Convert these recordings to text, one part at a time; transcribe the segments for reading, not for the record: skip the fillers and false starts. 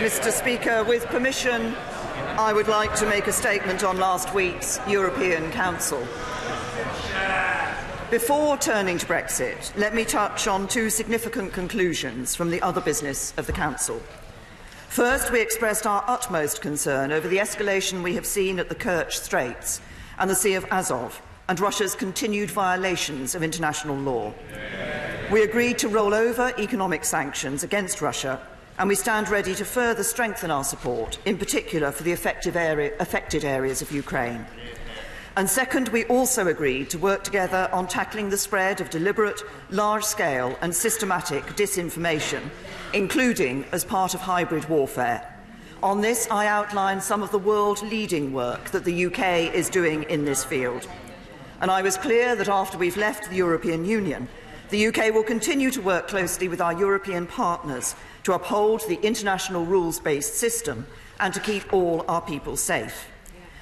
Mr. Speaker, with permission, I would like to make a statement on last week's European Council. Before turning to Brexit, let me touch on two significant conclusions from the other business of the Council. First, we expressed our utmost concern over the escalation we have seen at the Kerch Straits and the Sea of Azov, and Russia's continued violations of international law. We agreed to roll over economic sanctions against Russia, and we stand ready to further strengthen our support, in particular for the affected areas of Ukraine. And second, we also agreed to work together on tackling the spread of deliberate, large-scale and systematic disinformation, including as part of hybrid warfare. On this, I outlined some of the world-leading work that the UK is doing in this field. And I was clear that after we've left the European Union, the UK will continue to work closely with our European partners to uphold the international rules-based system and to keep all our people safe.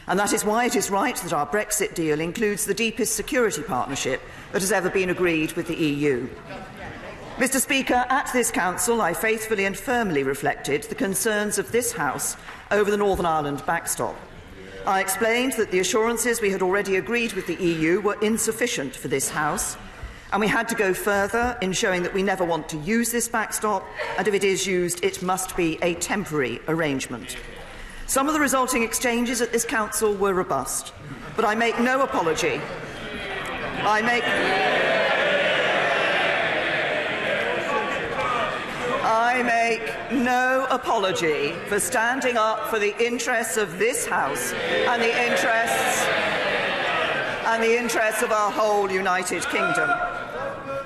And that is why it is right that our Brexit deal includes the deepest security partnership that has ever been agreed with the EU. Mr. Speaker, at this Council, I faithfully and firmly reflected the concerns of this House over the Northern Ireland backstop. I explained that the assurances we had already agreed with the EU were insufficient for this House, and we had to go further in showing that we never want to use this backstop, and if it is used, it must be a temporary arrangement. Some of the resulting exchanges at this Council were robust, but I make no apology. I make no apology for standing up for the interests of this House and the interests of our whole United Kingdom.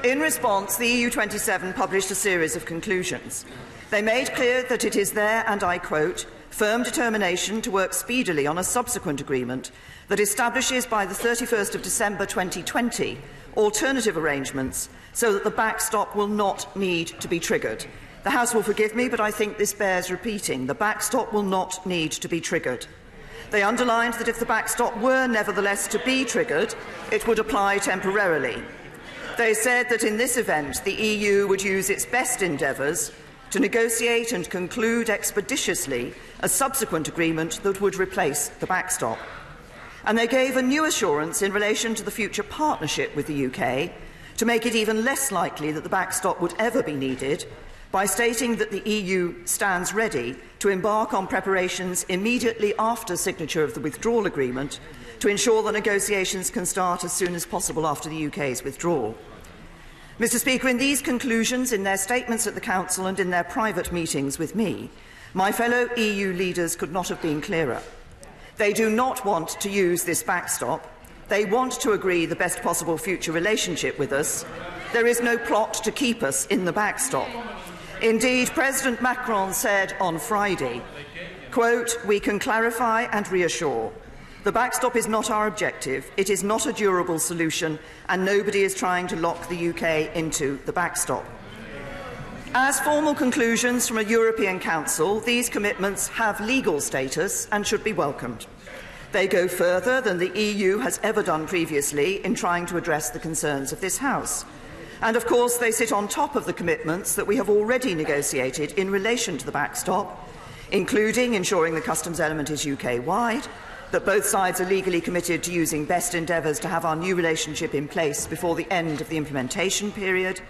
In response, the EU27 published a series of conclusions. They made clear that it is their, and I quote, firm determination to work speedily on a subsequent agreement that establishes by the 31st of December 2020 alternative arrangements so that the backstop will not need to be triggered. The House will forgive me, but I think this bears repeating. The backstop will not need to be triggered. They underlined that if the backstop were nevertheless to be triggered, it would apply temporarily. They said that in this event, the EU would use its best endeavours to negotiate and conclude expeditiously a subsequent agreement that would replace the backstop. And they gave a new assurance in relation to the future partnership with the UK to make it even less likely that the backstop would ever be needed, by stating that the EU stands ready to embark on preparations immediately after signature of the withdrawal agreement to ensure that negotiations can start as soon as possible after the UK's withdrawal. Mr. Speaker, in these conclusions, in their statements at the Council and in their private meetings with me, my fellow EU leaders could not have been clearer. They do not want to use this backstop. They want to agree the best possible future relationship with us. There is no plot to keep us in the backstop. Indeed, President Macron said on Friday, quote, "We can clarify and reassure. The backstop is not our objective, it is not a durable solution, and nobody is trying to lock the UK into the backstop." As formal conclusions from a European Council, these commitments have legal status and should be welcomed. They go further than the EU has ever done previously in trying to address the concerns of this House. And of course, they sit on top of the commitments that we have already negotiated in relation to the backstop, including ensuring the customs element is UK-wide, that both sides are legally committed to using best endeavours to have our new relationship in place before the end of the implementation period,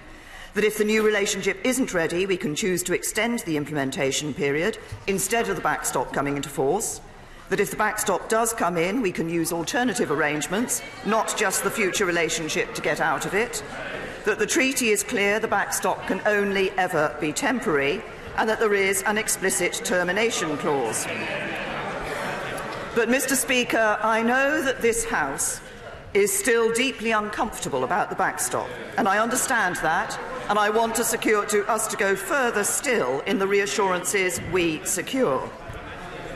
that if the new relationship isn't ready, we can choose to extend the implementation period instead of the backstop coming into force, that if the backstop does come in, we can use alternative arrangements, not just the future relationship to get out of it, that the treaty is clear the backstop can only ever be temporary, and that there is an explicit termination clause. But, Mr. Speaker, I know that this House is still deeply uncomfortable about the backstop, and I understand that, and I want us to go further still in the reassurances we secure.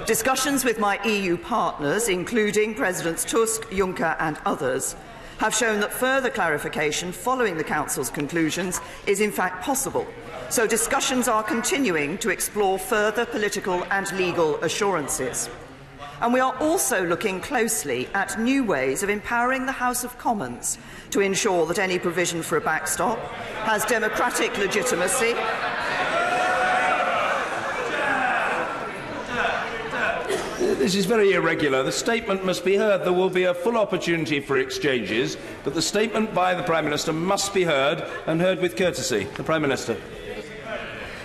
Discussions with my EU partners, including Presidents Tusk, Juncker and others, have shown that further clarification following the Council's conclusions is in fact possible. So discussions are continuing to explore further political and legal assurances. And we are also looking closely at new ways of empowering the House of Commons to ensure that any provision for a backstop has democratic legitimacy This is very irregular. The statement must be heard. There will be a full opportunity for exchanges, but the statement by the Prime Minister must be heard, and heard with courtesy. The Prime Minister.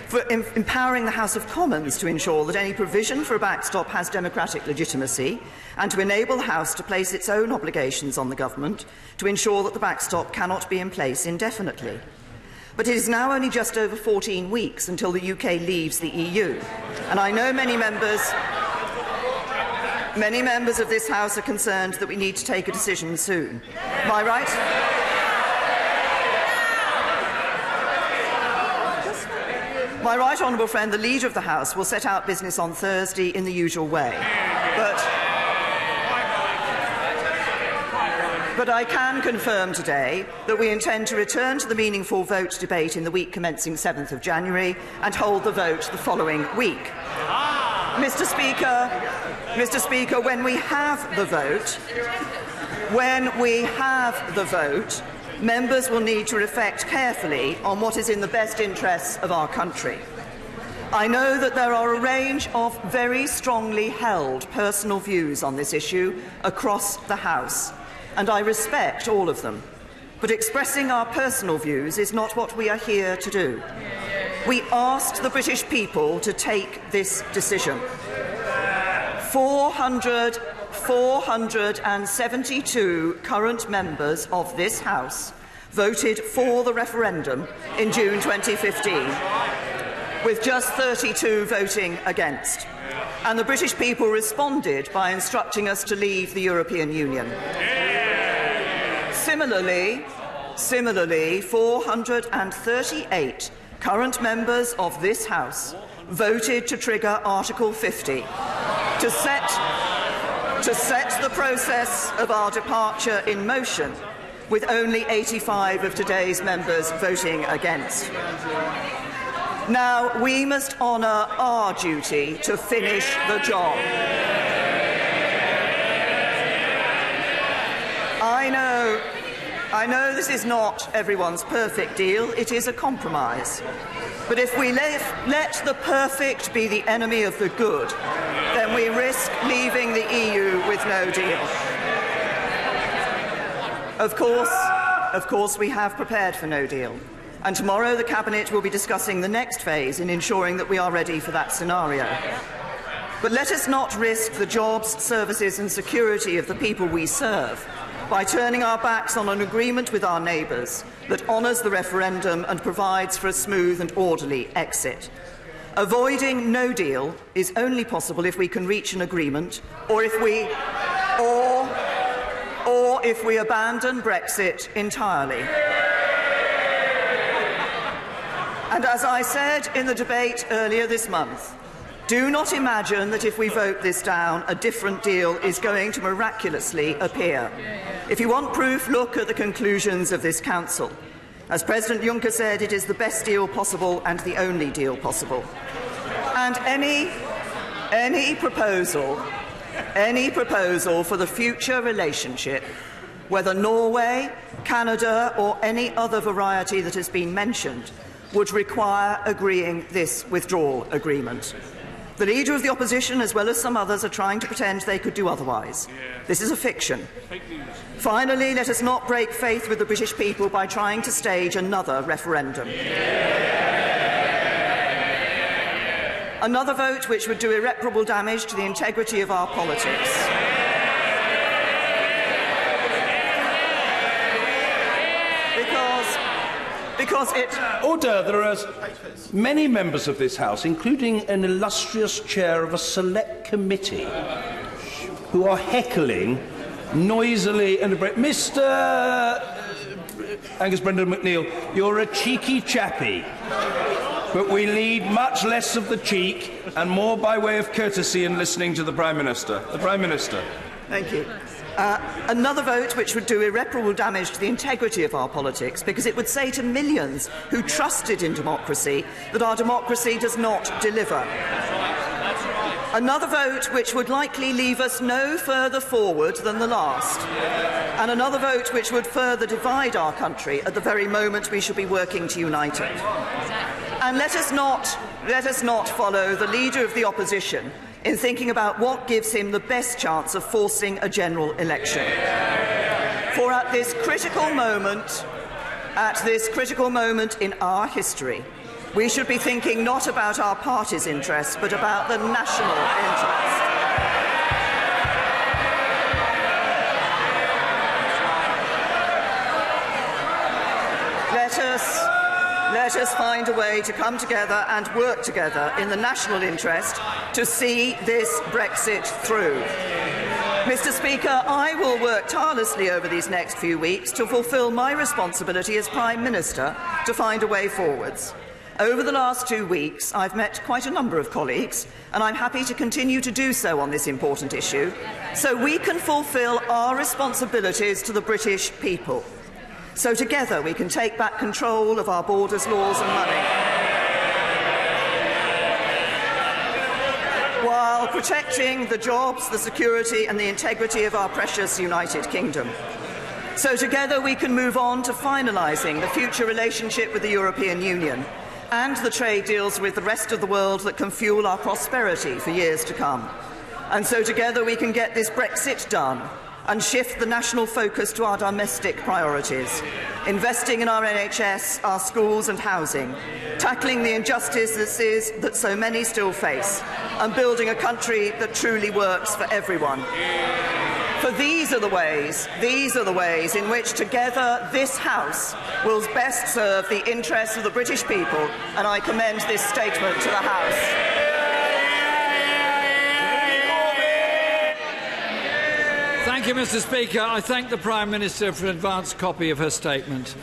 For empowering the House of Commons to ensure that any provision for a backstop has democratic legitimacy, and to enable the House to place its own obligations on the Government to ensure that the backstop cannot be in place indefinitely. But it is now only just over 14 weeks until the UK leaves the EU, and I know many members of this House are concerned that we need to take a decision soon. Am I right? My right honourable friend, the Leader of the House, will set out business on Thursday in the usual way. But I can confirm today that we intend to return to the meaningful vote debate in the week commencing 7th of January and hold the vote the following week. Mr. Speaker, when we have the vote, members will need to reflect carefully on what is in the best interests of our country. I know that there are a range of very strongly held personal views on this issue across the House, and I respect all of them. But expressing our personal views is not what we are here to do. We asked the British people to take this decision. 472 current members of this House voted for the referendum in June 2015, with just 32 voting against. And the British people responded by instructing us to leave the European Union. Similarly, 438 current members of this House voted to trigger Article 50 to set the process of our departure in motion, with only 85 of today's members voting against. Now, we must honour our duty to finish the job. I know this is not everyone's perfect deal. It is a compromise. But if we let the perfect be the enemy of the good, then we risk leaving the EU with no deal. Of course, we have prepared for no deal. And tomorrow the Cabinet will be discussing the next phase in ensuring that we are ready for that scenario. But let us not risk the jobs, services and security of the people we serve by turning our backs on an agreement with our neighbours that honours the referendum and provides for a smooth and orderly exit. Avoiding no deal is only possible if we can reach an agreement, or if we abandon Brexit entirely. And as I said in the debate earlier this month, do not imagine that if we vote this down, a different deal is going to miraculously appear. If you want proof, look at the conclusions of this Council. As President Juncker said, it is the best deal possible and the only deal possible. And any proposal for the future relationship, whether Norway, Canada or any other variety that has been mentioned, would require agreeing this withdrawal agreement. The Leader of the Opposition, as well as some others, are trying to pretend they could do otherwise. This is a fiction. Finally, let us not break faith with the British people by trying to stage another referendum. Another vote which would do irreparable damage to the integrity of our politics. Order. There are many members of this House, including an illustrious chair of a select committee, who are heckling noisily and Mr. Angus Brendan McNeill, you're a cheeky chappy, but we need much less of the cheek and more by way of courtesy and listening to the Prime Minister. The Prime Minister. Thank you. Another vote which would do irreparable damage to the integrity of our politics, because it would say to millions who trusted in democracy that our democracy does not deliver. Another vote which would likely leave us no further forward than the last. And another vote which would further divide our country at the very moment we should be working to unite it. And let us not follow the Leader of the Opposition in thinking about what gives him the best chance of forcing a general election. For at this critical moment in our history, we should be thinking not about our party's interests, but about the national interest. Let us find a way to come together and work together in the national interest to see this Brexit through. Mr. Speaker, I will work tirelessly over these next few weeks to fulfil my responsibility as Prime Minister to find a way forwards. Over the last 2 weeks, I've met quite a number of colleagues, and I'm happy to continue to do so on this important issue, so we can fulfil our responsibilities to the British people. So together we can take back control of our borders, laws and money, while protecting the jobs, the security and the integrity of our precious United Kingdom. So together we can move on to finalising the future relationship with the European Union and the trade deals with the rest of the world that can fuel our prosperity for years to come. And so together we can get this Brexit done and shift the national focus to our domestic priorities, investing in our NHS, our schools and housing, tackling the injustices that so many still face, and building a country that truly works for everyone. For these are the ways in which together this House will best serve the interests of the British people, and I commend this statement to the House. Thank you, Mr. Speaker. I thank the Prime Minister for an advance copy of her statement.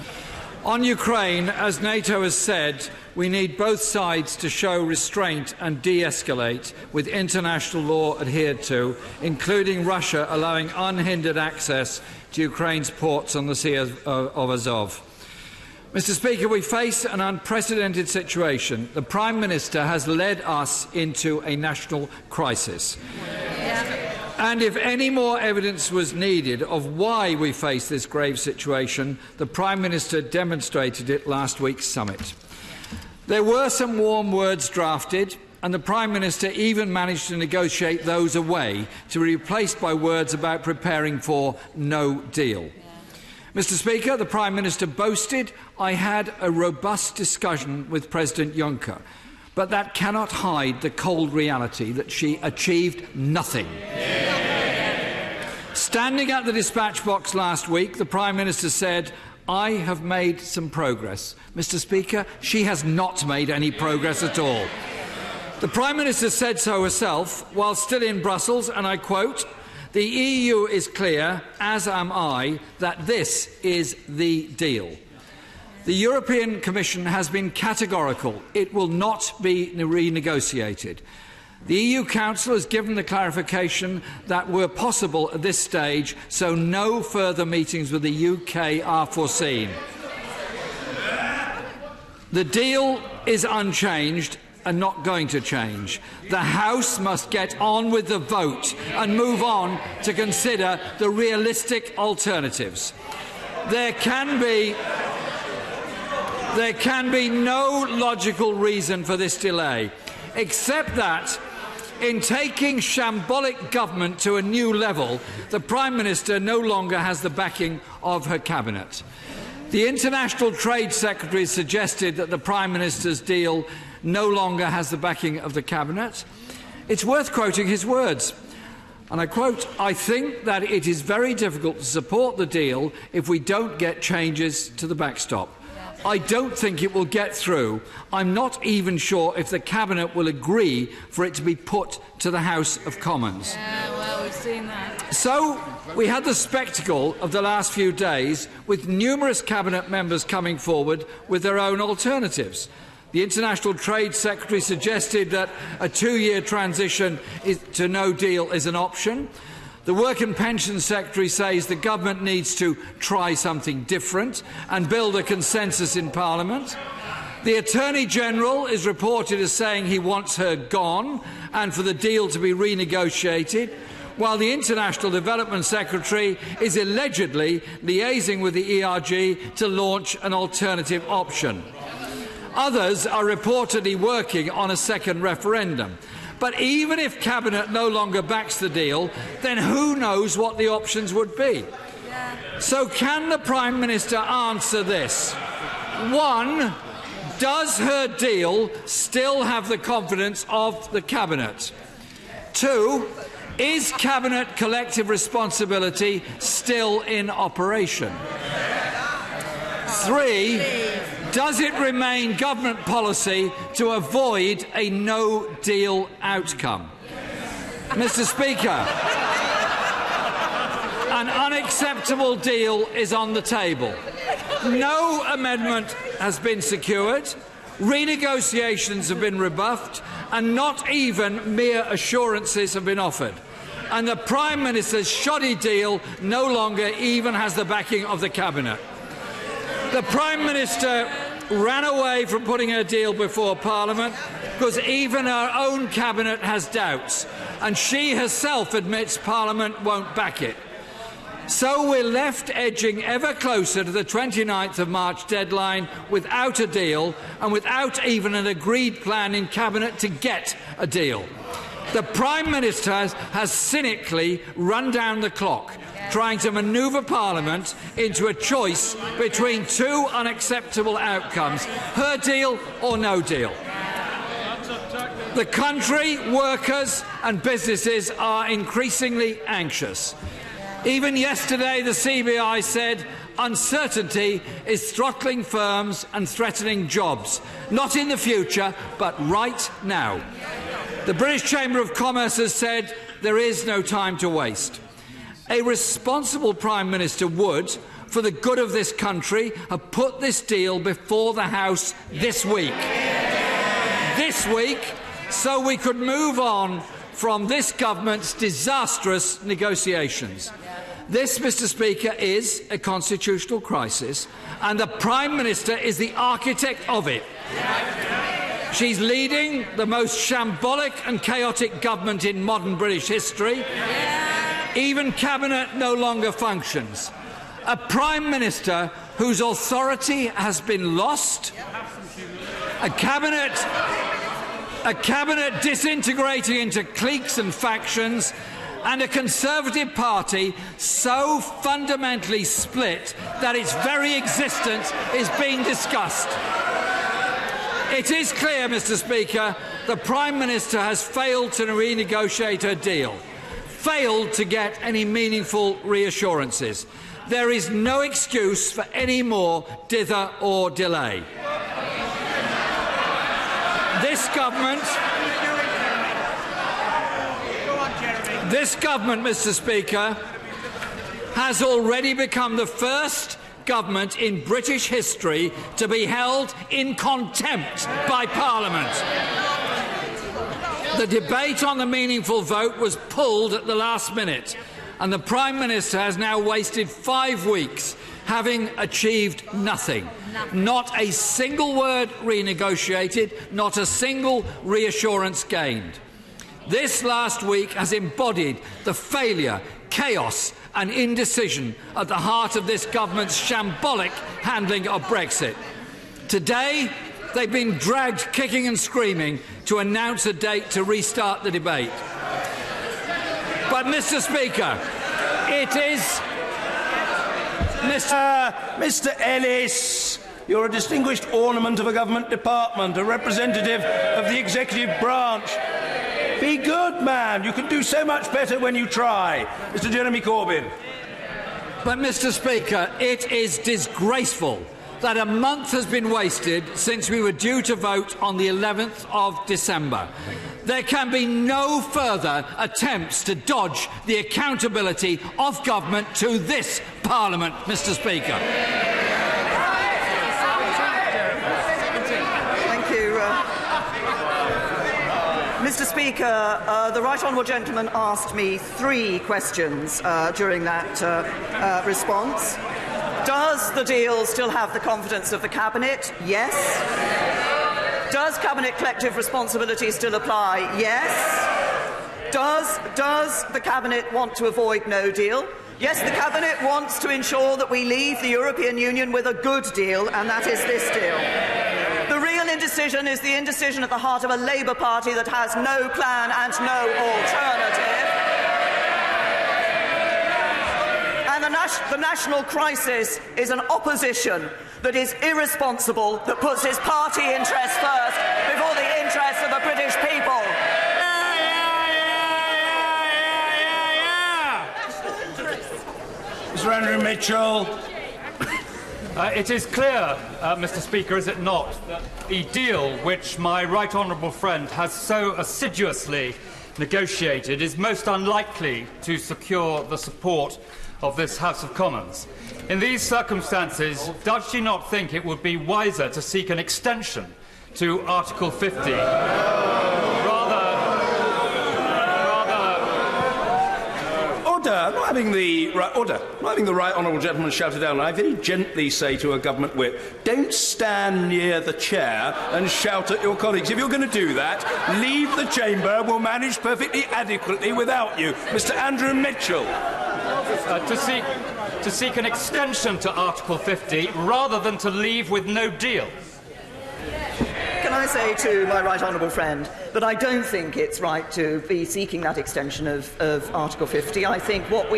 On Ukraine, as NATO has said, we need both sides to show restraint and de-escalate with international law adhered to, including Russia allowing unhindered access to Ukraine's ports on the Sea of Azov. Mr. Speaker, we face an unprecedented situation. The Prime Minister has led us into a national crisis. And if any more evidence was needed of why we face this grave situation, the Prime Minister demonstrated it last week's summit. There were some warm words drafted, and the Prime Minister even managed to negotiate those away to be replaced by words about preparing for no deal. Mr. Speaker, the Prime Minister boasted, "I had a robust discussion with President Juncker," but that cannot hide the cold reality that she achieved nothing. Standing at the dispatch box last week, the Prime Minister said, "I have made some progress." Mr. Speaker, she has not made any progress at all. The Prime Minister said so herself while still in Brussels, and I quote, "The EU is clear, as am I, that this is the deal." The European Commission has been categorical. It will not be renegotiated. The EU Council has given the clarification that were possible at this stage, so no further meetings with the UK are foreseen. The deal is unchanged and not going to change. The House must get on with the vote and move on to consider the realistic alternatives. There can be no logical reason for this delay, except that in taking shambolic government to a new level, the Prime Minister no longer has the backing of her cabinet. The International Trade Secretary suggested that the Prime Minister's deal no longer has the backing of the cabinet. It's worth quoting his words. And I quote, "I think that it is very difficult to support the deal if we don't get changes to the backstop. I don't think it will get through. I'm not even sure if the Cabinet will agree for it to be put to the House of Commons." Yeah, well, we've seen that. So we had the spectacle of the last few days with numerous Cabinet members coming forward with their own alternatives. The International Trade Secretary suggested that a 2-year transition to no deal is an option. The Work and Pension Secretary says the government needs to try something different and build a consensus in Parliament. The Attorney General is reported as saying he wants her gone and for the deal to be renegotiated, while the International Development Secretary is allegedly liaising with the ERG to launch an alternative option. Others are reportedly working on a second referendum. But even if Cabinet no longer backs the deal, then who knows what the options would be? So can the Prime Minister answer this? 1. Does her deal still have the confidence of the Cabinet? 2. Is Cabinet collective responsibility still in operation? 3. Does it remain government policy to avoid a no-deal outcome? Mr. Speaker, an unacceptable deal is on the table. No amendment has been secured, renegotiations have been rebuffed, and not even mere assurances have been offered. And the Prime Minister's shoddy deal no longer even has the backing of the Cabinet. The Prime Minister ran away from putting her deal before Parliament because even her own Cabinet has doubts, and she herself admits Parliament won't back it. So we're left edging ever closer to the 29th of March deadline without a deal and without even an agreed plan in Cabinet to get a deal. The Prime Minister has cynically run down the clock, trying to manoeuvre Parliament into a choice between two unacceptable outcomes: her deal or no deal. The country, workers and businesses are increasingly anxious. Even yesterday, the CBI said uncertainty is throttling firms and threatening jobs, not in the future, but right now. The British Chamber of Commerce has said there is no time to waste. A responsible Prime Minister would, for the good of this country, have put this deal before the House this week. This week, so we could move on from this government's disastrous negotiations. This, Mr. Speaker, is a constitutional crisis, and the Prime Minister is the architect of it. She's leading the most shambolic and chaotic government in modern British history. Even Cabinet no longer functions. A Prime Minister whose authority has been lost. A Cabinet disintegrating into cliques and factions, and a Conservative Party so fundamentally split that its very existence is being discussed. It is clear, Mr. Speaker, the Prime Minister has failed to renegotiate her deal, failed to get any meaningful reassurances. There is no excuse for any more dither or delay. This government, Mr. Speaker, has already become the first government in British history to be held in contempt by Parliament. The debate on the meaningful vote was pulled at the last minute, and the Prime Minister has now wasted 5 weeks having achieved nothing. Not a single word renegotiated, not a single reassurance gained. This last week has embodied the failure, chaos and indecision at the heart of this government's shambolic handling of Brexit. Today, they've been dragged kicking and screaming to announce a date to restart the debate. But, Mr. Speaker, it is... Mr. Ellis, you're a distinguished ornament of a government department, a representative of the executive branch. Be good, man. You can do so much better when you try. Mr. Jeremy Corbyn. But, Mr. Speaker, it is disgraceful that a month has been wasted since we were due to vote on the 11th of December. There can be no further attempts to dodge the accountability of government to this Parliament, Mr. Speaker. Thank you. Mr. Speaker, the right honourable gentleman asked me 3 questions during that response. Does the deal still have the confidence of the Cabinet? Yes. Does Cabinet collective responsibility still apply? Yes. Does the Cabinet want to avoid no deal? Yes, the Cabinet wants to ensure that we leave the European Union with a good deal, and that is this deal. The real indecision is the indecision at the heart of a Labour Party that has no plan and no alternative. And the national crisis is an opposition that is irresponsible, that puts his party interests first before the interests of the British people. Mr. Andrew Mitchell. It is clear, Mr. Speaker, is it not, that the deal which my right honourable friend has so assiduously negotiated is most unlikely to secure the support of this House of Commons. In these circumstances, does she not think it would be wiser to seek an extension to Article 50? Not having the right honourable gentleman shouted down. I very gently say to a government whip, don't stand near the chair and shout at your colleagues. If you're going to do that, leave the chamber. We'll manage perfectly adequately without you. Mr. Andrew Mitchell. To seek an extension to Article 50 rather than to leave with no deal. Can I say to my right honourable friend that I don't think it's right to be seeking that extension of Article 50. I think what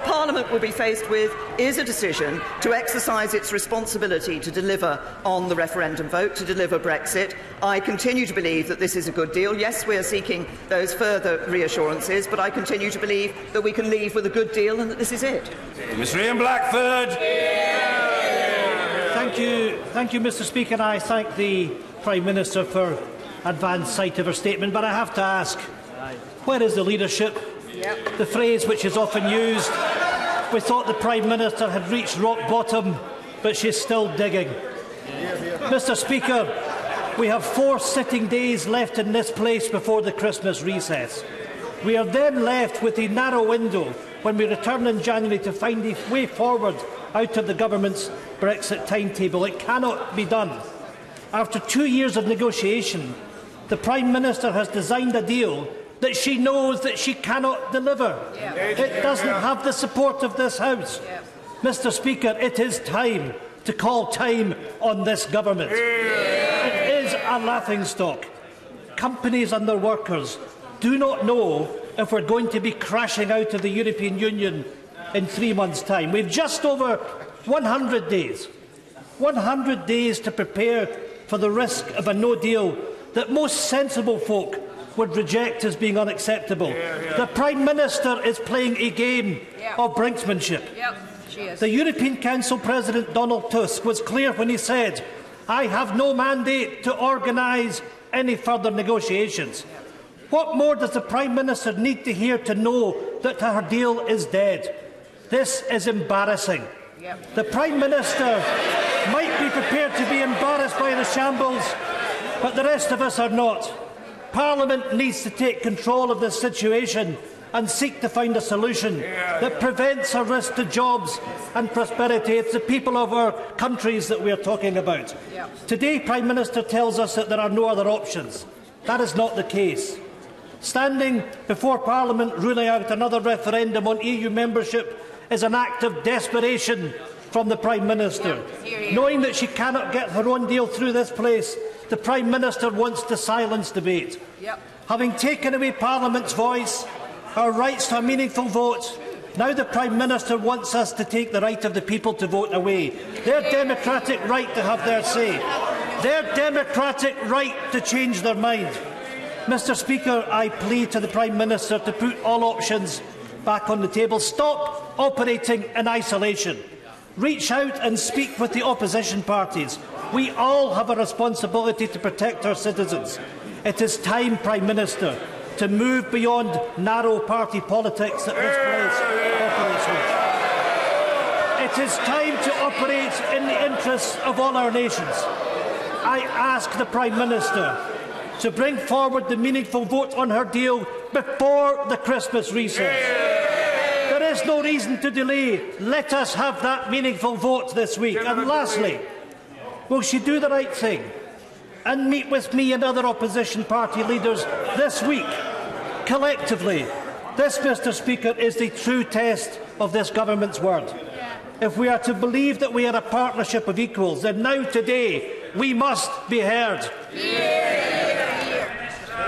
Parliament will be faced with is a decision to exercise its responsibility to deliver on the referendum vote, to deliver Brexit. I continue to believe that this is a good deal. Yes, we are seeking those further reassurances, but I continue to believe that we can leave with a good deal and that this is it. Mr. Ian Blackford. Thank you, Mr. Speaker. I thank the Prime Minister for advance sight of her statement, but I have to ask, where is the leadership? Yep. The phrase which is often used, we thought the Prime Minister had reached rock bottom, but she's still digging. Mr. Speaker, we have 4 sitting days left in this place before the Christmas recess. We are then left with a narrow window when we return in January to find a way forward out of the government's Brexit timetable. It cannot be done. After 2 years of negotiation, the Prime Minister has designed a deal that she knows that she cannot deliver. Yeah. It doesn't have the support of this House. Yeah. Mr. Speaker, it is time to call time on this government. Yeah. It is a laughingstock. Companies and their workers do not know if we're going to be crashing out of the European Union in 3 months' time. We've just over 100 days. 100 days to prepare for the risk of a no deal that most sensible folk would reject as being unacceptable. The Prime Minister is playing a game of brinksmanship. The European Council President Donald Tusk was clear when he said, I have no mandate to organise any further negotiations. What more does the Prime Minister need to hear to know that her deal is dead? This is embarrassing. The Prime Minister might be prepared to be embarrassed by the shambles, but the rest of us are not. Parliament needs to take control of this situation and seek to find a solution that prevents a risk to jobs and prosperity. It's the people of our countries that we are talking about. Today, Prime Minister tells us that there are no other options. That is not the case. Standing before Parliament ruling out another referendum on EU membership is an act of desperation from the Prime Minister. Knowing that she cannot get her own deal through this place, the Prime Minister wants to silence debate. Having taken away Parliament's voice, our rights to a meaningful vote, now the Prime Minister wants us to take the right of the people to vote away. Their democratic right to have their say. Their democratic right to change their mind. Mr. Speaker, I plead to the Prime Minister to put all options back on the table. Stop operating in isolation. Reach out and speak with the opposition parties. We all have a responsibility to protect our citizens. It is time, Prime Minister, to move beyond narrow party politics that this place operates with. It is time to operate in the interests of all our nations. I ask the Prime Minister to bring forward the meaningful vote on her deal before the Christmas recess. There is no reason to delay. Let us have that meaningful vote this week. And lastly, will she do the right thing and meet with me and other opposition party leaders this week? Collectively, this, Mr. Speaker, is the true test of this government's word. If we are to believe that we are a partnership of equals, then now today We must be heard.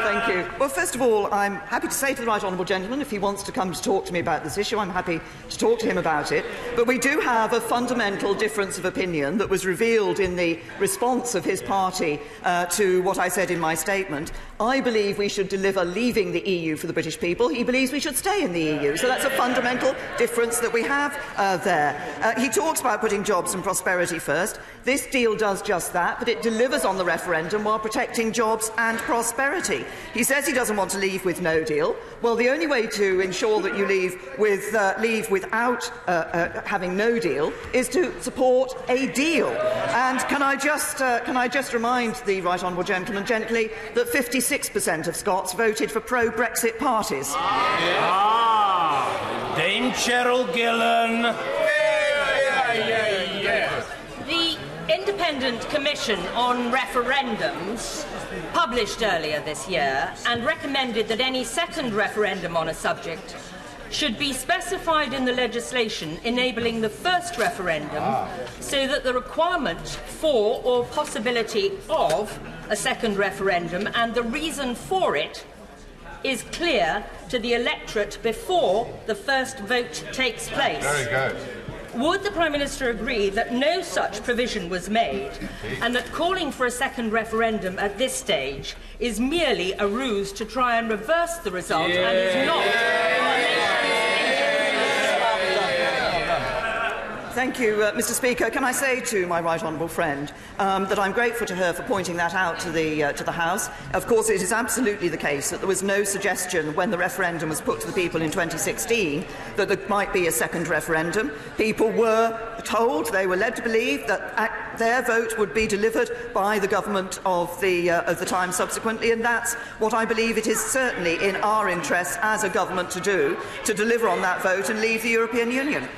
Thank you. Well, first of all, I'm happy to say to the right honourable gentleman, if he wants to come to talk to me about this issue, I'm happy to talk to him about it. But we do have a fundamental difference of opinion that was revealed in the response of his party to what I said in my statement. I believe we should deliver leaving the EU for the British people. He believes we should stay in the EU. So that's a fundamental difference that we have there. He talks about putting jobs and prosperity first. This deal does just that, but it delivers on the referendum while protecting jobs and prosperity. He says he doesn't want to leave with no deal. Well, the only way to ensure that you leave without having no deal is to support a deal. And can I just remind the right honourable gentleman gently that 56% of Scots voted for pro-Brexit parties. Dame Cheryl Gillan. The Independent Commission on Referendums published earlier this year and recommended that any second referendum on a subject should be specified in the legislation enabling the first referendum so that the requirement for or possibility of a second referendum and the reason for it is clear to the electorate before the first vote takes place. Very good. Would the Prime Minister agree that no such provision was made and that calling for a second referendum at this stage is merely a ruse to try and reverse the result and is not in the nation's Thank you, Mr. Speaker. Can I say to my right honourable friend that I'm grateful to her for pointing that out to the House. Of course, it is absolutely the case that there was no suggestion when the referendum was put to the people in 2016 that there might be a second referendum. People were told, they were led to believe that their vote would be delivered by the government of the time subsequently, and that's what I believe it is certainly in our interest as a government to do, to deliver on that vote and leave the European Union.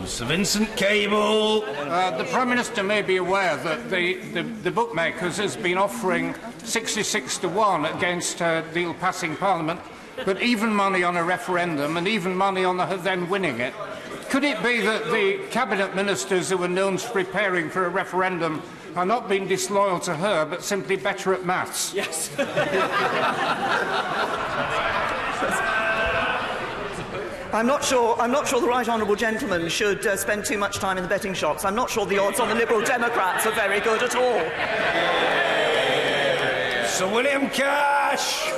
Sir Vincent Cable. The Prime Minister may be aware that the bookmakers has been offering 66 to 1 against a deal passing Parliament, but even money on a referendum and even money on her then winning it. Could it be that the Cabinet Ministers who were known for preparing for a referendum are not being disloyal to her, but simply better at maths? Yes. I'm not sure the right honourable gentleman should spend too much time in the betting shops. I'm not sure the odds on the Liberal Democrats are very good at all. Sir William Cash.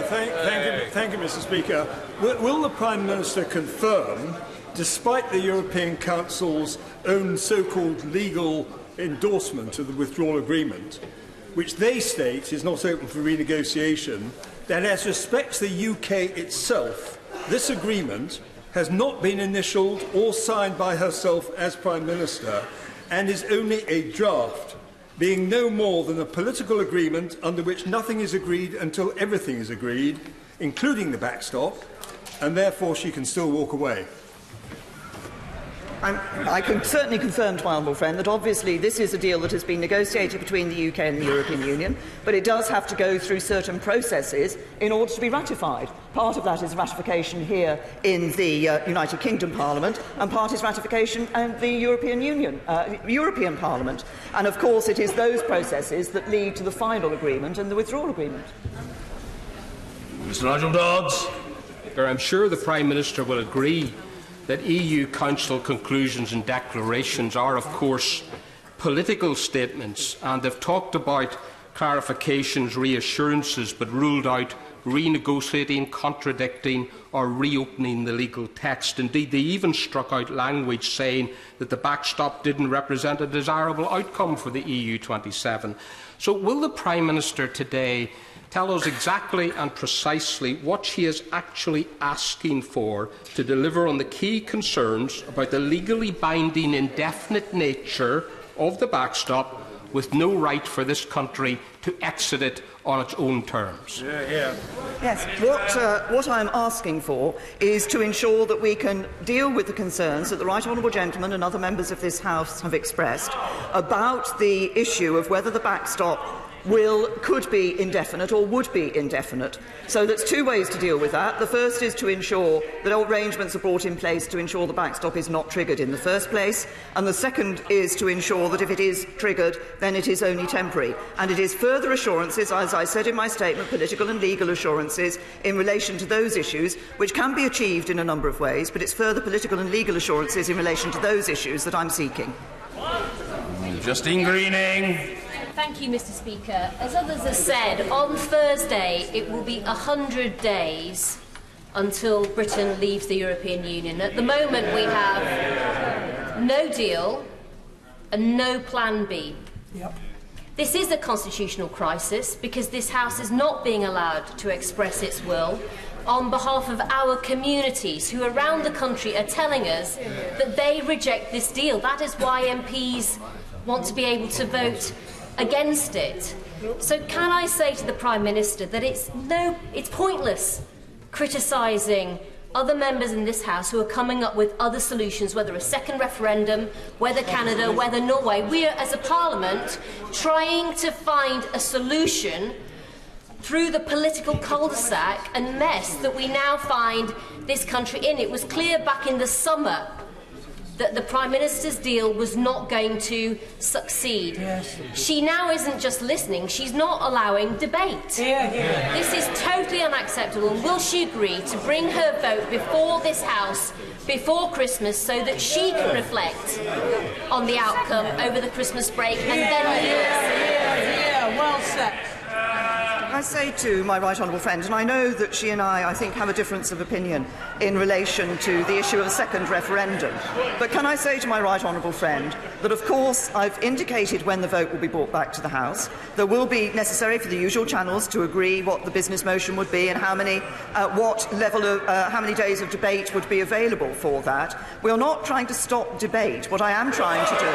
Thank you, Mr. Speaker. Will the Prime Minister confirm, despite the European Council's own so-called legal endorsement of the withdrawal agreement, which they state is not open for renegotiation, that as respects the UK itself, this agreement has not been initialled or signed by herself as Prime Minister and is only a draft, being no more than a political agreement under which nothing is agreed until everything is agreed, including the backstop, and therefore she can still walk away? I can certainly confirm to my honourable friend that obviously this is a deal that has been negotiated between the UK and the European Union, but it does have to go through certain processes in order to be ratified. Part of that is ratification here in the United Kingdom Parliament, and part is ratification in the European Parliament. And of course it is those processes that lead to the final agreement and the withdrawal agreement. Mr. Nigel Dodds. I'm sure the Prime Minister will agree that EU Council conclusions and declarations are, of course, political statements, and they've talked about clarifications, reassurances, but ruled out renegotiating, contradicting or reopening the legal text. Indeed, they even struck out language saying that the backstop didn't represent a desirable outcome for the EU27. So will the Prime Minister today tell us exactly and precisely what she is actually asking for to deliver on the key concerns about the legally binding indefinite nature of the backstop, with no right for this country to exit it on its own terms? Yes, what I'm asking for is to ensure that we can deal with the concerns that the Right Honourable Gentleman and other members of this House have expressed about the issue of whether the backstop could be indefinite or would be indefinite. So there's two ways to deal with that. The first is to ensure that arrangements are brought in place to ensure the backstop is not triggered in the first place, and the second is to ensure that if it is triggered, then it is only temporary. And it is further assurances, as I said in my statement, political and legal assurances in relation to those issues, which can be achieved in a number of ways, but it's further political and legal assurances in relation to those issues that I'm seeking. Justine Greening. Thank you, Mr. Speaker. As others have said, on Thursday it will be 100 days until Britain leaves the European Union. At the moment we have no deal and no plan B. Yep. This is a constitutional crisis because this House is not being allowed to express its will on behalf of our communities who around the country are telling us that they reject this deal. That is why MPs want to be able to vote against it. So can I say to the Prime Minister that it's pointless criticising other members in this House who are coming up with other solutions, whether a second referendum, whether Canada, whether Norway. We are, as a Parliament, trying to find a solution through the political cul-de-sac and mess that we now find this country in. It was clear back in the summer that the Prime Minister's deal was not going to succeed. Yes. She now isn't just listening, she's not allowing debate. This is totally unacceptable. Will she agree to bring her vote before this House before Christmas so that she can reflect on the outcome over the Christmas break and then leave? Well said. I say to my right honourable friend, and I know that she and I think, have a difference of opinion in relation to the issue of a second referendum, but can I say to my right honourable friend that, of course, I've indicated when the vote will be brought back to the House. There will be necessary for the usual channels to agree what the business motion would be and how many days of debate would be available for that. We are not trying to stop debate. What I am trying to do...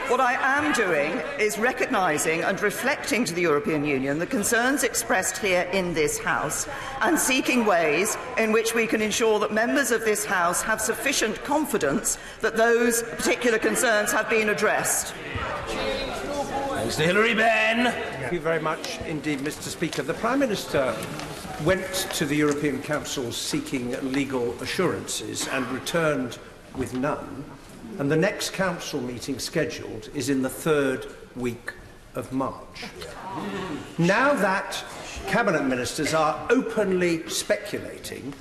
What I am doing is recognising and reflecting to the European Union the concerns expressed here in this House and seeking ways in which we can ensure that members of this House have sufficient confidence that those particular concerns have been addressed. Thanks to Hilary Benn. Thank you very much indeed, Mr. Speaker. The Prime Minister went to the European Council seeking legal assurances and returned with none. And the next Council meeting scheduled is in the 3rd week of March. Now that Cabinet Ministers are openly speculating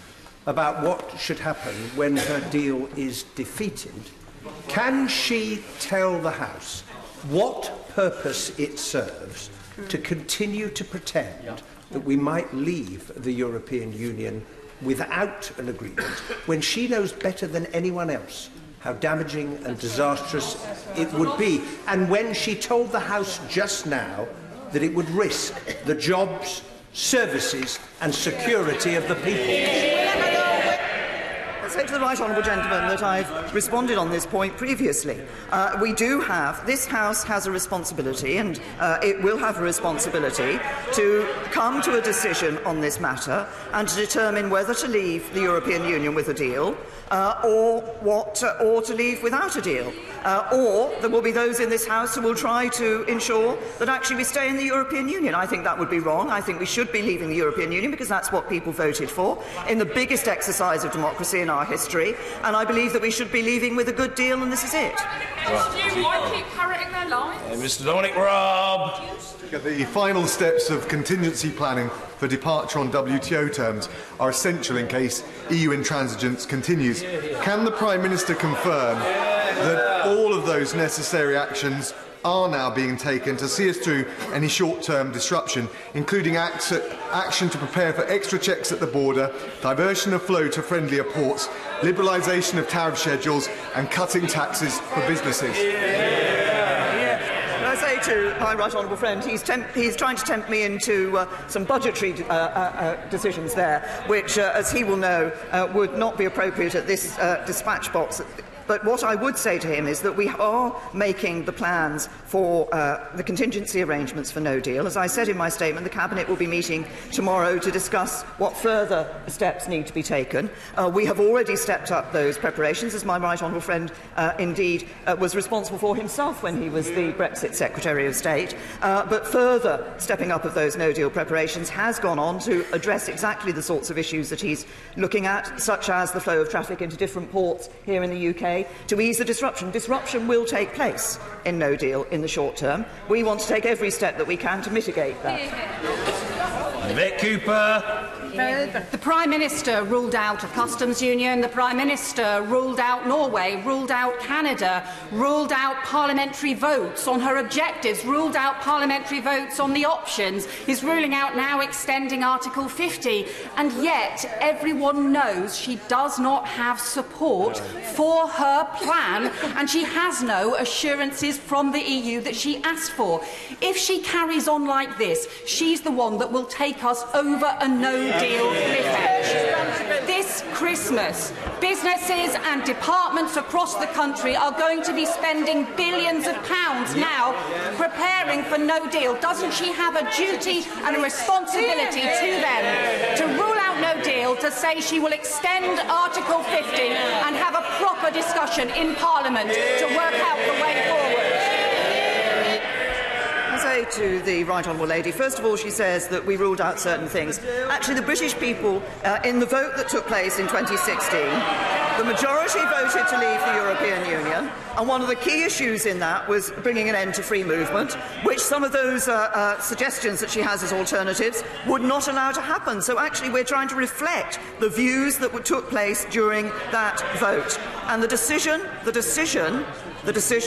about what should happen when her deal is defeated, can she tell the House what purpose it serves to continue to pretend that we might leave the European Union without an agreement when she knows better than anyone else how damaging and disastrous it would be, and when she told the House just now that it would risk the jobs, services and security of the people? I say to the right honourable gentleman that I've responded on this point previously. This House has a responsibility, and it will have a responsibility, to come to a decision on this matter and to determine whether to leave the European Union with a deal or to leave without a deal. Or there will be those in this House who will try to ensure that actually we stay in the European Union. I think that would be wrong. I think we should be leaving the European Union because that's what people voted for in the biggest exercise of democracy in our history, and I believe that we should be leaving with a good deal, and this is it. Why keep parroting their lines? Mr. Dominic Raab. The final steps of contingency planning for departure on WTO terms are essential in case EU intransigence continues. Can the Prime Minister confirm that all of those necessary actions are now being taken to see us through any short-term disruption, including action to prepare for extra checks at the border, diversion of flow to friendlier ports, liberalisation of tariff schedules and cutting taxes for businesses? I say to my right honourable friend, he's trying to tempt me into some budgetary decisions there, which, as he will know, would not be appropriate at this dispatch box But what I would say to him is that we are making the plans for the contingency arrangements for no deal. As I said in my statement, the Cabinet will be meeting tomorrow to discuss what further steps need to be taken. We have already stepped up those preparations, as my right honourable friend indeed was responsible for himself when he was the Brexit Secretary of State. But further stepping up of those no-deal preparations has gone on to address exactly the sorts of issues that he's looking at, such as the flow of traffic into different ports here in the UK, to ease the disruption. Disruption will take place in no deal in the short term. We want to take every step that we can to mitigate that. Vic Cooper. The Prime Minister ruled out a customs union, the Prime Minister ruled out Norway, ruled out Canada, ruled out parliamentary votes on her objectives, ruled out parliamentary votes on the options, is ruling out now extending Article 50, and yet everyone knows she does not have support for her plan, and she has no assurances from the EU that she asked for. If she carries on like this, she's the one that will take us over a no-deal cliff-edge. This Christmas, businesses and departments across the country are going to be spending billions of pounds now preparing for no deal. Doesn't she have a duty and a responsibility to them to rule out no deal, to say she will extend Article 50 and have a proper discussion in Parliament to work out the way forward? To the right honourable lady, first of all, she says that we ruled out certain things. Actually, the British people, in the vote that took place in 2016, the majority voted to leave the European Union, and one of the key issues in that was bringing an end to free movement, which some of those suggestions that she has as alternatives would not allow to happen. So actually we're trying to reflect the views that took place during that vote. And the decision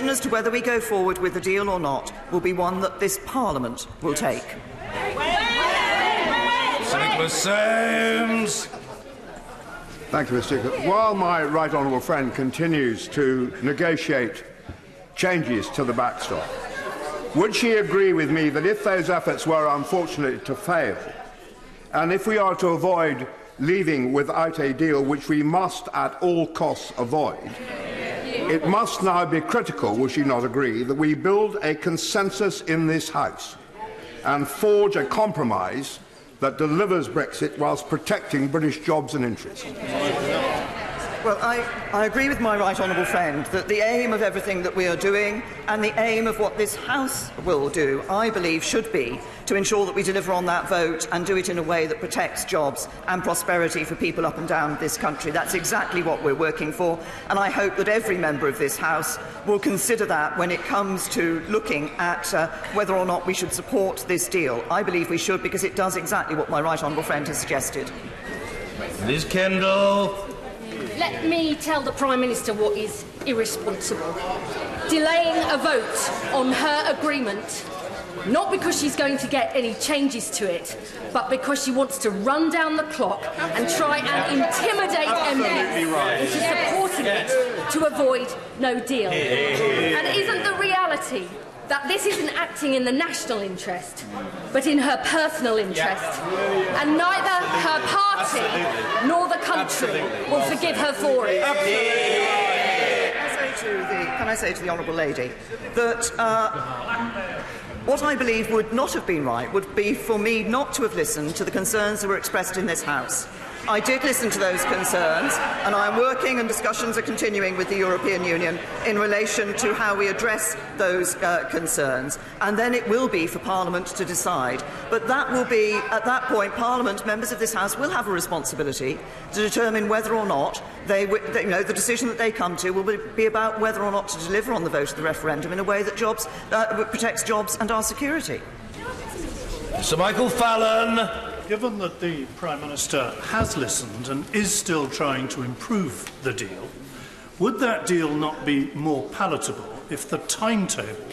as to whether we go forward with the deal or not will be one that this Parliament will take. Sir Nicholas Soames. Thank you, Mr. Speaker. While my right honourable friend continues to negotiate changes to the backstop, would she agree with me that if those efforts were unfortunately to fail, and if we are to avoid leaving without a deal, which we must at all costs avoid, it must now be critical, would she not agree, that we build a consensus in this House and forge a compromise that delivers Brexit whilst protecting British jobs and interests? Well, I agree with my right honourable friend that the aim of everything that we are doing and the aim of what this House will do, I believe, should be to ensure that we deliver on that vote and do it in a way that protects jobs and prosperity for people up and down this country. That's exactly what we're working for, and I hope that every member of this House will consider that when it comes to looking at whether or not we should support this deal. I believe we should, because it does exactly what my right honourable friend has suggested. Liz Kendall. Let me tell the Prime Minister what is irresponsible. Delaying a vote on her agreement, not because she's going to get any changes to it, but because she wants to run down the clock and try and intimidate MPs into supporting it to avoid no deal. And isn't the reality that this isn't acting in the national interest, but in her personal interest? And neither her party nor the country will forgive her for it. Can I say to the honourable lady that what I believe would not have been right would be for me not to have listened to the concerns that were expressed in this House. I did listen to those concerns, and I am working and discussions are continuing with the European Union in relation to how we address those concerns, and then it will be for Parliament to decide. But that will be, at that point, Parliament, members of this House, will have a responsibility to determine whether or not the decision that they come to will be about whether or not to deliver on the vote of the referendum in a way that protects jobs and our security. Sir Michael Fallon. Given that the Prime Minister has listened and is still trying to improve the deal, would that deal not be more palatable if the timetable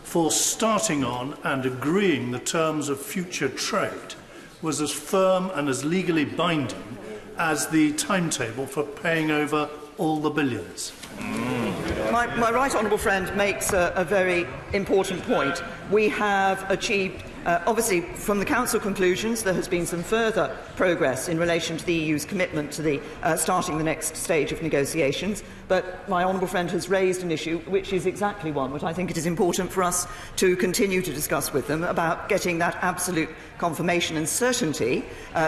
for starting on and agreeing the terms of future trade was as firm and as legally binding as the timetable for paying over all the billions? My right honourable friend makes a very important point. We have achieved Obviously, from the Council conclusions, there has been some further progress in relation to the EU's commitment to the starting the next stage of negotiations, but my honourable friend has raised an issue which is exactly one which I think it is important for us to continue to discuss with them about getting that absolute confirmation and certainty.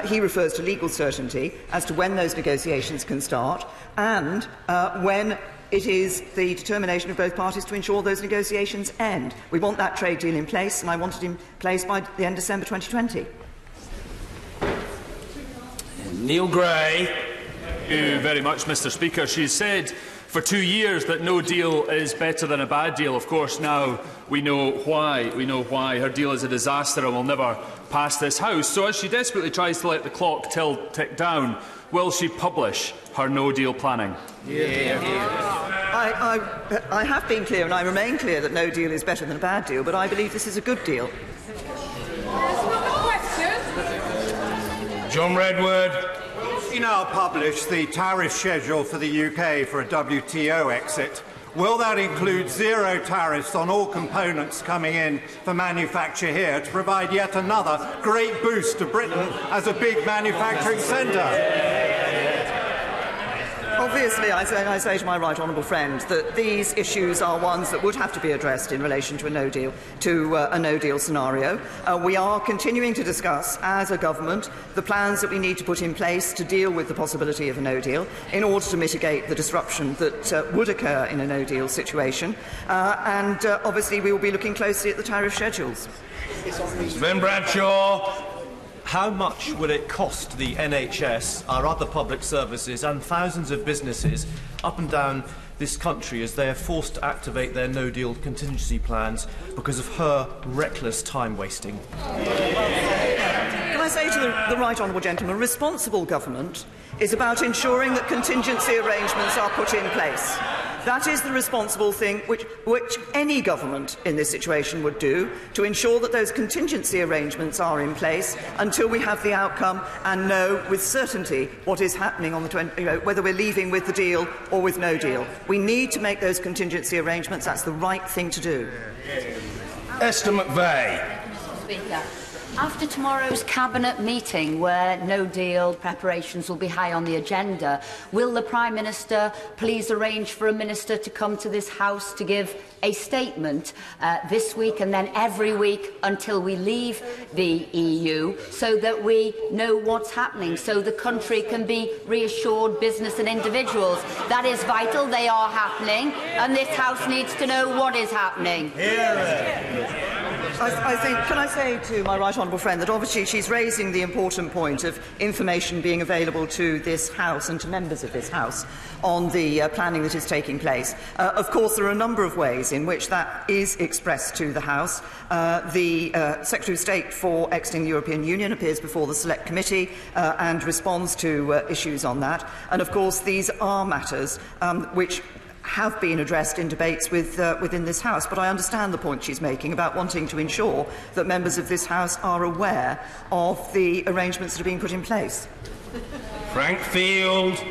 He refers to legal certainty as to when those negotiations can start and when it is the determination of both parties to ensure those negotiations end. We want that trade deal in place, and I want it in place by the end of December 2020. Neil Gray. Thank you very much, Mr. Speaker. She said for 2 years that no deal is better than a bad deal. Of course, now we know why. We know why. Her deal is a disaster and will never pass this House. So as she desperately tries to let the clock tick down, will she publish her no-deal planning? I have been clear and I remain clear that no deal is better than a bad deal, but I believe this is a good deal. John Redwood. We now publish the tariff schedule for the UK for a WTO exit. Will that include zero tariffs on all components coming in for manufacture here to provide yet another great boost to Britain as a big manufacturing centre? Obviously, I say to my right honourable friend that these issues are ones that would have to be addressed in relation to a no deal, scenario. We are continuing to discuss, as a government, the plans that we need to put in place to deal with the possibility of a no deal in order to mitigate the disruption that would occur in a no deal situation. And obviously, we will be looking closely at the tariff schedules. Ben Bradshaw. How much will it cost the NHS, our other public services and thousands of businesses up and down this country as they are forced to activate their no-deal contingency plans because of her reckless time wasting? Can I say to the right honourable gentleman, responsible government is about ensuring that contingency arrangements are put in place. That is the responsible thing which any government in this situation would do, to ensure that those contingency arrangements are in place until we have the outcome and know with certainty what is happening on the whether we're leaving with the deal or with no deal. We need to make those contingency arrangements. That's the right thing to do. Esther McVeigh. Speaker. After tomorrow's Cabinet meeting, where no deal preparations will be high on the agenda, will the Prime Minister please arrange for a minister to come to this House to give a statement this week and then every week until we leave the EU, so that we know what's happening, so the country can be reassured, business and individuals? That is vital. They are happening, and this House needs to know what is happening. I think, can I say to my right honourable friend that obviously she's raising the important point of information being available to this House and to members of this House on the planning that is taking place. Of course, there are a number of ways in which that is expressed to the House. The Secretary of State for exiting the European Union appears before the Select Committee and responds to issues on that. And of course, these are matters which have been addressed in debates within this House, but I understand the point she's making about wanting to ensure that members of this House are aware of the arrangements that are being put in place. Frank Field.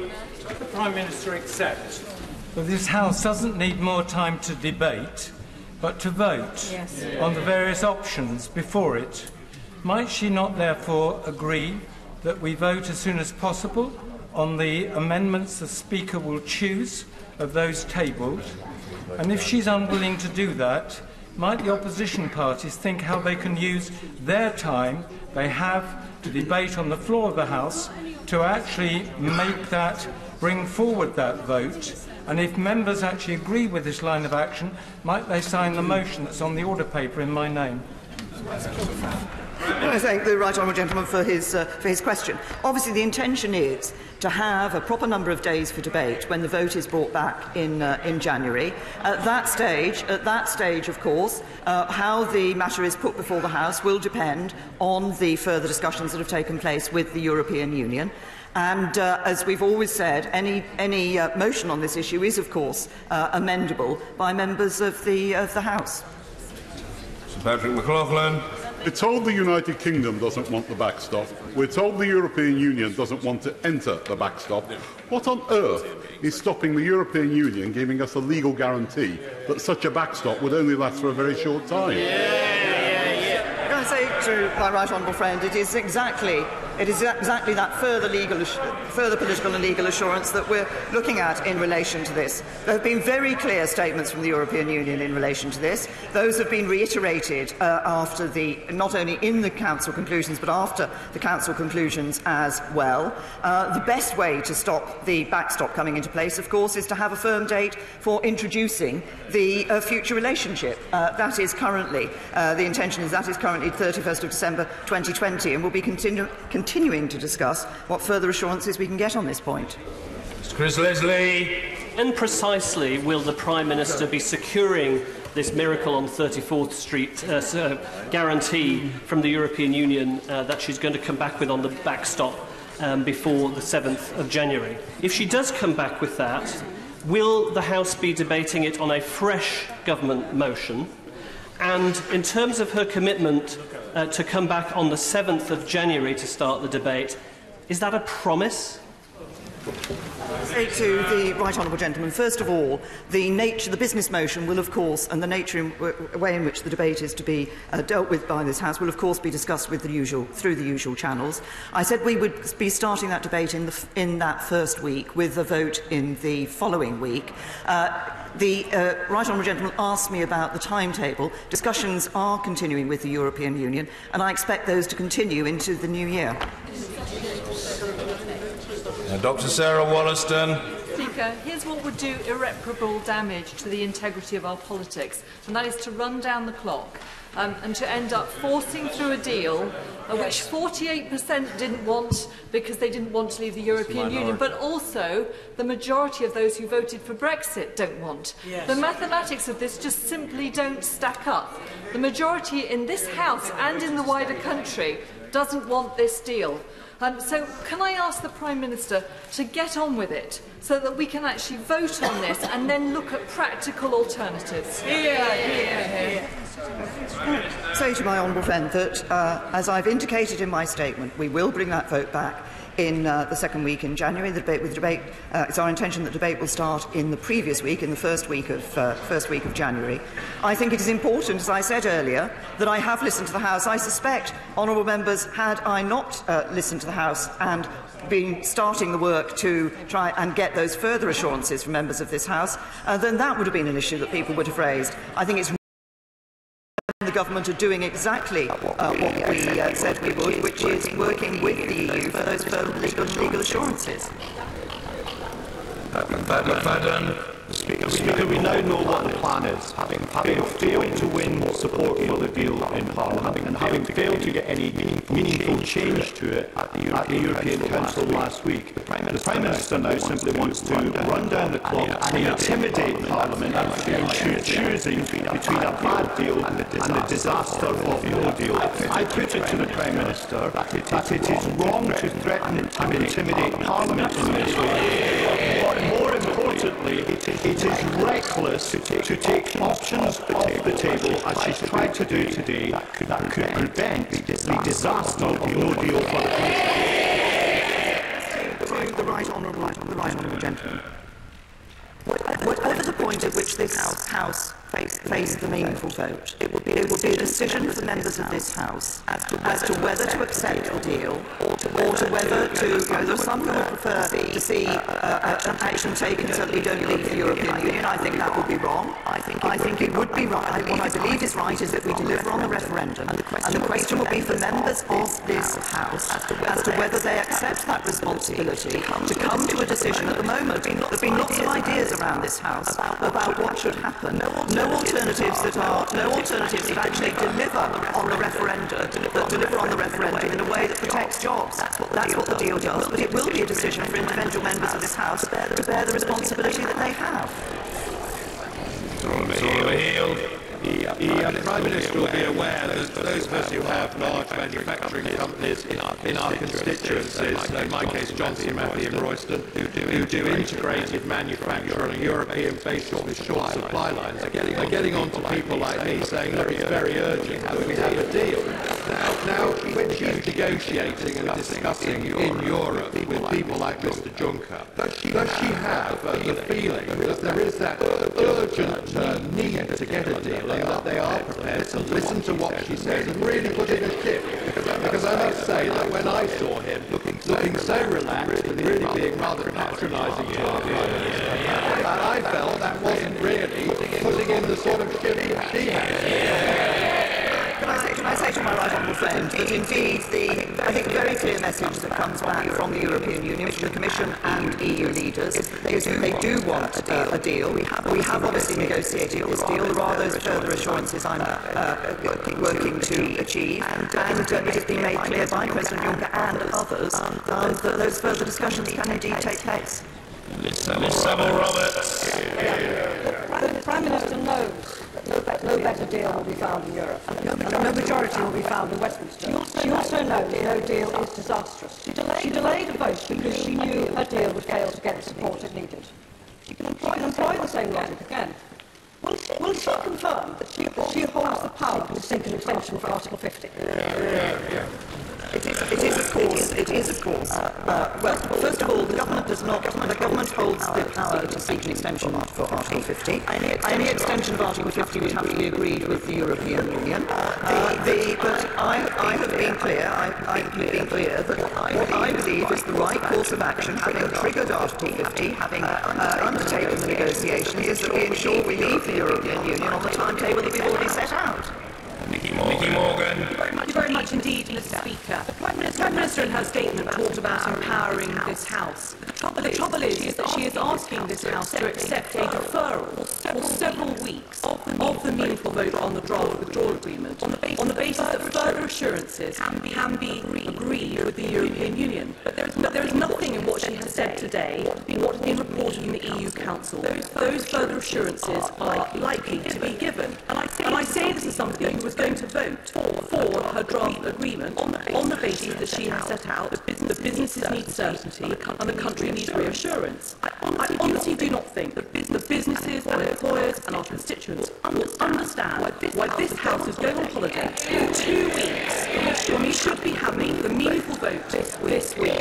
The Prime Minister accepts that this House doesn't need more time to debate, but to vote on the various options before it. Might she not therefore agree that we vote as soon as possible on the amendments the Speaker will choose of those tabled? And if she's unwilling to do that, might the opposition parties think how they can use their time they have to debate on the floor of the House to actually bring forward that vote? And if members actually agree with this line of action, might they sign the motion that's on the order paper in my name? I thank the right honourable gentleman for his question. Obviously, the intention is to have a proper number of days for debate when the vote is brought back in January. At that stage, of course, how the matter is put before the House will depend on the further discussions that have taken place with the European Union. And as we've always said, any motion on this issue is, of course, amendable by members of the House. Sir Patrick McLaughlin. We're told the United Kingdom doesn't want the backstop. We're told the European Union doesn't want to enter the backstop. What on earth is stopping the European Union giving us a legal guarantee that such a backstop would only last for a very short time? Can I say to my right honourable friend, it is exactly that further political and legal assurance that we're looking at in relation to this. There have been very clear statements from the European Union in relation to this. Those have been reiterated after not only in the Council conclusions but after the Council conclusions as well. The best way to stop the backstop coming into place, of course, is to have a firm date for introducing the future relationship. That is currently the intention is that is currently 31st of December 2020, and we'll be continuing to discuss what further assurances we can get on this point. Mr. Chris Leslie. When precisely will the Prime Minister be securing this miracle on 34th Street guarantee from the European Union that she's going to come back with on the backstop before the 7th of January? If she does come back with that, will the House be debating it on a fresh government motion? And in terms of her commitment to come back on the 7th of January to start the debate, is that a promise? Say to the right honourable gentleman, first of all, the business motion will, of course, and the way in which the debate is to be dealt with by this House will, of course, be discussed with through the usual channels. I said we would be starting that debate in that first week, with a vote in the following week. The right honourable gentleman asked me about the timetable. Discussions are continuing with the European Union, and I expect those to continue into the new year. Dr. Sarah Wollaston. Speaker, here's what would do irreparable damage to the integrity of our politics, and that is to run down the clock and to end up forcing through a deal which 48% didn't want because they didn't want to leave the European Union, but also the majority of those who voted for Brexit don't want. Yes. The mathematics of this just simply don't stack up. The majority in this House and in the wider country doesn't want this deal. So can I ask the Prime Minister to get on with it so that we can actually vote on this and then look at practical alternatives? Say to my honourable friend that, as I've indicated in my statement, we will bring that vote back in the second week in January. It's our intention that the debate will start in the previous week, in the first week of January. I think it is important, as I said earlier, that I have listened to the House. I suspect, honourable members, had I not listened to the House and been starting the work to try and get those further assurances from members of this House, then that would have been an issue that people would have raised. I think it's the government are doing exactly what we said we would, which is working with the EU for those further legal assurances. Speaker, we now know what the plan is. Having failed to win support for the deal in Parliament and having failed to get any meaningful change to it at the European Council last week, the Prime Minister now simply wants to run down the clock and intimidate Parliament into choosing between a bad deal and the disaster of no deal. I put it to the Prime Minister that it is wrong to threaten and intimidate Parliament in this way. More importantly, it is reckless to take options off the table, as she's tried to do today, that could prevent the disaster of no deal for the country. The right honourable gentleman. Whatever the point at which this House faced the meaningful vote, it will be a decision for members of this House as to whether to accept the deal or to whether to. There are some who would prefer to see an action taken so that we don't leave the European Union. I think that would be wrong. I think it would be right. What I believe is right is that we deliver on the referendum, and the question will be for members of this House as to whether they accept that responsibility to come to a decision. At the moment, there have been lots of ideas around this House about what should happen. No alternatives that actually deliver on the referendum in a way that protects jobs. That's what the deal does. But it will be a decision for individual members of this House to bear the responsibility that they have. The Prime Minister will be aware that those of us who have large manufacturing companies in our constituencies, in my case Johnson, Matthey and Royston, who do integrated manufacture on a European basis with short supply lines, are getting on to people like me saying that it's very urgent that we have a deal. Now, when she's negotiating and discussing in Europe with people like Mr Juncker, does she have the feeling that there is that urgent need to get a deal and that they are prepared to listen to what she says and really put in a shift? Because I must say that when I saw him looking so relaxed and really being rather patronising to our I felt that wasn't really putting in the sort of shift that she has. Can I say to my right honourable friend that indeed I think the very clear message that comes back from the European Union, which the Commission and EU leaders, is that they do want a deal. We have obviously negotiated this deal. There are those further assurances I'm working to achieve, and it has been made clear by President Juncker and others that those further discussions can indeed take place. Roberts. The Prime Minister knows no better deal will be found in Europe, and no majority will be found in Westminster. She also knows no deal is disastrous. She delayed a vote because she knew her deal would fail to get the support it needed. She can employ the same logic again. Will she confirm that she holds the power to seek an extension for Article 50? It is of course. Well, first of all, the government does not. The government holds the power to seek an extension for Article 50. Any extension of Article 50 would have to be agreed with the European Union. But I have been clear. I've been clear that what I believe is the right course of action, having triggered Article 50, having undertaken the negotiations, is that we ensure we leave the European Union on the timetable that we've already set out. Nicky Morgan. Thank you very much indeed, Mr. Speaker. The Prime Minister in her statement talked about empowering this House. But the trouble is that she is asking this House to accept a deferral for several weeks of the meaningful vote on the draft withdrawal agreement on the basis that further assurances can be agreed with the European Union. But there is nothing in what she has said today, in what has been reported in the EU Council, those further assurances are likely to be given. And I say this is somebody who was going to vote for her draft agreement on the basis that she has set out that businesses need certainty and the country needs reassurance. I honestly do not think that the businesses and employers and our constituents will understand why this House is going on holiday for 2 weeks when we should be having the meaningful vote this week.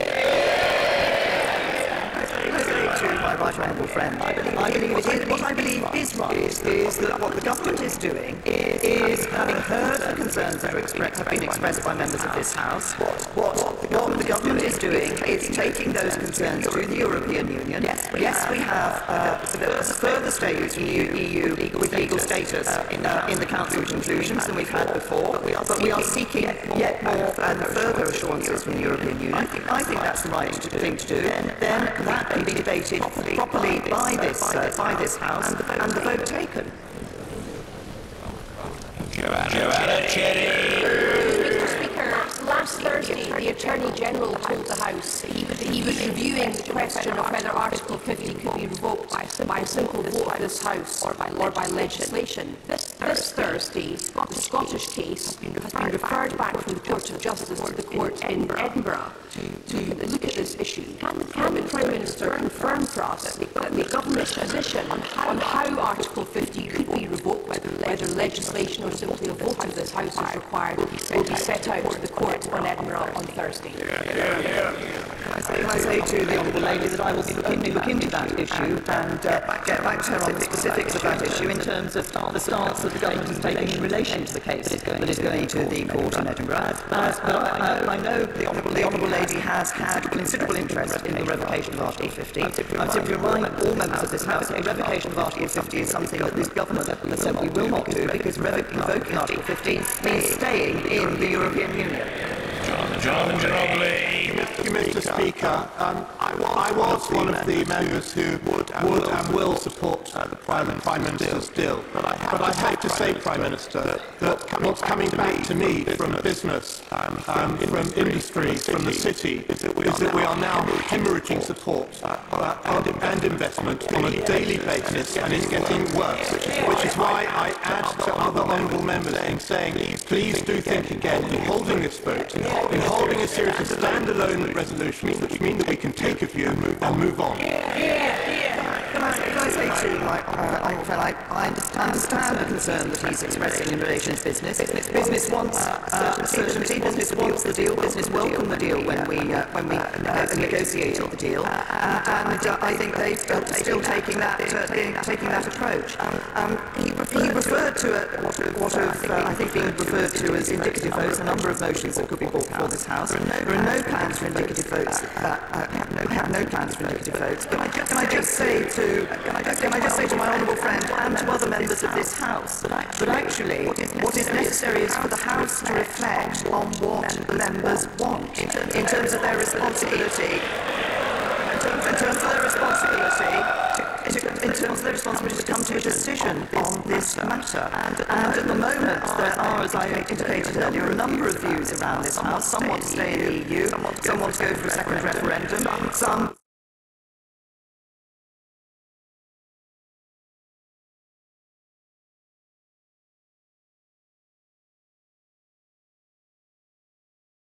To my right honourable friend, I believe is right is that what the government is doing is, having heard the concerns that have been expressed by members of this House, what the government is doing is taking those concerns to the European Union. Yes, we have further status from the EU with legal status in the Council conclusions than we've had before, but we are seeking yet more and further assurances from the European Union. I think that's the right thing to do. Then that can be debated properly by this House and the vote taken. Joanna Cherry. Mr. Speaker, last Thursday the Attorney General told the House that he was reviewing the question of whether Article 50 could be revoked by a simple vote of this House or by legislation. This Thursday, the Scottish case has been referred back from the Court of Justice to the court in Edinburgh to look at this issue. Can the Prime Minister confirm for us that the government's position on how Article 50 could be revoked, whether legislation or simply a vote of this House is required, will be set out to the court on Edinburgh on Thursday? Can I say to the Honourable Lady that I will certainly look into that issue and get back to her on the specifics of that issue in terms of the stance that the government is taking in relation to the case that is going to the court in Edinburgh. But I know the Honourable Lady has had considerable interest in the revocation of Article 50. I'm simply reminding all members of this House that the revocation of Article 50 is something that this government simply will not do, because revoking Article 50 means staying in the European Union. John Ginobili. Mr. Speaker, I was one of the members who would and will support the Prime Minister's bill. But I have to say, Prime Minister, that what's coming back to me from business, from industry, from the city, is that we are now hemorrhaging support and investment on a daily basis, and it's getting worse, which is why I add to other honourable members in saying, please do think again in holding this vote, in holding a series of standalone resolutions which mean that we can take a view and move on. Can I say to my honourable friend, I understand the concern that he's expressing in relation to business. Business wants certainty. Business wants the deal. Business welcomed the deal when we negotiated the deal, and I think they're still taking that approach. He referred to what I think being referred to as indicative votes, a number of motions that could be brought before this House. There are no plans for indicative votes. We have no plans for indicative votes. But can I just say to my honourable friend and to other members of this House that actually what is necessary is for the House to reflect on what the members want in terms of their responsibility. In terms of their responsibility to come to a decision on this matter. And at the moment, there are, as I indicated earlier, a number of views around this House. Some want to stay in the EU, some want to go for a second referendum, some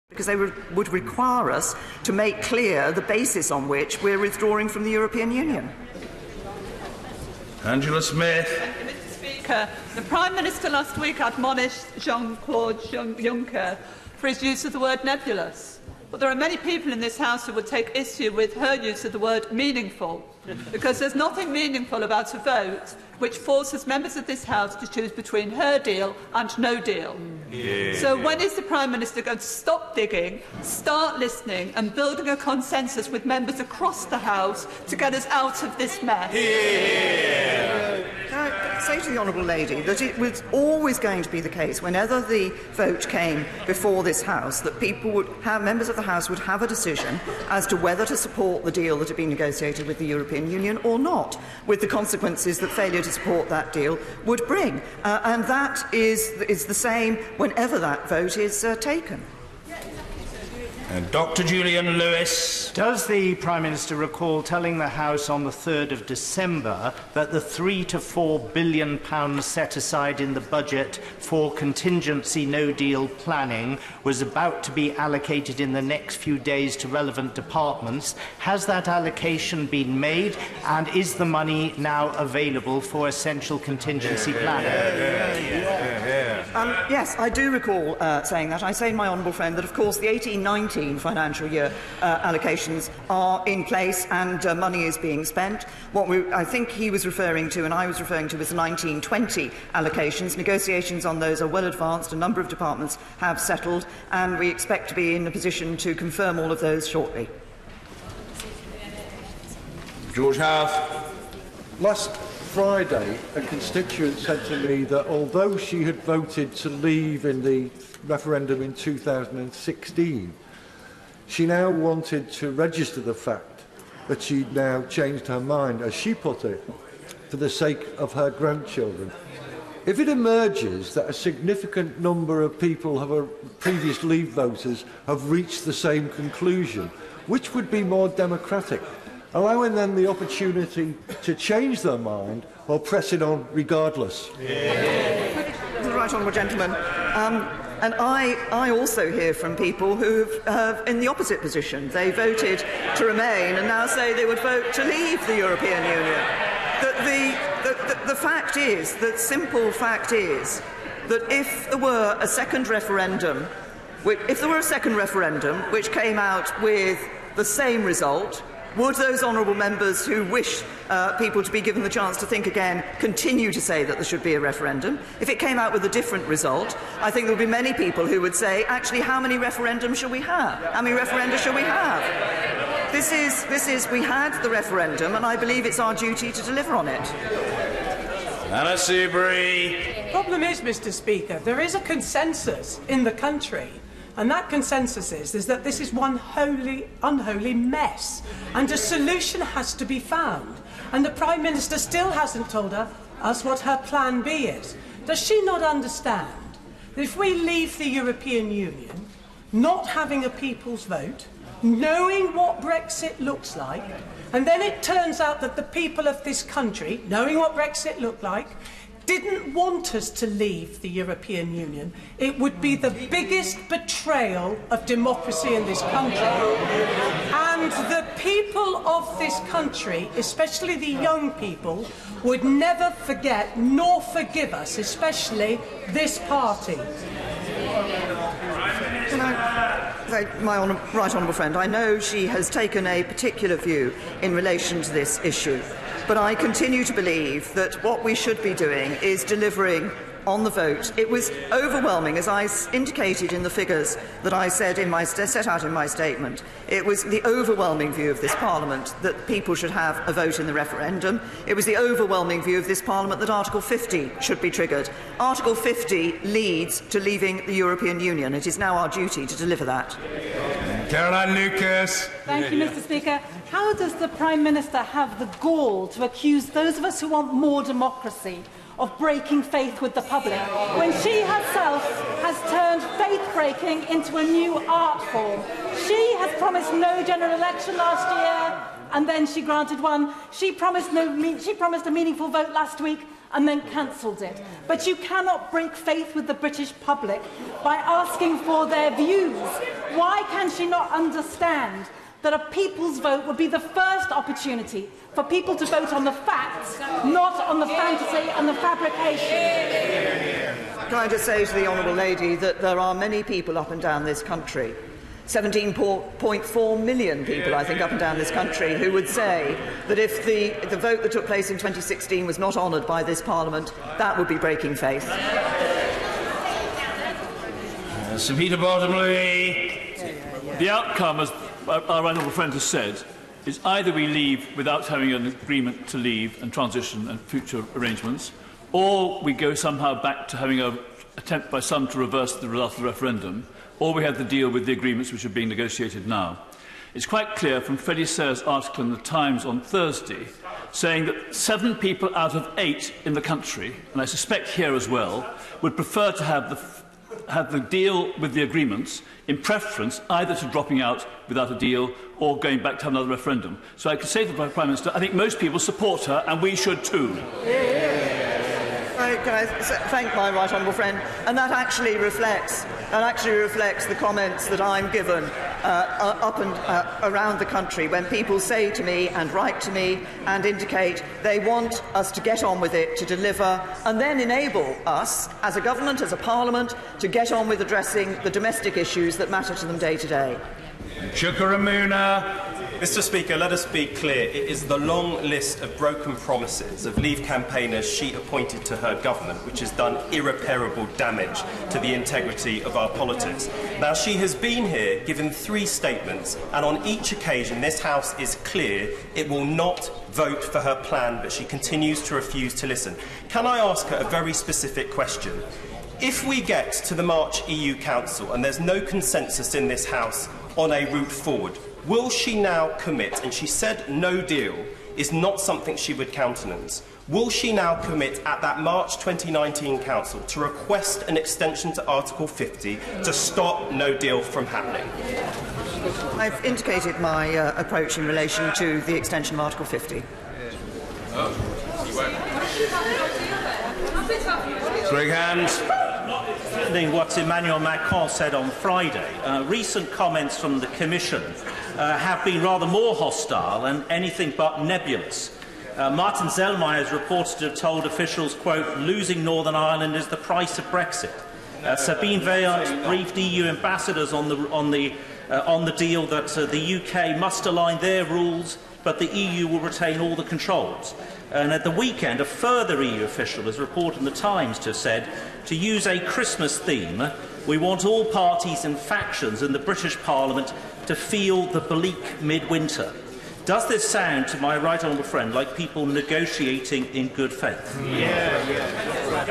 because they would require us to make clear the basis on which we're withdrawing from the European Union. Angela Smith. Mr. Speaker, the Prime Minister last week admonished Jean-Claude Juncker for his use of the word nebulous. But there are many people in this House who would take issue with her use of the word meaningful, because there's nothing meaningful about a vote which forces members of this House to choose between her deal and no deal. So when is the Prime Minister going to stop digging, start listening and building a consensus with members across the House to get us out of this mess? Can I say to the Honourable Lady that it was always going to be the case, whenever the vote came before this House, that members of the House would have a decision as to whether to support the deal that had been negotiated with the European Union or not, with the consequences that failure to support that deal would bring. And that is the same whenever that vote is taken. Dr. Julian Lewis. Does the Prime Minister recall telling the House on the 3rd of December that the £3 to £4 billion set aside in the budget for contingency no-deal planning was about to be allocated in the next few days to relevant departments? Has that allocation been made, and is the money now available for essential contingency planning? Yes, I do recall saying that. I say to my honourable friend that, of course, the 18-19 financial year allocations are in place and money is being spent. What I think he was referring to and I was referring to was the 19-20 allocations. Negotiations on those are well advanced. A number of departments have settled, and we expect to be in a position to confirm all of those shortly. George Howarth. Last Friday, a constituent said to me that although she had voted to leave in the referendum in 2016, she now wanted to register the fact that she'd now changed her mind, as she put it, for the sake of her grandchildren. If it emerges that a significant number of people, previous Leave voters, have reached the same conclusion, which would be more democratic? Allowing them the opportunity to change their mind or pressing on regardless? The right honourable gentleman. And I also hear from people who are in the opposite position. They voted to remain and now say they would vote to leave the European Union. The fact is, the simple fact is, that if there were a second referendum, which came out with the same result, would those honourable members who wish people to be given the chance to think again continue to say that there should be a referendum? If it came out with a different result, I think there would be many people who would say, actually, how many referendums shall we have? How many referenda shall we have? We had the referendum, and I believe it's our duty to deliver on it. Anna Seabury. The problem is, Mr. Speaker, there is a consensus in the country. And that consensus is that this is one unholy mess, and a solution has to be found. And the Prime Minister still hasn't told us what her plan B is. Does she not understand that if we leave the European Union, not having a people's vote, knowing what Brexit looks like, and then it turns out that the people of this country, knowing what Brexit looked like, didn't want us to leave the European Union, it would be the biggest betrayal of democracy in this country. And the people of this country, especially the young people, would never forget nor forgive us, especially this party. Can I say, my right honourable friend, I know she has taken a particular view in relation to this issue, but I continue to believe that what we should be doing is delivering on the vote. It was overwhelming, as I indicated in the figures that I said set out in my statement. It was the overwhelming view of this Parliament that people should have a vote in the referendum. It was the overwhelming view of this Parliament that Article 50 should be triggered. Article 50 leads to leaving the European Union. It is now our duty to deliver that. Caroline Lucas. Thank you, Mr. Speaker. How does the Prime Minister have the gall to accuse those of us who want more democracy of breaking faith with the public, when she herself has turned faith-breaking into a new art form? She has promised no general election last year, and then she granted one. She promised a meaningful vote last week, and then cancelled it. But you cannot break faith with the British public by asking for their views. Why can she not understand that a people's vote would be the first opportunity for people to vote on the facts, not on the fantasy and the fabrication? Can I just say to the honourable lady that there are many people up and down this country, 17.4 million people, I think, up and down this country, who would say that if the vote that took place in 2016 was not honoured by this Parliament, that would be breaking faith. Sir Peter Bottomley. The outcome, as our honourable friend has said, is either we leave without having an agreement to leave and transition and future arrangements, or we go somehow back to having an attempt by some to reverse the result of the referendum, or we have to deal with the agreements which are being negotiated now. It's quite clear from Freddie Sayre's article in the Times on Thursday, saying that 7 people out of 8 in the country, and I suspect here as well, would prefer to have the deal with the agreements in preference either to dropping out without a deal or going back to have another referendum. So I can say to the Prime Minister, I think most people support her, and we should too. Can I thank my right honourable friend? And that actually reflects the comments that I'm given up and around the country when people say to me and write to me and indicate they want us to get on with it, to deliver, and then enable us, as a government, as a parliament, to get on with addressing the domestic issues that matter to them day to day. Chukaramuna. Mr. Speaker, let us be clear. It is the long list of broken promises of Leave campaigners she appointed to her government which has done irreparable damage to the integrity of our politics. Now, she has been here given 3 statements, and on each occasion this House is clear it will not vote for her plan, but she continues to refuse to listen. Can I ask her a very specific question? If we get to the March EU Council and there's no consensus in this House on a route forward, will she now commit, and she said no deal is not something she would countenance, will she now commit at that March 2019 Council to request an extension to Article 50 to stop no deal from happening? I've indicated my approach in relation to the extension of Article 50. Greg Hands. What Emmanuel Macron said on Friday. Recent comments from the Commission have been rather more hostile and anything but nebulous. Martin Zellmeyer is reported to have told officials, quote, losing Northern Ireland is the price of Brexit. Sabine Veil briefed EU ambassadors on the deal that the UK must align their rules, but the EU will retain all the controls. And at the weekend, a further EU official has reported in the Times to have said, to use a Christmas theme, we want all parties and factions in the British Parliament to feel the bleak midwinter. Does this sound, to my right honourable friend, like people negotiating in good faith? Well,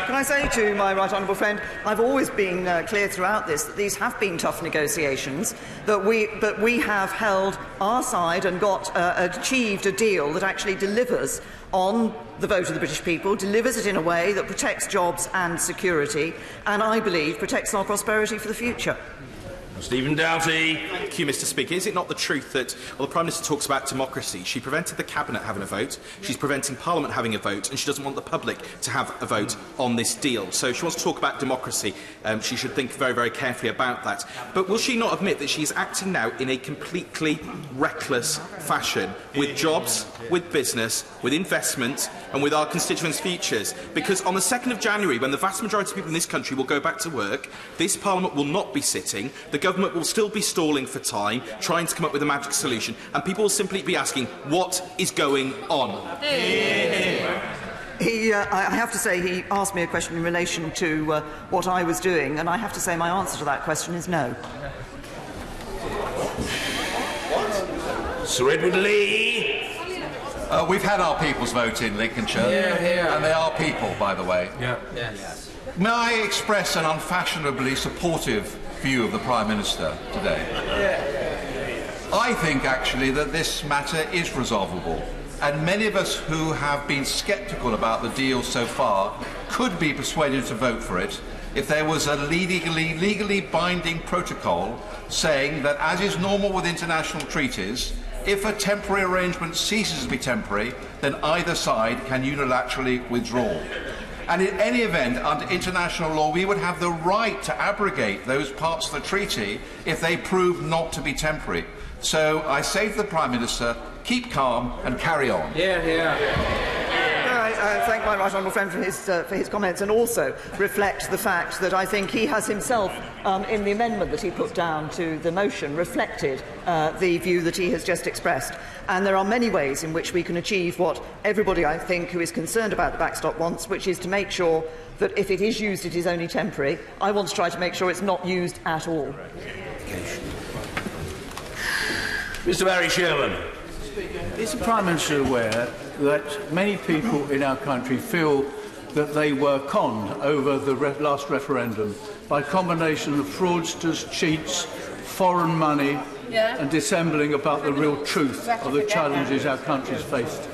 can I say to my right honourable friend, I've always been clear throughout this that these have been tough negotiations, that we have held our side and achieved a deal that actually delivers on the vote of the British people, delivers it in a way that protects jobs and security, and I believe protects our prosperity for the future. Stephen Doughty. Thank you, Mr. Speaker. Is it not the truth that, while the Prime Minister talks about democracy, she prevented the Cabinet having a vote, she's preventing Parliament having a vote, and she doesn't want the public to have a vote on this deal? So if she wants to talk about democracy, she should think very, very carefully about that. But will she not admit that she is acting now in a completely reckless fashion with jobs, with business, with investment, and with our constituents' futures? Because on the 2nd of January, when the vast majority of people in this country will go back to work, this Parliament will not be sitting, the government will still be stalling for time, trying to come up with a magic solution, and people will simply be asking, what is going on? I have to say, he asked me a question in relation to what I was doing, and I have to say my answer to that question is no. Sir Edward Lee. We've had our people's vote in Lincolnshire, and they are people, by the way. Yes. May I express an unfashionably supportive view of the Prime Minister today? I think, actually, that this matter is resolvable, and many of us who have been sceptical about the deal so far could be persuaded to vote for it if there was a legally binding protocol saying that, as is normal with international treaties, if a temporary arrangement ceases to be temporary, then either side can unilaterally withdraw. And in any event, under international law, we would have the right to abrogate those parts of the treaty if they prove not to be temporary. So I say to the Prime Minister, keep calm and carry on. I thank my right honourable friend for his comments, and also reflect the fact that I think he has himself, in the amendment that he put down to the motion, reflected the view that he has just expressed. And there are many ways in which we can achieve what everybody, I think, who is concerned about the backstop wants, which is to make sure that if it is used, it is only temporary. I want to try to make sure it's not used at all. Mr. Barry Sherman. Is the Prime Minister aware that many people in our country feel that they were conned over the last referendum by a combination of fraudsters, cheats, foreign money, and dissembling about the real truth of the challenges our country's faced?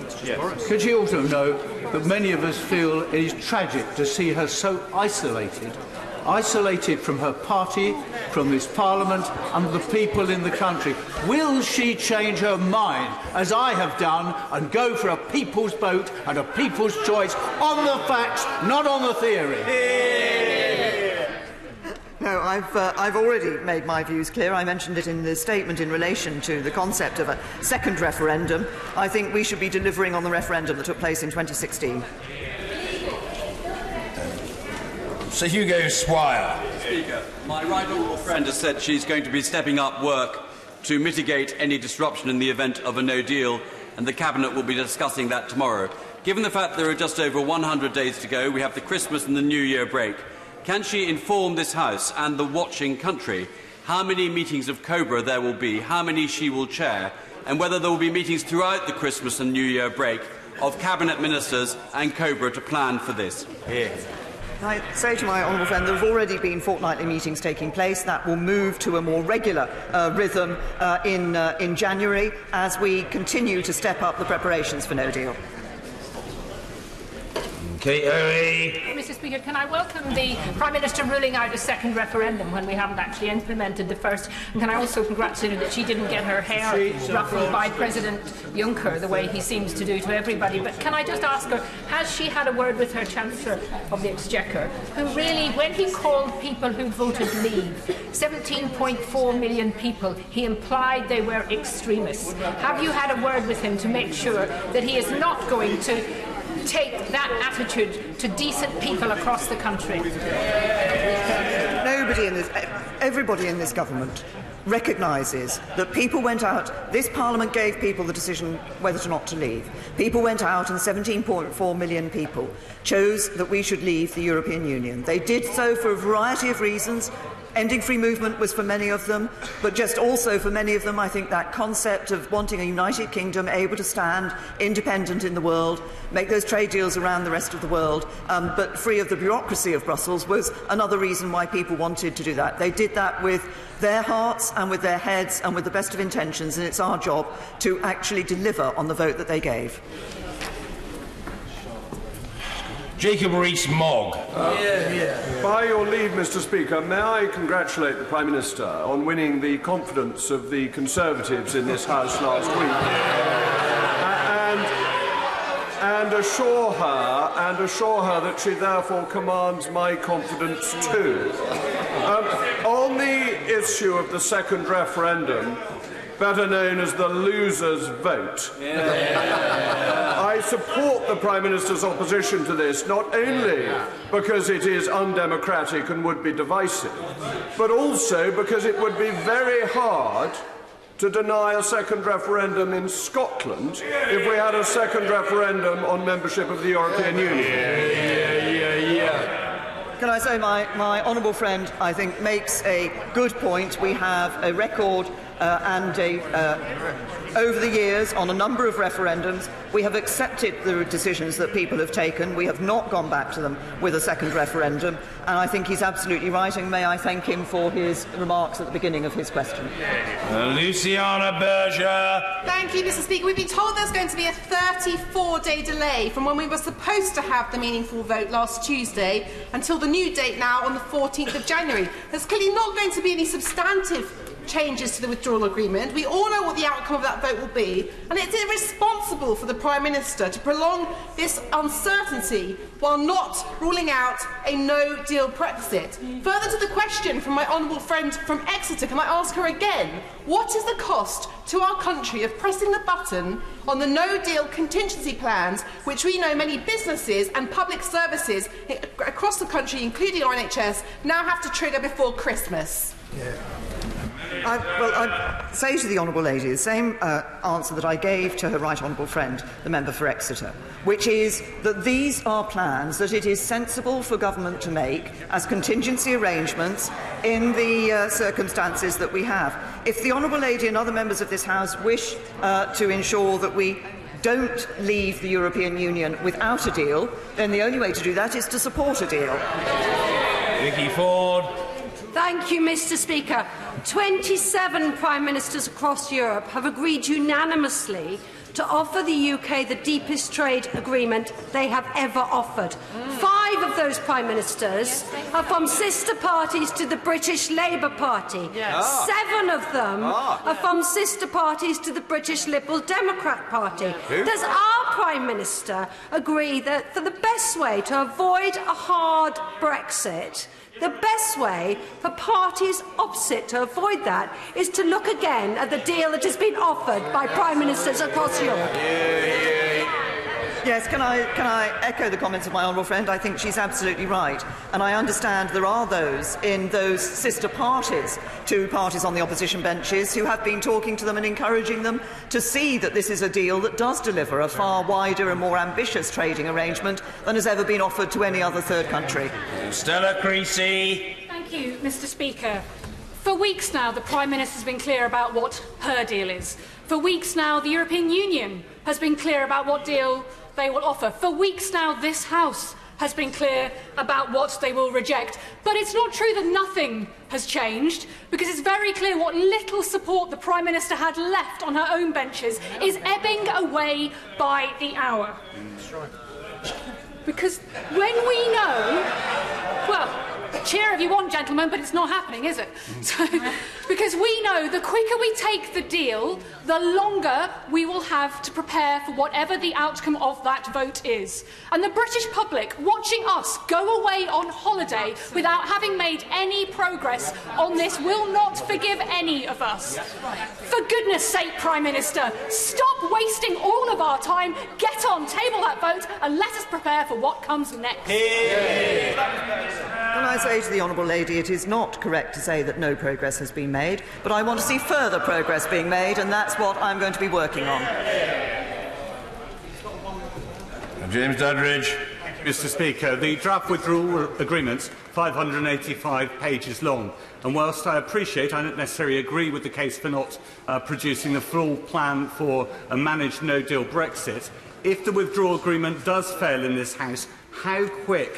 Could she also know that many of us feel it is tragic to see her so isolated from her party, from this Parliament and the people in the country? Will she change her mind, as I have done, and go for a people's vote and a people's choice on the facts, not on the theory? No, I've already made my views clear. I mentioned it in the statement in relation to the concept of a second referendum. I think we should be delivering on the referendum that took place in 2016. Sir Hugo Swire. Speaker, my right honourable friend has said she's going to be stepping up work to mitigate any disruption in the event of a no deal, and the Cabinet will be discussing that tomorrow. Given the fact there are just over 100 days to go, we have the Christmas and the New Year break. Can she inform this House and the watching country how many meetings of COBRA there will be, how many she will chair, and whether there will be meetings throughout the Christmas and New Year break of Cabinet Ministers and COBRA to plan for this? I say to my honourable friend, there have already been fortnightly meetings taking place. That will move to a more regular rhythm in January as we continue to step up the preparations for no deal. Mr. Speaker, can I welcome the Prime Minister ruling out a second referendum when we haven't actually implemented the first? And can I also congratulate her that she didn't get her hair ruffled by President Juncker the way he seems to do to everybody? But can I just ask her, has she had a word with her Chancellor of the Exchequer, who really, when he called people who voted leave, 17.4 million people, he implied they were extremists? Have you had a word with him to make sure that he is not going to take that attitude to decent people across the country? Everybody in this government recognises that people went out. This Parliament gave people the decision whether or not to leave. People went out, and 17.4 million people chose that we should leave the European Union. They did so for a variety of reasons. Ending free movement was for many of them, but just also for many of them, I think that concept of wanting a United Kingdom able to stand independent in the world, make those trade deals around the rest of the world, but free of the bureaucracy of Brussels, was another reason why people wanted to do that. They did that with their hearts and with their heads and with the best of intentions, and it's our job to actually deliver on the vote that they gave. Jacob Rees-Mogg. By your leave, Mr. Speaker, may I congratulate the Prime Minister on winning the confidence of the Conservatives in this House last week, and assure her that she therefore commands my confidence too. On the issue of the second referendum, better known as the loser's vote, I support the Prime Minister's opposition to this, not only because it is undemocratic and would be divisive, but also because it would be very hard to deny a second referendum in Scotland if we had a second referendum on membership of the European Union. Can I say my honourable friend, I think, makes a good point. We have a record over the years on a number of referendums. We have accepted the decisions that people have taken. We have not gone back to them with a second referendum, and I think he's absolutely right, and may I thank him for his remarks at the beginning of his question. Luciana Berger. Thank you, Mr. Speaker. We've been told there's going to be a 34-day delay from when we were supposed to have the meaningful vote last Tuesday until the new date now on the 14th of January. There's clearly not going to be any substantive changes to the withdrawal agreement. We all know what the outcome of that vote will be, and it's irresponsible for the Prime Minister to prolong this uncertainty while not ruling out a no-deal Brexit. Further to the question from my honourable friend from Exeter, can I ask her again, what is the cost to our country of pressing the button on the no-deal contingency plans, which we know many businesses and public services across the country, including our NHS, now have to trigger before Christmas? I say to the honourable lady the same answer that I gave to her right honourable friend, the member for Exeter, which is that these are plans that it is sensible for government to make as contingency arrangements in the circumstances that we have. If the honourable lady and other members of this House wish to ensure that we don't leave the European Union without a deal, then the only way to do that is to support a deal. Vicky Ford. Thank you, Mr. Speaker. 27 Prime Ministers across Europe have agreed unanimously to offer the UK the deepest trade agreement they have ever offered. 5 of those Prime Ministers are from sister parties to the British Labour Party. 7 of them are from sister parties to the British Liberal Democrat Party. Does our Prime Minister agree that for the best way to avoid a hard Brexit, the best way for parties opposite to avoid that is to look again at the deal that has been offered by Prime Ministers across Europe? Yes, can I echo the comments of my honourable friend? I think she's absolutely right. And I understand there are those in those sister parties to parties on the opposition benches who have been talking to them and encouraging them to see that this is a deal that does deliver a far wider and more ambitious trading arrangement than has ever been offered to any other third country. Stella Creasy. Thank you, Mr. Speaker. For weeks now, the Prime Minister has been clear about what her deal is. For weeks now, the European Union has been clear about what deal they will offer. For weeks now, this House has been clear about what they will reject. But it's not true that nothing has changed, because it's very clear what little support the Prime Minister had left on her own benches is ebbing away by the hour. Because when we know, well, cheer if you want, gentlemen, but it's not happening, is it? Because we know the quicker we take the deal, the longer we will have to prepare for whatever the outcome of that vote is. And the British public, watching us go away on holiday without having made any progress on this, will not forgive any of us. For goodness sake, Prime Minister, stop wasting all of our time, get on, table that vote, and let us prepare for what comes next. Can I say to the honourable lady, it is not correct to say that no progress has been made, but I want to see further progress being made, and that's what I'm going to be working on. James Duddridge. Mr. Speaker, the draft withdrawal agreement's 585 pages long, and whilst I appreciate, I don't necessarily agree with the case for not producing a full plan for a managed no-deal Brexit, if the withdrawal agreement does fail in this House, how quick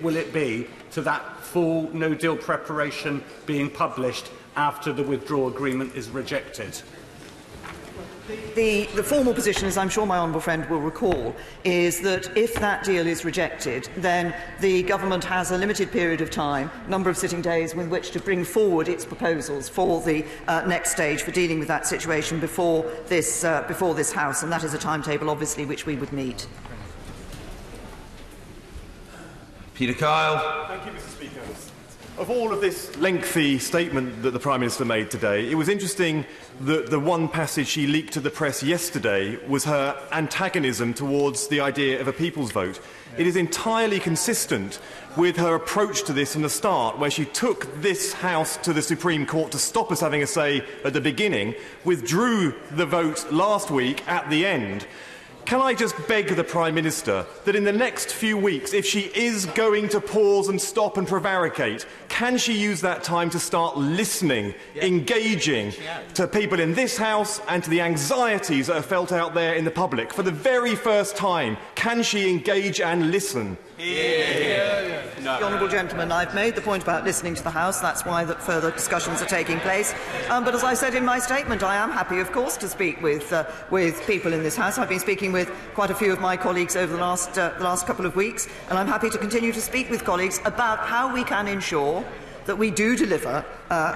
will it be to that full no-deal preparation being published after the withdrawal agreement is rejected? The formal position, as I'm sure my honourable friend will recall, is that if that deal is rejected, then the government has a limited period of time, number of sitting days, with which to bring forward its proposals for the next stage for dealing with that situation before this House, and that is a timetable, obviously, which we would meet. Peter Kyle. Thank you, Mr. Speaker. Of all of this lengthy statement that the Prime Minister made today, it was interesting that the one passage she leaked to the press yesterday was her antagonism towards the idea of a people's vote. It is entirely consistent with her approach to this from the start, where she took this House to the Supreme Court to stop us having a say at the beginning, withdrew the vote last week at the end. Can I just beg the Prime Minister that in the next few weeks, if she is going to pause and stop and prevaricate, can she use that time to start listening, engaging to people in this House and to the anxieties that are felt out there in the public? For the very first time, can she engage and listen? The honourable gentleman, I've made the point about listening to the House. That's why that further discussions are taking place. But as I said in my statement, I am happy, of course, to speak with people in this House. I've been speaking with quite a few of my colleagues over the last couple of weeks, and I'm happy to continue to speak with colleagues about how we can ensure that we do deliver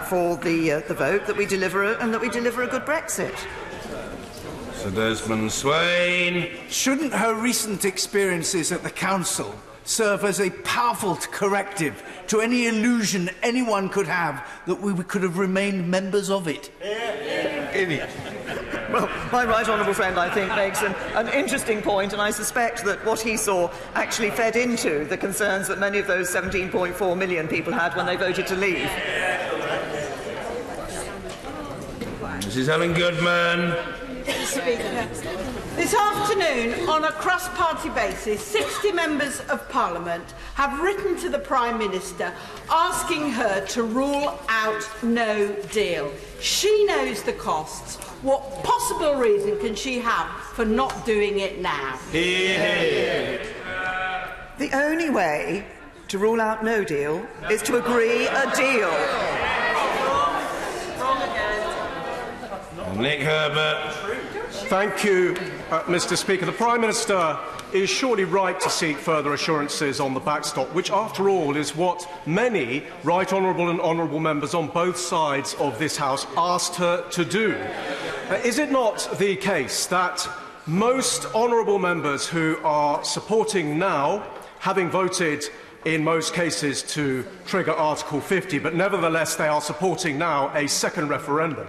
for the vote, that we deliver and that we deliver a good Brexit. Sir Desmond Swain. Shouldn't her recent experiences at the Council serve as a powerful corrective to any illusion anyone could have that we could have remained members of it? Well, my right honourable friend, I think, makes an interesting point, and I suspect that what he saw actually fed into the concerns that many of those 17.4 million people had when they voted to leave. Mrs. Helen Goodman. This afternoon, on a cross-party basis, 60 members of Parliament have written to the Prime Minister asking her to rule out no deal. She knows the costs. What possible reason can she have for not doing it now? The only way to rule out no deal is to agree a deal. Nick Herbert. Thank you, Mr. Speaker. The Prime Minister is surely right to seek further assurances on the backstop, which, after all, is what many right honourable and honourable members on both sides of this House asked her to do. Is it not the case that most honourable members who are supporting now, having voted in most cases to trigger Article 50, but nevertheless they are supporting now a second referendum,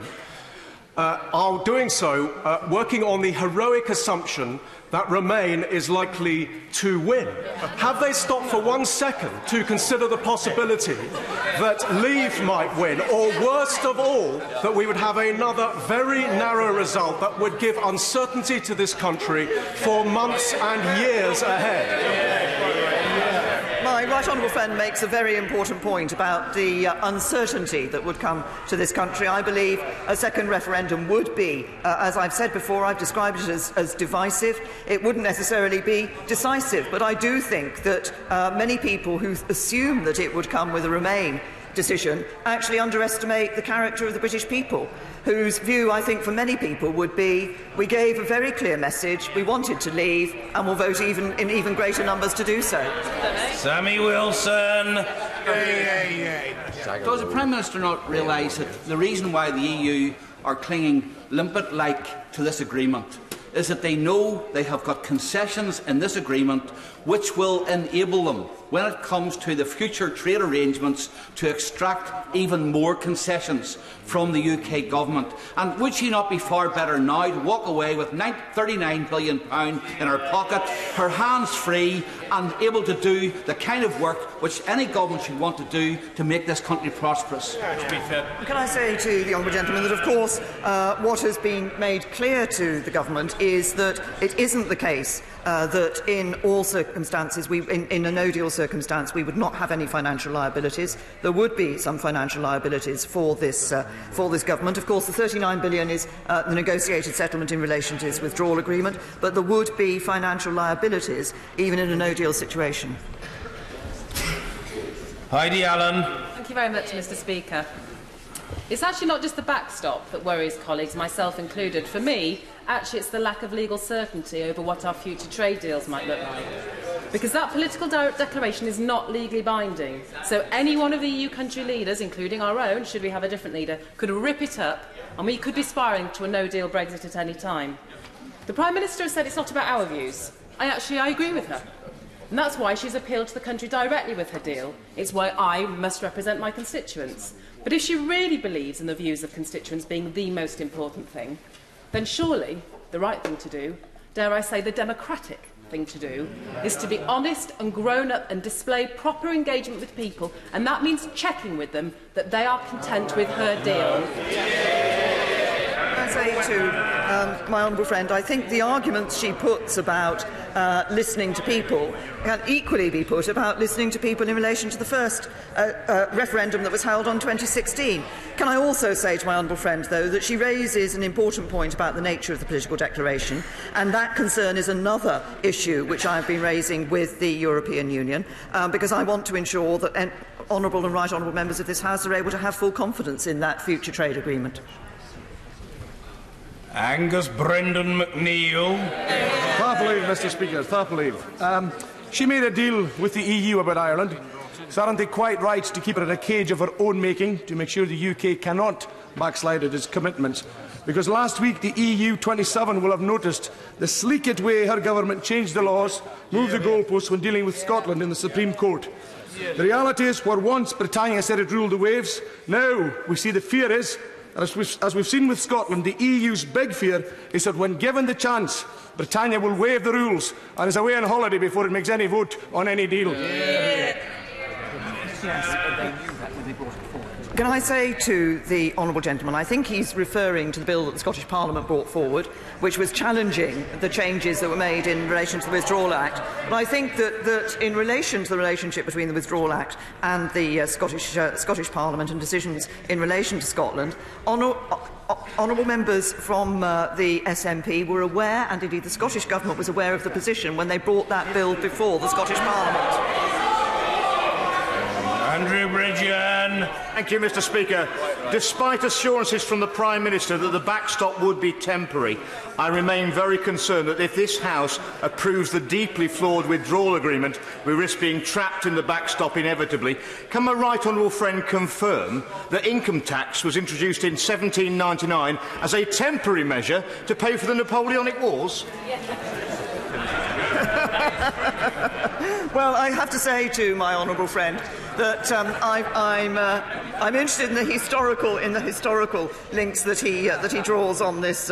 are doing so working on the heroic assumption that Remain is likely to win? Have they stopped for 1 second to consider the possibility that Leave might win, or worst of all, that we would have another very narrow result that would give uncertainty to this country for months and years ahead? My right honourable friend makes a very important point about the uncertainty that would come to this country. I believe a second referendum would be, as I've said before, I've described it as divisive. It wouldn't necessarily be decisive, but I do think that many people who assume that it would come with a Remain decision actually underestimate the character of the British people, whose view, I think, for many people would be, we gave a very clear message, we wanted to leave, and we'll vote in even greater numbers to do so. Sammy Wilson. Does the Prime Minister not realise that the reason why the EU are clinging limpet-like to this agreement is that they know they have got concessions in this agreement which will enable them, when it comes to the future trade arrangements, to extract even more concessions from the UK government? And would she not be far better now to walk away with £39 billion in her pocket, her hands free, and able to do the kind of work which any government should want to do to make this country prosperous? Can I say to the honourable gentleman that, of course, what has been made clear to the government is that it isn't the case that in all circumstances, in a no-deal circumstance, we would not have any financial liabilities. There would be some financial liabilities for this government. Of course, the £39 billion is the negotiated settlement in relation to this withdrawal agreement, but there would be financial liabilities even in a no-deal situation. Heidi Allen. Thank you very much, Mr. Speaker. It's actually not just the backstop that worries colleagues, myself included. For me, actually it's the lack of legal certainty over what our future trade deals might look like. Because that political declaration is not legally binding. So any one of the EU country leaders, including our own, should we have a different leader, could rip it up and we could be spiralling to a no-deal Brexit at any time. The Prime Minister has said it's not about our views. I agree with her. And that's why she's appealed to the country directly with her deal. It's why I must represent my constituents. But if she really believes in the views of constituents being the most important thing, then surely the right thing to do, dare I say the democratic thing to do, is to be honest and grown up and display proper engagement with people, and that means checking with them that they are content with her deal. I say to my honourable friend, I think the arguments she puts about listening to people can equally be put about listening to people in relation to the first referendum that was held on 2016. Can I also say to my honourable friend, though, that she raises an important point about the nature of the political declaration, and that concern is another issue which I have been raising with the European Union, because I want to ensure that honourable and right honourable members of this House are able to have full confidence in that future trade agreement. Angus Brendan McNeill. Tharpleave, Mr Speaker, Tharpleave. She made a deal with the EU about Ireland. So aren't they quite right to keep it in a cage of her own making to make sure the UK cannot backslide at its commitments? Because last week the EU 27 will have noticed the sleeked way her government changed the laws, moved the goalposts when dealing with Scotland in the Supreme Court. The reality is, where once Britannia said it ruled the waves, now we see the fear is, as we've seen with Scotland, the EU's big fear is that when given the chance, Britannia will waive the rules and is away on holiday before it makes any vote on any deal. Can I say to the honourable gentleman, I think he's referring to the bill that the Scottish Parliament brought forward, which was challenging the changes that were made in relation to the Withdrawal Act. But I think that in relation to the relationship between the Withdrawal Act and the Scottish Parliament and decisions in relation to Scotland, honourable members from the SNP were aware, and indeed the Scottish Government was aware of the position when they brought that bill before the Scottish Parliament. Andrew Bridgen. Thank you, Mr Speaker. Despite assurances from the Prime Minister that the backstop would be temporary, I remain very concerned that if this House approves the deeply flawed withdrawal agreement, we risk being trapped in the backstop inevitably. Can my right honourable friend confirm that income tax was introduced in 1799 as a temporary measure to pay for the Napoleonic Wars? Well, I have to say to my honourable friend that I'm interested in the historical links that he draws on this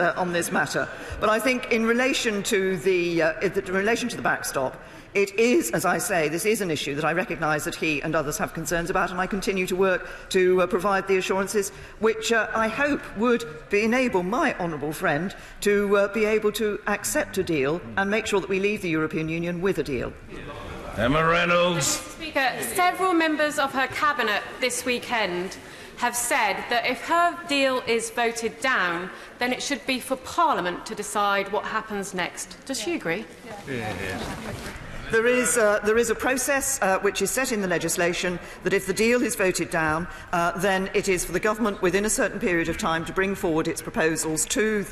matter. But I think in relation to the backstop, it is, as I say, this is an issue that I recognise that he and others have concerns about, and I continue to work to provide the assurances which I hope would enable my honourable friend to be able to accept a deal and make sure that we leave the European Union with a deal. Emma Reynolds. Speaker, several members of her cabinet this weekend have said that if her deal is voted down, then it should be for Parliament to decide what happens next. Does she agree? There is a process which is set in the legislation that if the deal is voted down, then it is for the government within a certain period of time to bring forward its proposals to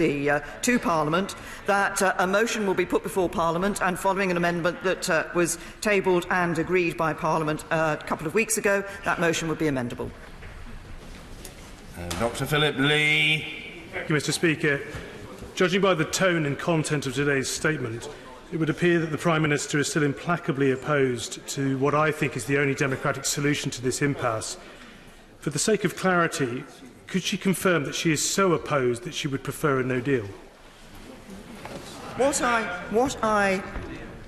Parliament. That a motion will be put before Parliament, and following an amendment that was tabled and agreed by Parliament a couple of weeks ago, that motion would be amendable. Dr. Philip Lee. Thank you, Mr. Speaker. Judging by the tone and content of today's statement, it would appear that the Prime Minister is still implacably opposed to what I think is the only democratic solution to this impasse. For the sake of clarity, could she confirm that she is so opposed that she would prefer a no deal? What I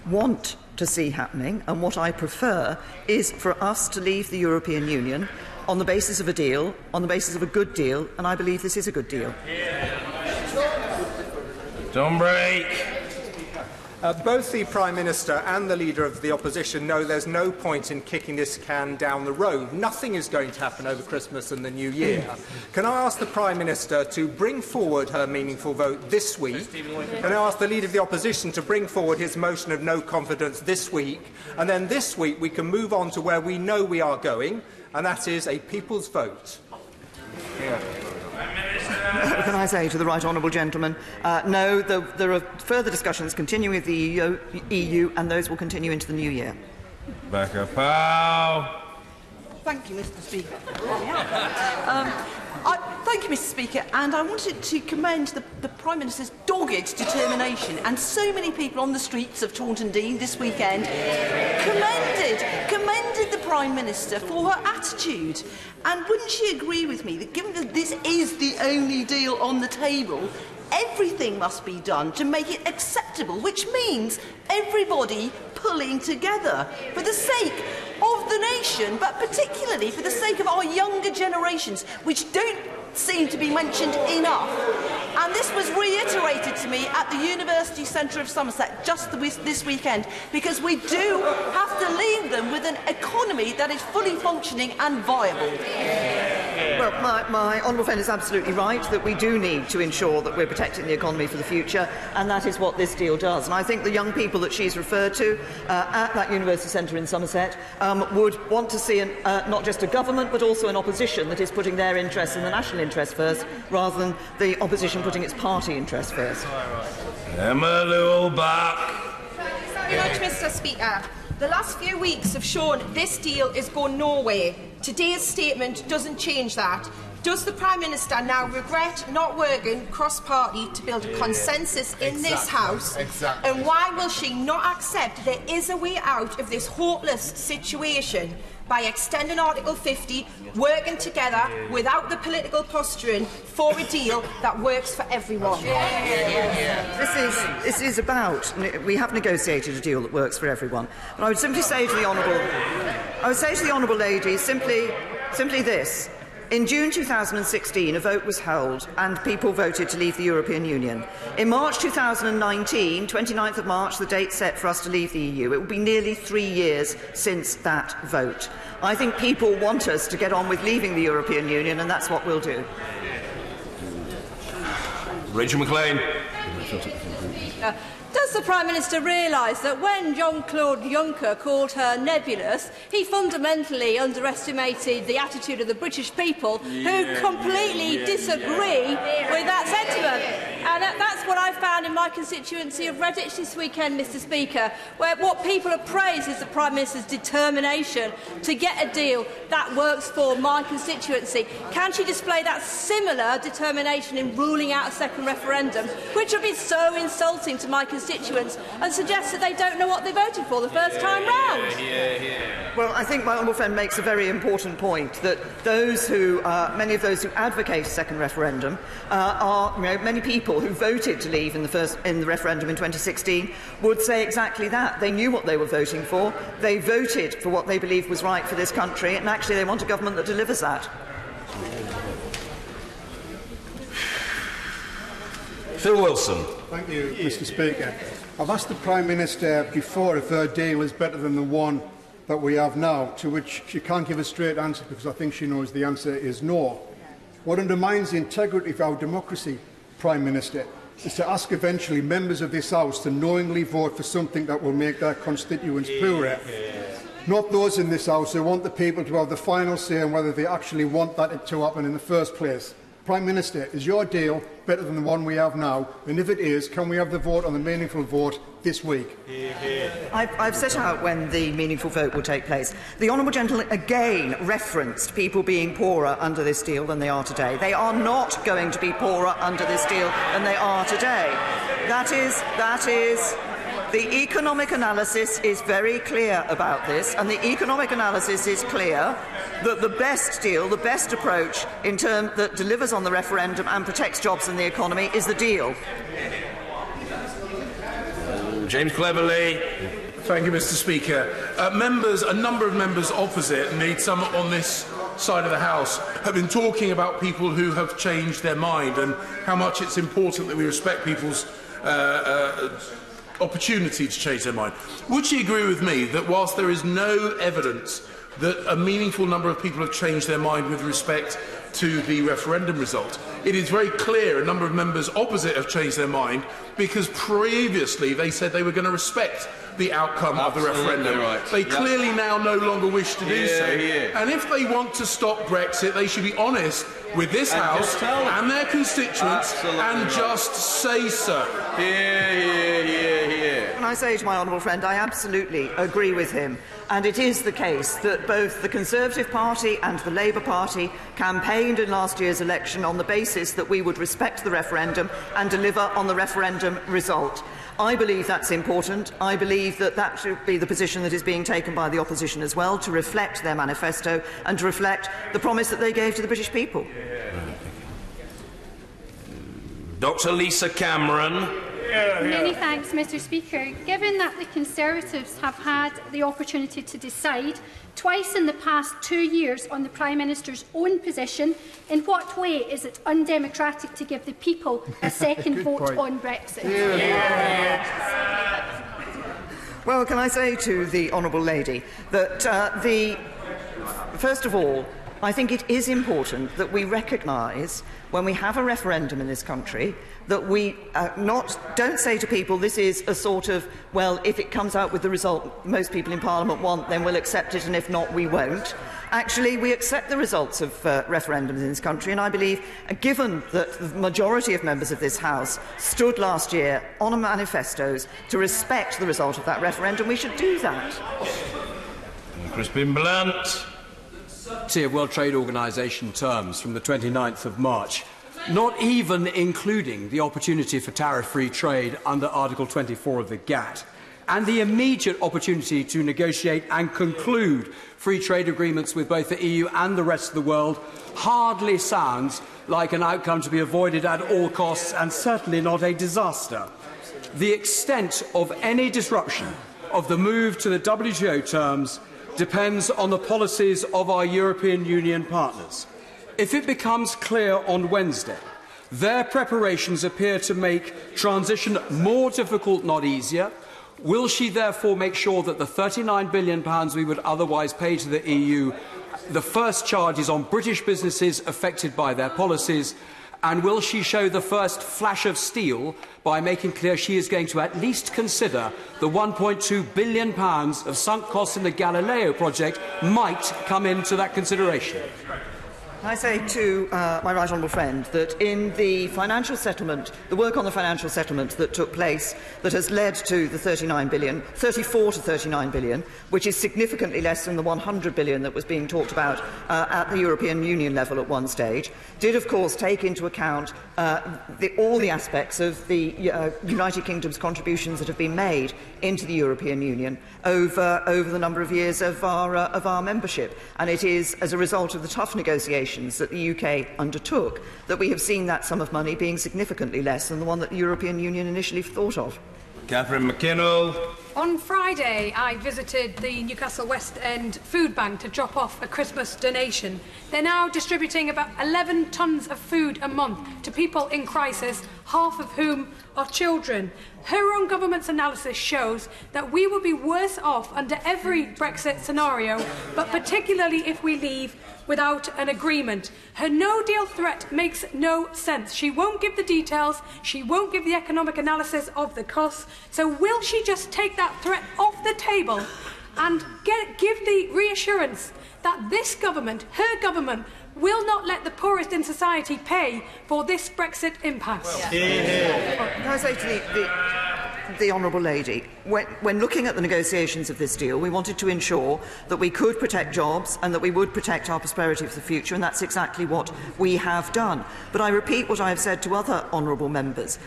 want to see happening, and what I prefer, is for us to leave the European Union on the basis of a deal, on the basis of a good deal, and I believe this is a good deal. Tom Brake. Both the Prime Minister and the Leader of the Opposition know there's no point in kicking this can down the road. Nothing is going to happen over Christmas and the New Year. Can I ask the Prime Minister to bring forward her meaningful vote this week? Can I ask the Leader of the Opposition to bring forward his motion of no confidence this week? And then this week we can move on to where we know we are going, and that is a people's vote. Can I say to the right honourable gentleman, no, there are further discussions continuing with the EU, and those will continue into the new year. Becca Powell. Thank you, Mr. Speaker. Thank you, Mr. Speaker, and I wanted to commend the Prime Minister's dogged determination, and so many people on the streets of Taunton Deane this weekend commended the Prime Minister for her attitude. And wouldn't she agree with me that given that this is the only deal on the table, everything must be done to make it acceptable, which means everybody pulling together for the sake of the nation, but particularly for the sake of our younger generations, which don't seem to be mentioned enough. And this was reiterated to me at the University Centre of Somerset just this weekend, because we do have to leave them with an economy that is fully functioning and viable. Well, my honourable friend is absolutely right that we do need to ensure that we're protecting the economy for the future, and that is what this deal does. And I think the young people that she's referred to at that University Centre in Somerset would want to see not just a government but also an opposition that is putting their interests and the national interest first, rather than the opposition putting its party interest first. Emma Lewell-Back. Thank you very much, Mr. Speaker. The last few weeks have shown this deal is going nowhere. Today's statement doesn't change that. Does the Prime Minister now regret not working cross-party to build a consensus in this House? Exactly. And why will she not accept there is a way out of this hopeless situation by extending Article 50, working together without the political posturing for a deal that works for everyone? This is about, we have negotiated a deal that works for everyone. But I would simply say to the honourable lady simply this. In June 2016, a vote was held and people voted to leave the European Union. In March 2019, 29th of March, the date set for us to leave the EU, it will be nearly 3 years since that vote. I think people want us to get on with leaving the European Union, and that's what we'll do. Rachel McLean. Does the Prime Minister realise that when Jean-Claude Juncker called her nebulous, he fundamentally underestimated the attitude of the British people who completely disagree with that sentiment? And that's what I found in my constituency of Redditch this weekend, Mr. Speaker, where what people have praised is the Prime Minister's determination to get a deal that works for my constituency. Can she display that similar determination in ruling out a second referendum, which would be so insulting to my constituency and suggest that they don't know what they voted for the first time round? Well, I think my honourable friend makes a very important point, that those who, many of those who advocate a second referendum are many people who voted to leave in the referendum in 2016 would say exactly that. They knew what they were voting for. They voted for what they believed was right for this country, and actually they want a government that delivers that. Phil Wilson. Thank you, Mr. Speaker. I've asked the Prime Minister before if her deal is better than the one that we have now, to which she can't give a straight answer because I think she knows the answer is no. What undermines the integrity of our democracy, Prime Minister, is to ask eventually members of this House to knowingly vote for something that will make their constituents poorer. Not those in this House who want the people to have the final say on whether they actually want that to happen in the first place. Prime Minister, is your deal better than the one we have now? And if it is, can we have the vote on the meaningful vote this week? I've set out when the meaningful vote will take place. The honourable gentleman again referenced people being poorer under this deal than they are today. They are not going to be poorer under this deal than they are today. That is. The economic analysis is very clear about this, and the economic analysis is clear that the best deal, the best approach in terms that delivers on the referendum and protects jobs and the economy is the deal. James Cleverly. Thank you, Mr. Speaker. A number of members opposite me, some on this side of the House, have been talking about people who have changed their mind and how much it's important that we respect people's opportunity to change their mind. Would she agree with me that whilst there is no evidence that a meaningful number of people have changed their mind with respect to the referendum result, it is very clear a number of members opposite have changed their mind because previously they said they were going to respect the outcome of the referendum. Right. They clearly now no longer wish to do so. Yeah. And if they want to stop Brexit, they should be honest with this House and their constituents and just say so. Can I say to my honourable friend, I absolutely agree with him. And it is the case that both the Conservative Party and the Labour Party campaigned in last year's election on the basis that we would respect the referendum and deliver on the referendum result. I believe that's important. I believe that that should be the position that is being taken by the opposition as well, to reflect their manifesto and to reflect the promise that they gave to the British people. Dr. Lisa Cameron. Many thanks, Mr. Speaker. Given that the Conservatives have had the opportunity to decide twice in the past 2 years on the Prime Minister's own position, in what way is it undemocratic to give the people a second vote on Brexit? Well, can I say to the honourable lady that first of all, I think it is important that we recognise, when we have a referendum in this country, that we don't say to people this is a sort of, well, if it comes out with the result most people in Parliament want, then we'll accept it, and if not, we won't. Actually, we accept the results of referendums in this country, and I believe, given that the majority of members of this House stood last year on manifestos to respect the result of that referendum, we should do that. Crispin Blunt. Of World Trade Organization terms from the 29th of March, not even including the opportunity for tariff-free trade under Article 24 of the GATT, and the immediate opportunity to negotiate and conclude free trade agreements with both the EU and the rest of the world, hardly sounds like an outcome to be avoided at all costs, and certainly not a disaster. The extent of any disruption of the move to the WTO terms depends on the policies of our European Union partners. If it becomes clear on Wednesday their preparations appear to make transition more difficult, not easier, will she therefore make sure that the £39 billion we would otherwise pay to the EU, the first charge is on British businesses affected by their policies, and will she show the first flash of steel by making clear she is going to at least consider the £1.2 billion of sunk costs in the Galileo project might come into that consideration? I say to my right honourable friend that in the financial settlement, the work on the financial settlement that took place, that has led to the 34 to 39 billion, which is significantly less than the 100 billion that was being talked about at the European Union level at one stage, did of course take into account all the aspects of the United Kingdom's contributions that have been made into the European Union over the number of years of our membership. And it is as a result of the tough negotiations that the UK undertook that we have seen that sum of money being significantly less than the one that the European Union initially thought of. Catherine McKinnell. On Friday, I visited the Newcastle West End Food Bank to drop off a Christmas donation. They're now distributing about 11 tonnes of food a month to people in crisis, half of whom are children. Her own government's analysis shows that we will be worse off under every Brexit scenario, but particularly if we leave without an agreement. Her no-deal threat makes no sense. She won't give the details, she won't give the economic analysis of the costs, so will she just take that threat off the table and give the reassurance that this government, her government, will not let the poorest in society pay for this Brexit impasse? Can I say to the honourable lady, when looking at the negotiations of this deal, we wanted to ensure that we could protect jobs and that we would protect our prosperity for the future, and that's exactly what we have done. But I repeat what I have said to other honourable members.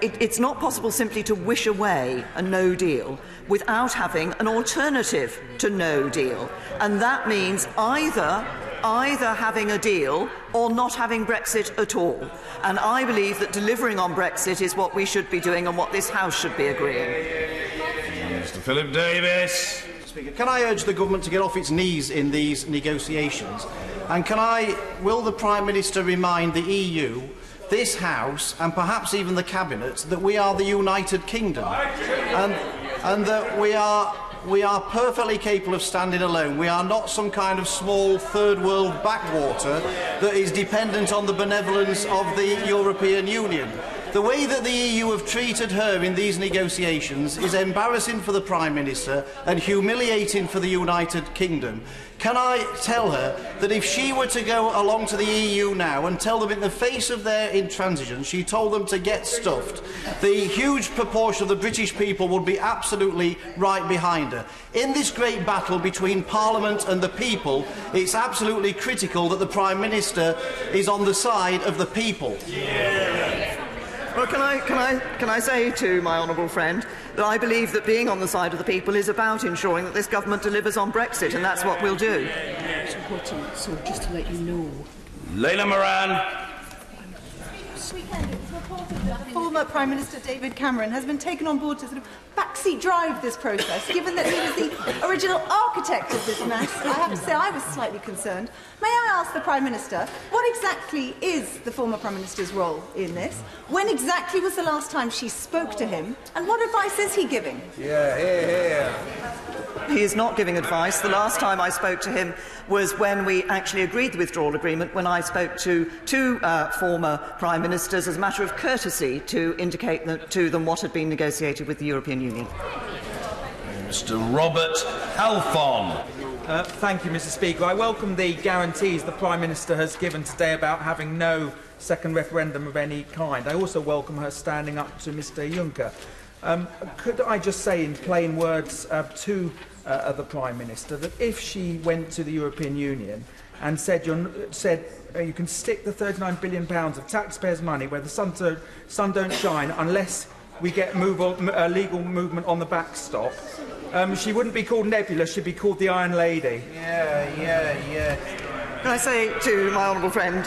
It's not possible simply to wish away a no deal without having an alternative to no deal. And that means either having a deal or not having Brexit at all. And I believe that delivering on Brexit is what we should be doing and what this House should be agreeing. Mr. Philip Davis. Speaker, can I urge the government to get off its knees in these negotiations? And will the Prime Minister remind the EU, this House and perhaps even the Cabinet that we are the United Kingdom and that we are perfectly capable of standing alone. We are not some kind of small third world backwater that is dependent on the benevolence of the European Union. The way that the EU have treated her in these negotiations is embarrassing for the Prime Minister and humiliating for the United Kingdom. Can I tell her that if she were to go along to the EU now and tell them in the face of their intransigence, she told them to get stuffed, the huge proportion of the British people would be absolutely right behind her. In this great battle between Parliament and the people, it's absolutely critical that the Prime Minister is on the side of the people. Yeah. Well, can I say to my honourable friend that I believe that being on the side of the people is about ensuring that this government delivers on Brexit, and that's what we'll do. So just to let you know. Leila Moran. This weekend it was reported that former Prime Minister David Cameron has been taken on board to sort of backseat drive this process, given that he was the original architect of this mess. I have to say I was slightly concerned. May I ask the Prime Minister, what exactly is the former Prime Minister's role in this? When exactly was the last time she spoke to him? And what advice is he giving? He is not giving advice. The last time I spoke to him was when we actually agreed the withdrawal agreement, when I spoke to two former Prime Ministers as a matter of courtesy to indicate to them what had been negotiated with the European Union. Mr. Robert Halfon. Thank you, Mr. Speaker. I welcome the guarantees the Prime Minister has given today about having no second referendum of any kind. I also welcome her standing up to Mr. Juncker. Could I just say in plain words to the Prime Minister that if she went to the European Union and said you can stick the £39 billion of taxpayers' money where the sun don't shine unless we get legal movement on the backstop, she wouldn't be called Nebula, she'd be called the Iron Lady. Can I say to my honourable friend,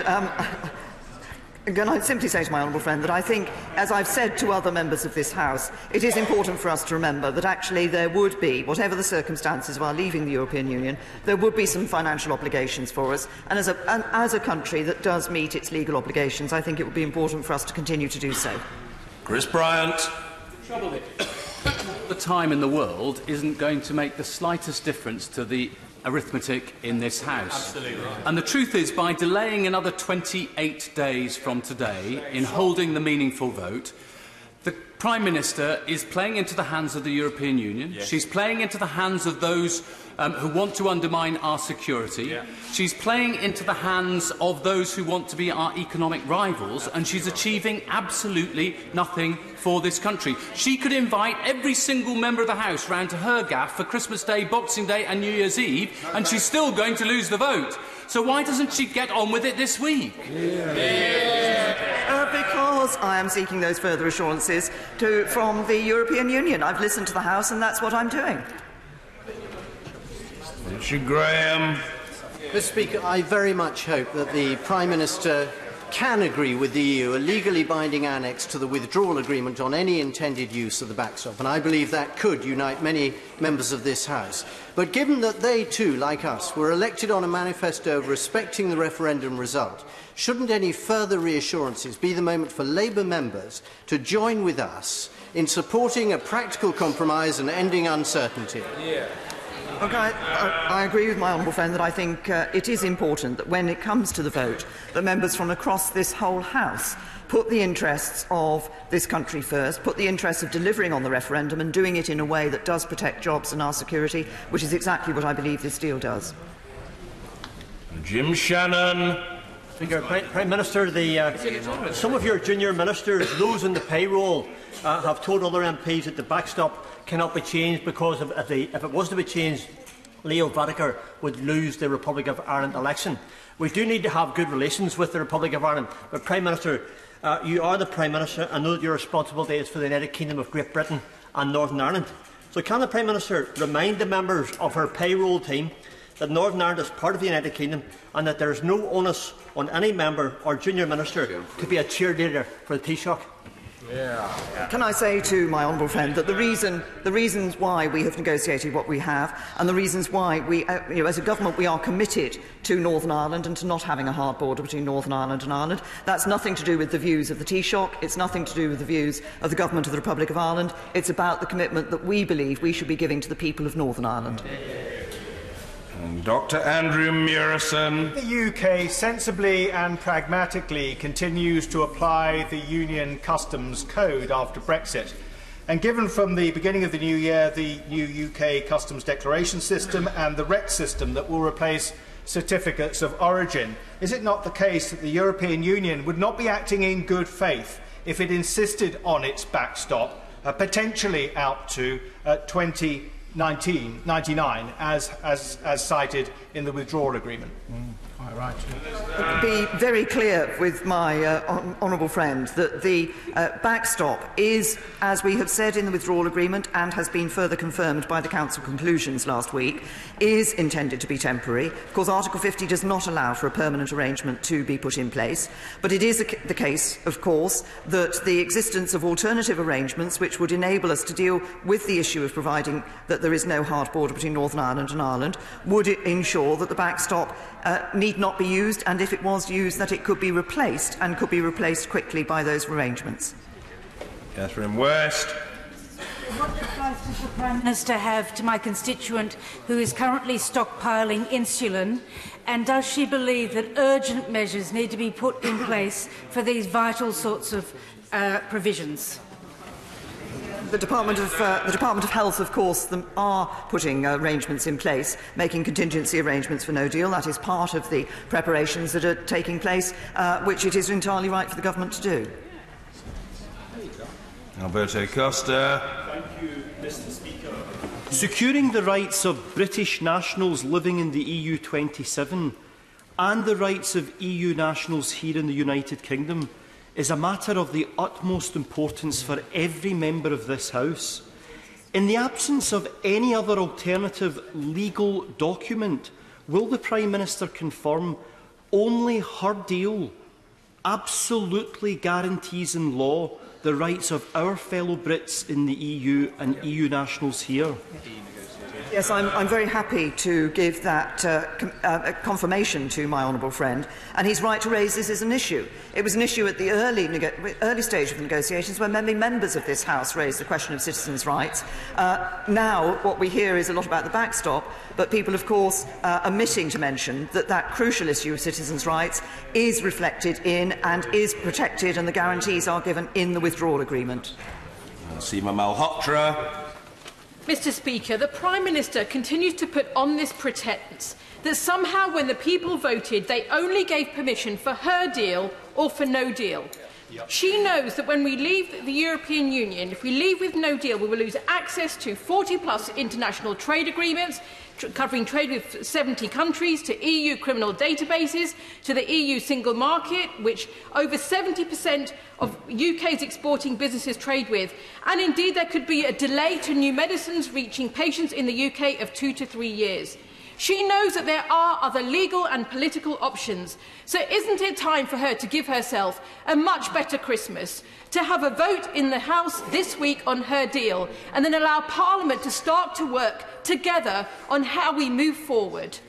can I simply say to my honourable friend that I think, as I've said to other members of this House, it is important for us to remember that actually there would be, whatever the circumstances of our leaving the European Union, there would be some financial obligations for us. And as a country that does meet its legal obligations, I think it would be important for us to continue to do so. Chris Bryant. The time in the world isn't going to make the slightest difference to the arithmetic in this House. Absolutely. And the truth is, by delaying another 28 days from today in holding the meaningful vote, the Prime Minister is playing into the hands of the European Union. Yes. She's playing into the hands of those who want to undermine our security. Yeah. She's playing into the hands of those who want to be our economic rivals, and she's achieving absolutely nothing for this country. She could invite every single member of the House round to her gaff for Christmas Day, Boxing Day and New Year's Eve, and she's still going to lose the vote. So why doesn't she get on with it this week? Because I am seeking those further assurances from the European Union. I've listened to the House, and that's what I'm doing. Richard Graham. Mr. Speaker, I very much hope that the Prime Minister can agree with the EU a legally binding annex to the withdrawal agreement on any intended use of the backstop, and I believe that could unite many members of this House. But given that they too, like us, were elected on a manifesto of respecting the referendum result, shouldn't any further reassurances be the moment for Labour members to join with us in supporting a practical compromise and ending uncertainty? Okay, I agree with my honourable friend that I think it is important that when it comes to the vote, that members from across this whole House put the interests of this country first, put the interests of delivering on the referendum and doing it in a way that does protect jobs and our security, which is exactly what I believe this deal does. Jim Shannon. Speaker, Prime Minister, some of your junior ministers, those in the payroll, have told other MPs that the backstop cannot be changed because if it was to be changed, Leo Varadkar would lose the Republic of Ireland election. We do need to have good relations with the Republic of Ireland, but Prime Minister, you are the Prime Minister and know that your responsibility is for the United Kingdom of Great Britain and Northern Ireland. So can the Prime Minister remind the members of her payroll team that Northern Ireland is part of the United Kingdom and that there is no onus on any member or junior minister to be a cheerleader for the Taoiseach? Can I say to my honourable friend that the reasons why we have negotiated what we have, and the reasons why we, as a government, we are committed to Northern Ireland and to not having a hard border between Northern Ireland and Ireland, that's nothing to do with the views of the Taoiseach, it's nothing to do with the views of the Government of the Republic of Ireland, it's about the commitment that we believe we should be giving to the people of Northern Ireland. Dr. Andrew Murison. The UK sensibly and pragmatically continues to apply the Union Customs Code after Brexit. And given from the beginning of the new year the new UK Customs Declaration System and the REC system that will replace certificates of origin, is it not the case that the European Union would not be acting in good faith if it insisted on its backstop, potentially out to 2099, as cited in the withdrawal agreement? Quite right. To be very clear with my honourable friend that the backstop is, as we have said in the withdrawal agreement and has been further confirmed by the Council conclusions last week, is intended to be temporary. Of course, Article 50 does not allow for a permanent arrangement to be put in place, but it is the case, of course, that the existence of alternative arrangements which would enable us to deal with the issue of providing that there is no hard border between Northern Ireland and Ireland would ensure that the backstop need not be used, and if it was used, that it could be replaced, and could be replaced quickly by those arrangements. Catherine West. What advice does the Prime Minister have to my constituent who is currently stockpiling insulin, and does she believe that urgent measures need to be put in place for these vital sorts of provisions? The Department of Health, of course, are putting arrangements in place, making contingency arrangements for no deal. That is part of the preparations that are taking place, which it is entirely right for the government to do. Alberto Costa. Thank you, Mr. Speaker. Securing the rights of British nationals living in the EU 27 and the rights of EU nationals here in the United Kingdom is a matter of the utmost importance for every member of this House. In the absence of any other alternative legal document, will the Prime Minister confirm only her deal absolutely guarantees in law the rights of our fellow Brits in the EU and EU nationals here? Yes, I'm very happy to give that confirmation to my honourable friend, and he's right to raise this as an issue. It was an issue at the early stage of the negotiations when many members of this House raised the question of citizens' rights. Now, what we hear is a lot about the backstop, but people, of course, are omitting to mention that that crucial issue of citizens' rights is reflected in and is protected, and the guarantees are given in the withdrawal agreement. Seema Malhotra. Mr. Speaker, the Prime Minister continues to put on this pretence that somehow when the people voted they only gave permission for her deal or for no deal. She knows that when we leave the European Union, if we leave with no deal, we will lose access to 40+ international trade agreements, covering trade with 70 countries, to EU criminal databases, to the EU single market, which over 70% of UK's exporting businesses trade with. And indeed, there could be a delay to new medicines reaching patients in the UK of 2 to 3 years. She knows that there are other legal and political options. So isn't it time for her to give herself a much better Christmas, to have a vote in the House this week on her deal, and then allow Parliament to start to work together on how we move forward?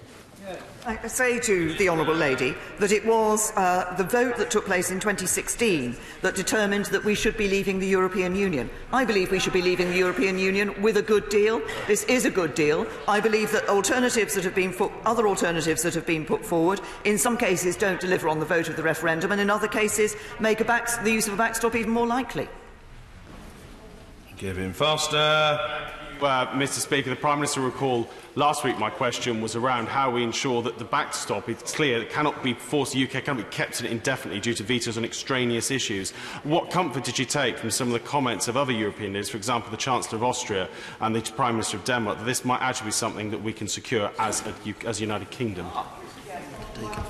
I say to the honourable lady that it was the vote that took place in 2016 that determined that we should be leaving the European Union. I believe we should be leaving the European Union with a good deal. This is a good deal. I believe that other alternatives that have been put forward, in some cases don't deliver on the vote of the referendum, and in other cases make the use of a backstop even more likely. Kevin Foster. Mr. Speaker, the Prime Minister will recall last week my question was around how we ensure that the backstop, it's clear, it cannot be forced, the UK cannot be kept indefinitely due to vetoes on extraneous issues. What comfort did you take from some of the comments of other European leaders, for example the Chancellor of Austria and the Prime Minister of Denmark, that this might actually be something that we can secure as a United Kingdom?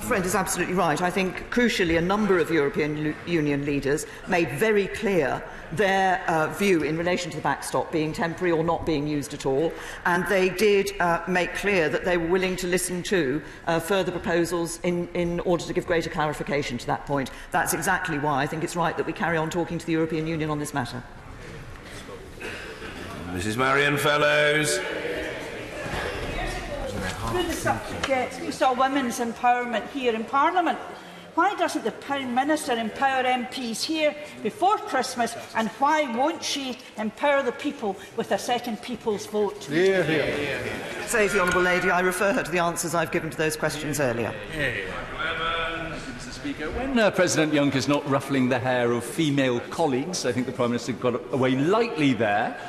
Friend is absolutely right. I think, crucially, a number of European Union leaders made very clear their view in relation to the backstop being temporary or not being used at all, and they did make clear that they were willing to listen to further proposals in order to give greater clarification to that point. That's exactly why I think it's right that we carry on talking to the European Union on this matter. Mrs. Marion Fellows. Through the subject of women's empowerment here in Parliament, Why doesn't the Prime Minister empower MPs here before Christmas, and why won't she empower the people with a second people's vote? Hear, hear. Says the Honourable Lady, I refer her to the answers I've given to those questions earlier. Mr. Speaker, when President Juncker is not ruffling the hair of female colleagues, I think the Prime Minister got away lightly there.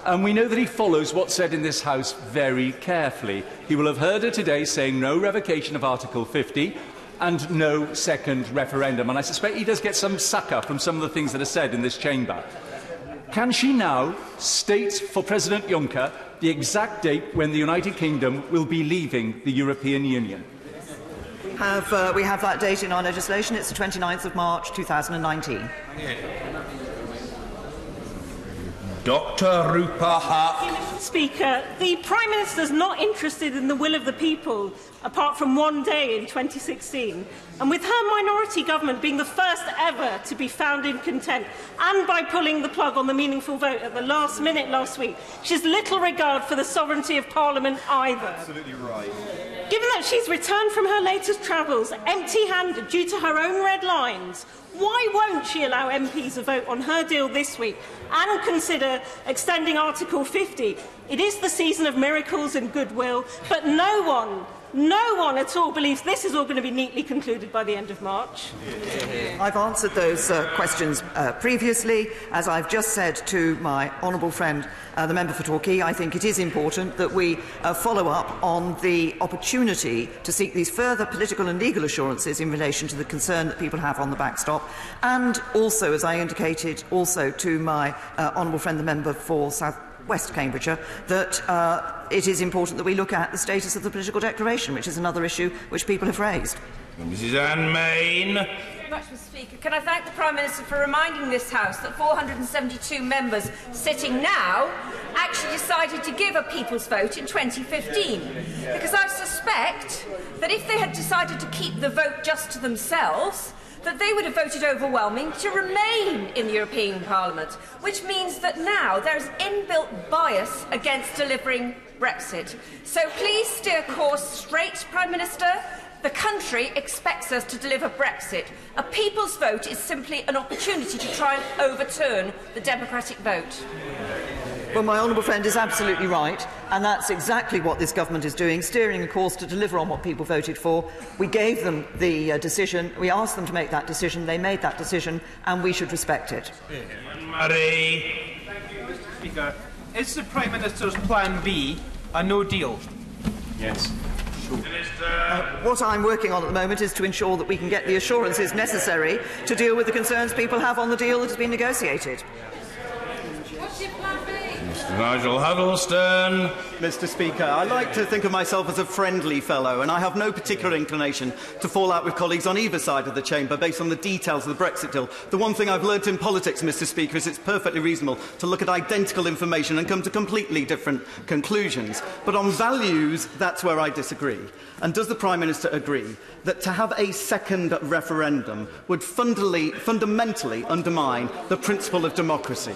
And we know that he follows what's said in this House very carefully. He will have heard her today saying no revocation of Article 50 and no second referendum. And I suspect he does get some succour from some of the things that are said in this chamber. Can she now state for President Juncker the exact date when the United Kingdom will be leaving the European Union? We have that date in our legislation. It's the 29th of March 2019. Dr. Rupa Huq. Mr. Speaker, the Prime Minister is not interested in the will of the people, apart from one day in 2016. And with her minority government being the first ever to be found in contempt, and by pulling the plug on the meaningful vote at the last minute last week, she has little regard for the sovereignty of Parliament either. Absolutely right. Given that she's returned from her latest travels empty-handed due to her own red lines, why won't she allow MPs a vote on her deal this week and consider extending Article 50? It is the season of miracles and goodwill, but no one at all believes this is all going to be neatly concluded by the end of March. I've answered those questions previously. As I've just said to my honourable friend, the member for Torquay, I think it is important that we follow up on the opportunity to seek these further political and legal assurances in relation to the concern that people have on the backstop, and also, as I indicated, also to my honourable friend, the member for South West Cambridgeshire, that it is important that we look at the status of the political declaration, which is another issue which people have raised. Mrs. Anne Main. Thank you very much, Mr. Speaker. Can I thank the Prime Minister for reminding this House that 472 members sitting now actually decided to give a people's vote in 2015? Because I suspect that if they had decided to keep the vote just to themselves, that they would have voted overwhelming to remain in the European Parliament, which means that now there is inbuilt bias against delivering Brexit. So please steer course straight, Prime Minister. The country expects us to deliver Brexit. A people's vote is simply an opportunity to try and overturn the democratic vote. Well, my honourable friend is absolutely right, and that's exactly what this government is doing, steering a course to deliver on what people voted for. We gave them the decision, we asked them to make that decision, they made that decision, and we should respect it. Murray. Mr. Speaker, is the Prime Minister's plan B a no deal? Yes. What I'm working on at the moment is to ensure that we can get the assurances necessary to deal with the concerns people have on the deal that has been negotiated. Mr. Nigel Huddleston. Mr. Speaker, I like to think of myself as a friendly fellow, and I have no particular inclination to fall out with colleagues on either side of the chamber based on the details of the Brexit deal. The one thing I've learnt in politics, Mr. Speaker, is it's perfectly reasonable to look at identical information and come to completely different conclusions. But on values, that's where I disagree. And does the Prime Minister agree that to have a second referendum would fundamentally undermine the principle of democracy?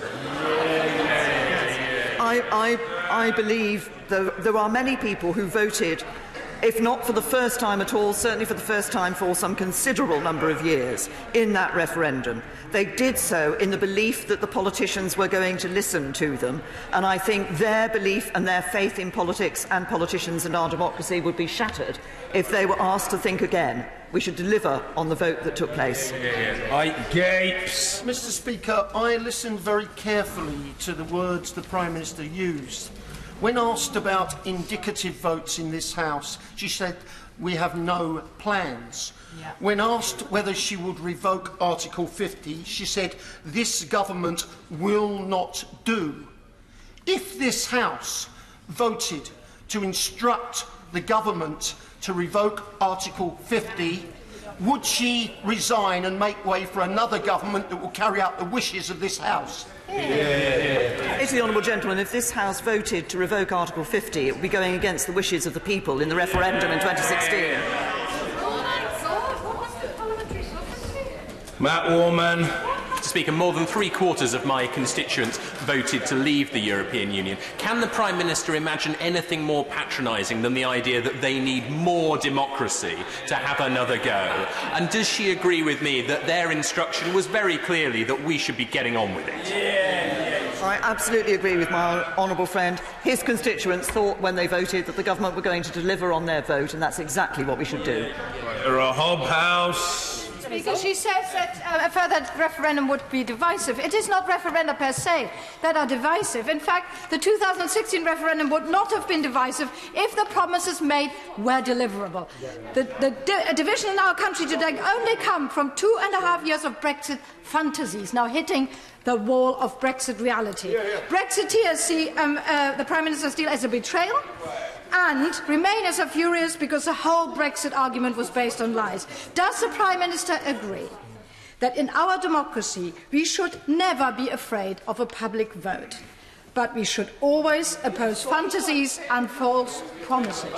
I believe there are many people who voted, if not for the first time at all, certainly for the first time for some considerable number of years in that referendum. They did so in the belief that the politicians were going to listen to them, and I think their belief and their faith in politics and politicians and our democracy would be shattered if they were asked to think again. We should deliver on the vote that took place. Gapes. Mr. Speaker, I listened very carefully to the words the Prime Minister used. When asked about indicative votes in this House, she said, "We have no plans." Yeah. When asked whether she would revoke Article 50, she said, "This government will not do." If this House voted to instruct the government to revoke Article 50, would she resign and make way for another government that will carry out the wishes of this House? It's the honourable gentleman, if this House voted to revoke Article 50, it would be going against the wishes of the people in the referendum in 2016. Matt Warman. Mr. Speaker, more than three-quarters of my constituents voted to leave the European Union. Can the Prime Minister imagine anything more patronising than the idea that they need more democracy to have another go? And does she agree with me that their instruction was very clearly that we should be getting on with it? I absolutely agree with my honourable friend. His constituents thought when they voted that the government were going to deliver on their vote, and that's exactly what we should do. You're a hobhouse. Speaker, she says that a further referendum would be divisive. It is not referenda per se that are divisive. In fact, the 2016 referendum would not have been divisive if the promises made were deliverable. The division in our country today only come from 2.5 years of Brexit fantasies now hitting the wall of Brexit reality. Brexiteers see the Prime Minister's deal as a betrayal, and Remainers are furious because the whole Brexit argument was based on lies. Does the Prime Minister agree that in our democracy we should never be afraid of a public vote, but we should always oppose fantasies and false promises?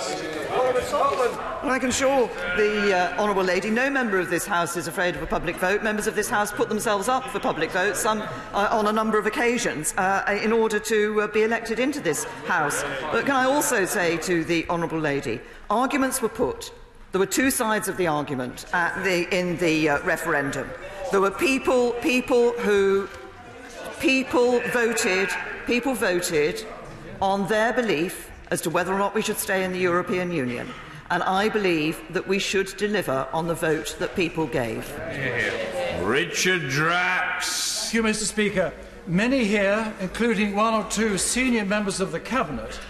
Well, I can assure the honourable lady no member of this House is afraid of a public vote. Members of this House put themselves up for public votes on a number of occasions in order to be elected into this House. But can I also say to the honourable lady, arguments were put. There were two sides of the argument in the referendum. There were people voted on their belief as to whether or not we should stay in the European Union. And I believe that we should deliver on the vote that people gave. Richard Drax. Thank you, Mr. Speaker. Many here, including one or two senior members of the Cabinet,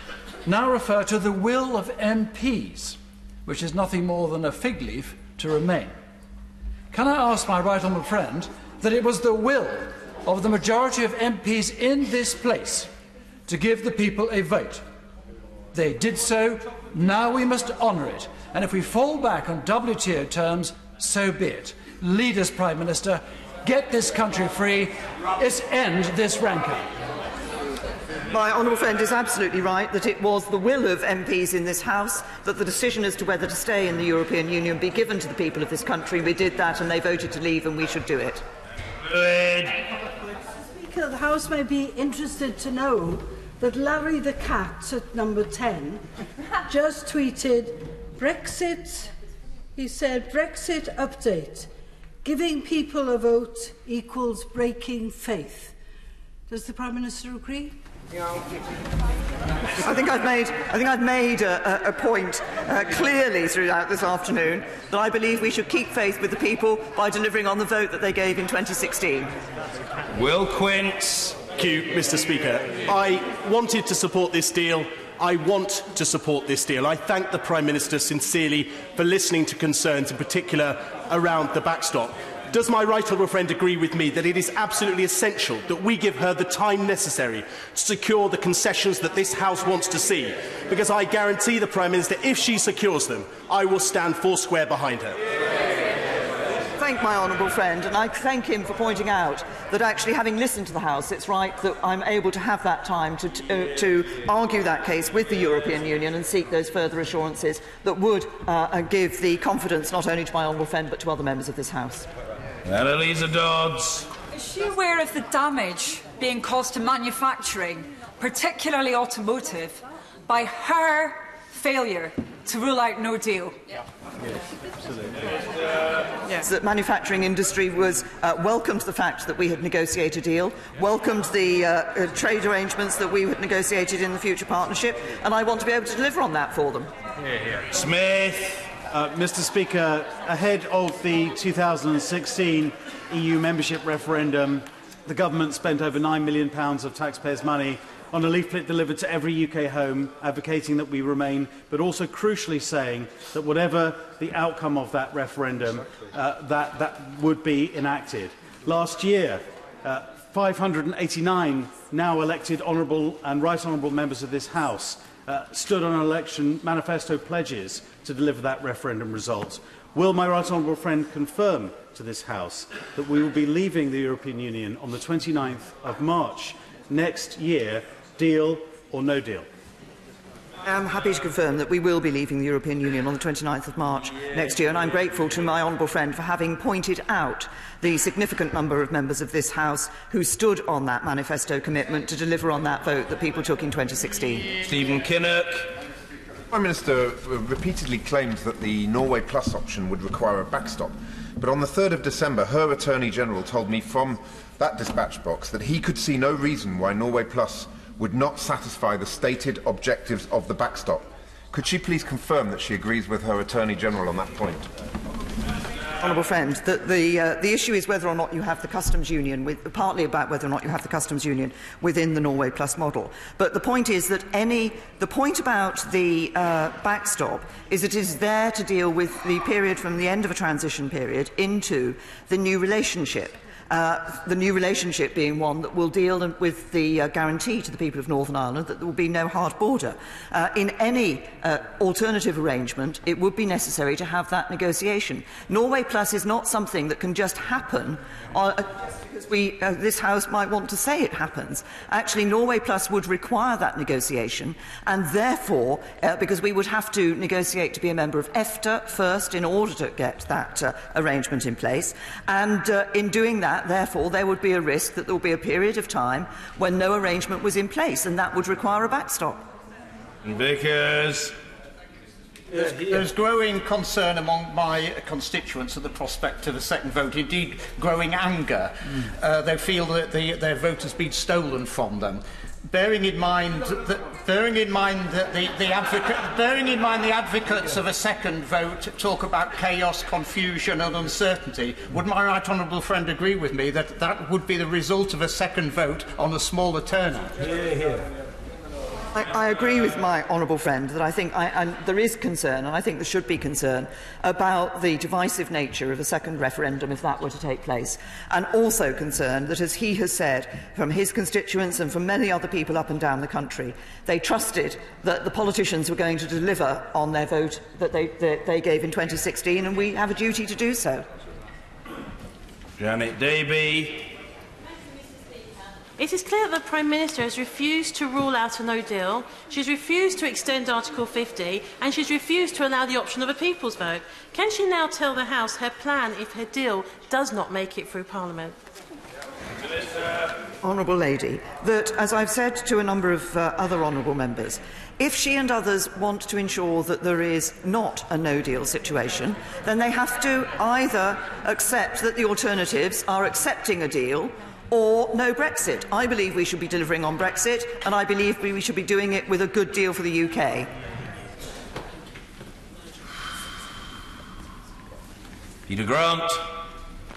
now refer to the will of MPs, which is nothing more than a fig leaf to Remain. Can I ask my right honourable friend that it was the will of the majority of MPs in this place to give the people a vote? They did so. Now we must honour it. And if we fall back on WTO terms, so be it. Lead us, Prime Minister. Get this country free. Let's end this rancour. My honourable friend is absolutely right that it was the will of MPs in this House that the decision as to whether to stay in the European Union be given to the people of this country. We did that and they voted to leave, and we should do it. Speaker, the House may be interested to know that Larry the Cat at number 10 just tweeted Brexit. He said Brexit update. Giving people a vote equals breaking faith. Does the Prime Minister agree? I think I've made a point clearly throughout this afternoon that I believe we should keep faith with the people by delivering on the vote that they gave in 2016. Will Quince. Thank you, Mr. Speaker. I wanted to support this deal. I want to support this deal. I thank the Prime Minister sincerely for listening to concerns, in particular around the backstop. Does my right honourable friend agree with me that it is absolutely essential that we give her the time necessary to secure the concessions that this House wants to see? Because I guarantee the Prime Minister, if she secures them, I will stand foursquare behind her. Thank my honourable friend, and I thank him for pointing out that actually, having listened to the House, it's right that I'm able to have that time to argue that case with the European Union and seek those further assurances that would give the confidence not only to my honourable friend but to other members of this House. Annalisa Dodds. Is she aware of the damage being caused to manufacturing, particularly automotive, by her failure to rule out no deal? Yes. The manufacturing industry was welcomed the fact that we had negotiated a deal, welcomed the trade arrangements that we had negotiated in the future partnership, and I want to be able to deliver on that for them. Smith. Mr. Speaker, ahead of the 2016 EU membership referendum, the government spent over £9 million of taxpayers' money on a leaflet delivered to every UK home advocating that we remain, but also crucially saying that whatever the outcome of that referendum, that would be enacted. Last year, 589 now elected honourable and right honourable members of this House stood on election manifesto pledges to deliver that referendum result. Will my right honourable friend confirm to this House that we will be leaving the European Union on the 29th of March next year, deal or no deal? I am happy to confirm that we will be leaving the European Union on the 29th of March next year, and I'm grateful to my honourable friend for having pointed out the significant number of members of this House who stood on that manifesto commitment to deliver on that vote that people took in 2016. Stephen Kinnock. The Prime Minister repeatedly claims that the Norway Plus option would require a backstop, but on the 3rd of December her Attorney-General told me from that dispatch box that he could see no reason why Norway Plus would not satisfy the stated objectives of the backstop. Could she please confirm that she agrees with her Attorney-General on that point? Honourable friend, that the issue is whether or not you have the customs union, partly about whether or not you have the customs union within the Norway Plus model. But the point is that the point about the backstop is that it is there to deal with the period from the end of a transition period into the new relationship. The new relationship being one that will deal with the guarantee to the people of Northern Ireland that there will be no hard border. In any alternative arrangement, it would be necessary to have that negotiation. Norway Plus is not something that can just happen because this House might want to say it happens. Actually, Norway Plus would require that negotiation, and therefore, because we would have to negotiate to be a member of EFTA first in order to get that arrangement in place, and in doing that, therefore, there would be a risk that there would be a period of time when no arrangement was in place, and that would require a backstop. Vickers. There's growing concern among my constituents at the prospect of a second vote, indeed growing anger. They feel that their vote has been stolen from them. Bearing in mind the advocates of a second vote talk about chaos, confusion and uncertainty, would my right honourable friend agree with me that that would be the result of a second vote on a smaller turnout? I agree with my honourable friend that I think there is concern, and I think there should be concern, about the divisive nature of a second referendum if that were to take place, and also concern that, as he has said, from his constituents and from many other people up and down the country, they trusted that the politicians were going to deliver on their vote that they gave in 2016, and we have a duty to do so. Janet Davey. It is clear that the Prime Minister has refused to rule out a no deal, she's refused to extend Article 50 and she's refused to allow the option of a people's vote. Can she now tell the House her plan if her deal does not make it through Parliament? Honourable Lady, that, as I've said to a number of other honourable members, if she and others want to ensure that there is not a no-deal situation, then they have to either accept that the alternatives are accepting a deal or no Brexit. I believe we should be delivering on Brexit, and I believe we should be doing it with a good deal for the UK. Peter Grant.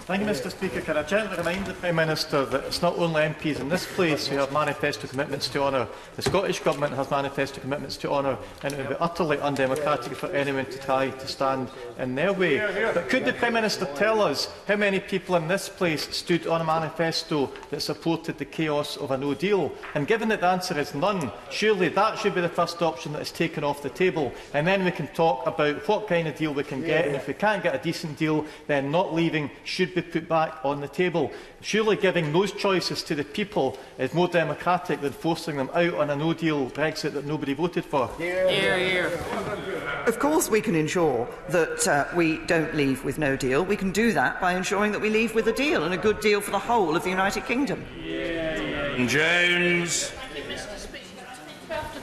Thank you, Mr Speaker. Can I gently remind the Prime Minister that it's not only MPs in this place who have manifesto commitments to honour. The Scottish Government has manifesto commitments to honour, and it would be utterly undemocratic for anyone to try to stand in their way. But could the Prime Minister tell us how many people in this place stood on a manifesto that supported the chaos of a no deal? And given that the answer is none, surely that should be the first option that is taken off the table, and then we can talk about what kind of deal we can get, and if we can't get a decent deal, then not leaving should be put back on the table. Surely giving those choices to the people is more democratic than forcing them out on a no-deal Brexit that nobody voted for. Of course we can ensure that we don't leave with no deal. We can do that by ensuring that we leave with a deal, and a good deal for the whole of the United Kingdom. Jones.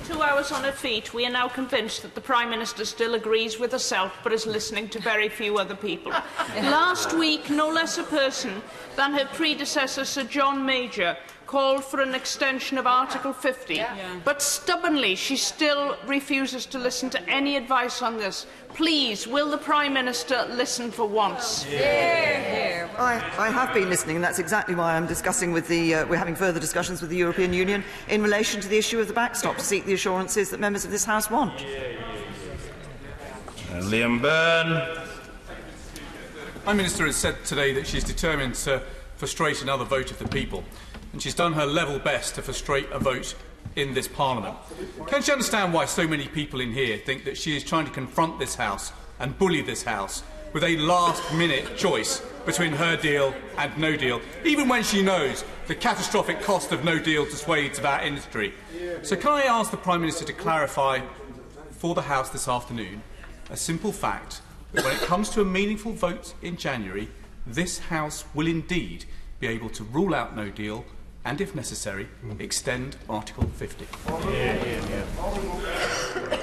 2 hours on her feet, we are now convinced that the Prime Minister still agrees with herself but is listening to very few other people. Last week, no less a person than her predecessor, Sir John Major, called for an extension of Article 50, but stubbornly she still refuses to listen to any advice on this. Please, will the Prime Minister listen for once? I have been listening, and that's exactly why I'm discussing with we're having further discussions with the European Union in relation to the issue of the backstop to seek the assurances that members of this House want. Liam Byrne. The Prime Minister has said today that she's determined to frustrate another vote of the people, and she's done her level best to frustrate a vote in this Parliament. Can she understand why so many people in here think that she is trying to confront this House and bully this House with a last-minute choice between her deal and no deal, even when she knows the catastrophic cost of no deal to swathes of our industry? So can I ask the Prime Minister to clarify before the House this afternoon a simple fact that when it comes to a meaningful vote in January, this House will indeed be able to rule out no deal and, if necessary, extend Article 50.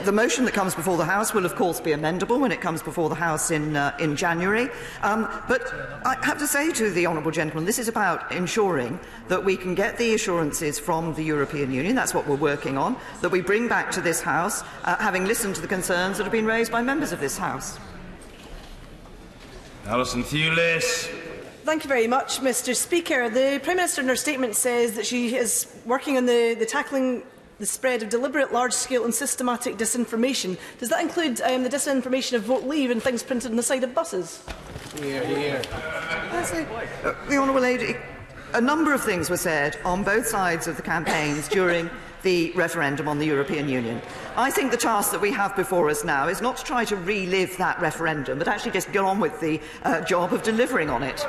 The motion that comes before the House will, of course, be amendable when it comes before the House in January. But I have to say to the honourable gentleman, this is about ensuring that we can get the assurances from the European Union, that's what we're working on, that we bring back to this House, having listened to the concerns that have been raised by members of this House. Alison Thewlis. Thank you very much, Mr. Speaker. The Prime Minister in her statement says that she is working on the tackling the spread of deliberate, large-scale and systematic disinformation. Does that include the disinformation of vote leave and things printed on the side of buses? The Honourable Lady, a number of things were said on both sides of the campaigns during the referendum on the European Union. I think the task that we have before us now is not to try to relive that referendum, but actually just get on with the job of delivering on it.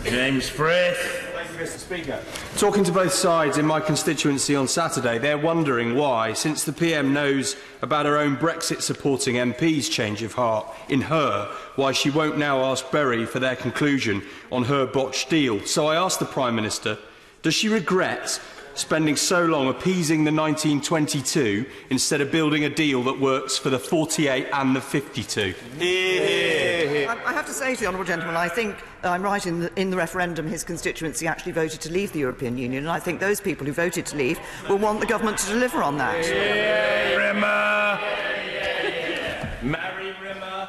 James Frith. Thank you, Mr. Speaker. Talking to both sides in my constituency on Saturday, they're wondering why, since the PM knows about her own Brexit-supporting MP's change of heart in her, why she won't now ask Bury for their conclusion on her botched deal. So I asked the Prime Minister, does she regret spending so long appeasing the 1922 instead of building a deal that works for the 48 and the 52? I have to say to the honourable gentleman, I think I'm right in the referendum his constituency actually voted to leave the European Union, and I think those people who voted to leave will want the government to deliver on that. Mary Rimmer.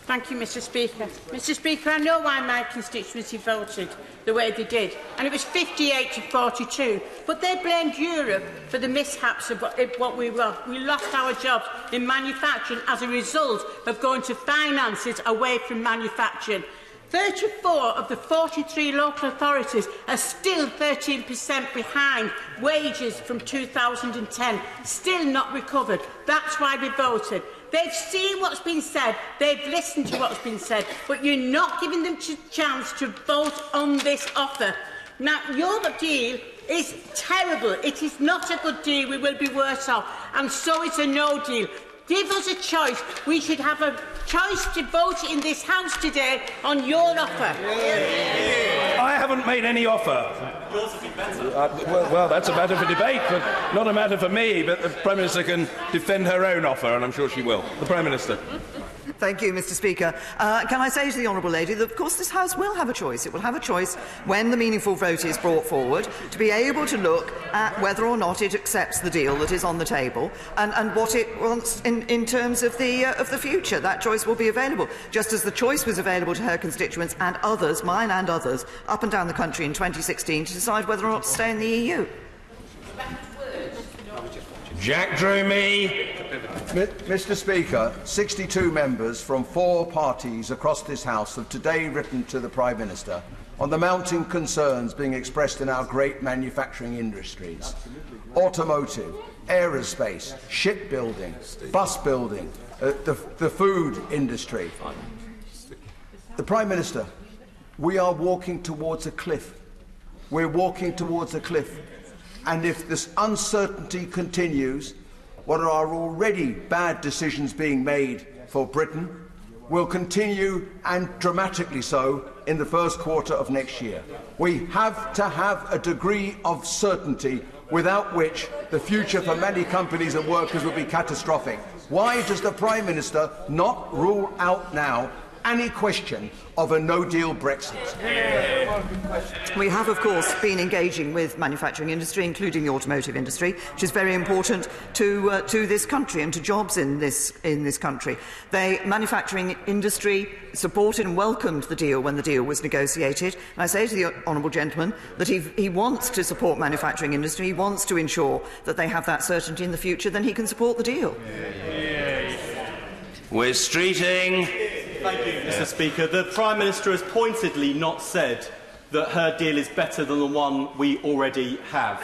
Thank you, Mr. Speaker. Mr. Speaker, I know why my constituency voted the way they did, and it was 58 to 42. But they blamed Europe for the mishaps of what we were. We lost our jobs in manufacturing as a result of going to finances away from manufacturing. 34 of the 43 local authorities are still 13% behind wages from 2010, still not recovered. That's why they voted. They've seen what's been said, they've listened to what's been said, but you're not giving them a chance to vote on this offer. Now, your deal is terrible. It is not a good deal. We will be worse off. And so it's a no deal. Give us a choice. We should have a choice to vote in this House today on your offer. I haven't made any offer. Yours would be better. Well, that's a matter for debate, but not a matter for me. But the Prime Minister can defend her own offer, and I'm sure she will. The Prime Minister. Thank you, Mr. Speaker. Can I say to the honourable lady that, of course, this House will have a choice. It will have a choice when the meaningful vote is brought forward to be able to look at whether or not it accepts the deal that is on the table and what it wants in terms of the future. That choice will be available, just as the choice was available to her constituents and others, mine and others, up and down the country in 2016 to decide whether or not to stay in the EU. Jack Dromey. Mr. Speaker, 62 members from 4 parties across this House have today written to the Prime Minister on the mounting concerns being expressed in our great manufacturing industries. Automotive, aerospace, shipbuilding, bus building, the food industry. The Prime Minister, we are walking towards a cliff. We're walking towards a cliff. And if this uncertainty continues, what are already bad decisions being made for Britain will continue, and dramatically so, in the first quarter of next year. We have to have a degree of certainty without which the future for many companies and workers will be catastrophic. Why does the Prime Minister not rule out now any question of a no-deal Brexit? We have, of course, been engaging with manufacturing industry, including the automotive industry, which is very important to this country and to jobs in this country. The manufacturing industry supported and welcomed the deal when the deal was negotiated. And I say to the honourable gentleman that if he wants to support manufacturing industry, he wants to ensure that they have that certainty in the future, then he can support the deal. We're streeting. Thank you, Mr. Speaker. The Prime Minister has pointedly not said that her deal is better than the one we already have.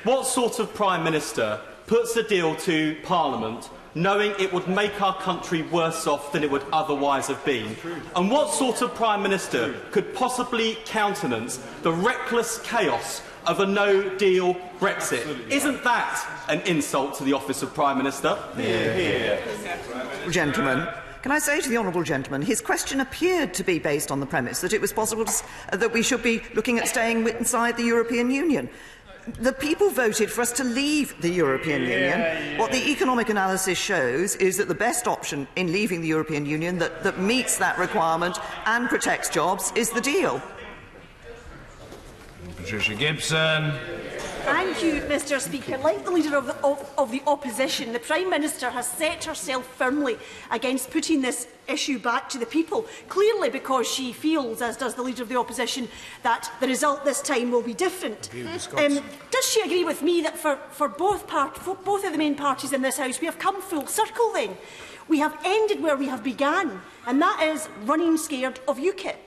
What sort of Prime Minister puts a deal to Parliament knowing it would make our country worse off than it would otherwise have been? And what sort of Prime Minister could possibly countenance the reckless chaos of a no-deal Brexit. Isn't that an insult to the office of Prime Minister? Gentlemen, can I say to the honourable gentleman, his question appeared to be based on the premise that it was possible that we should be looking at staying inside the European Union. The people voted for us to leave the European Union. What the economic analysis shows is that the best option in leaving the European Union that meets that requirement and protects jobs is the deal. Patricia Gibson. Thank you, Mr Speaker. Like the Leader of the Opposition, the Prime Minister has set herself firmly against putting this issue back to the people, clearly because she feels, as does the Leader of the Opposition, that the result this time will be different. Does she agree with me that for both of the main parties in this House, we have come full circle then? We have ended where we have begun, and that is running scared of UKIP.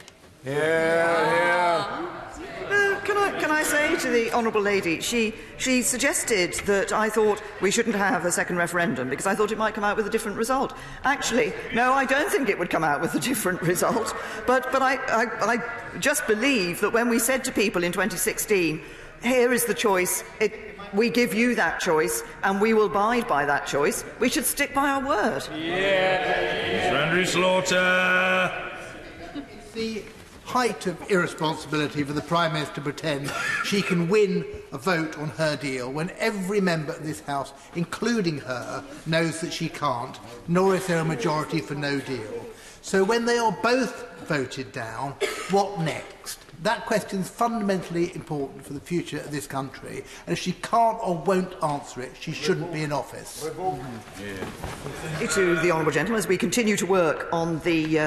Can I say to the honourable lady, she suggested that I thought we shouldn't have a second referendum because I thought it might come out with a different result. Actually, no, I don't think it would come out with a different result. But I just believe that when we said to people in 2016, here is the choice, we give you that choice and we will abide by that choice, we should stick by our word. Sir Andrew Slaughter. The height of irresponsibility for the Prime Minister to pretend she can win a vote on her deal when every member of this House, including her, knows that she can't, nor is there a majority for no deal. So when they are both voted down, what next? That question is fundamentally important for the future of this country, and if she can't or won't answer it, she shouldn't be in office. To the honourable gentleman, as we continue to work on the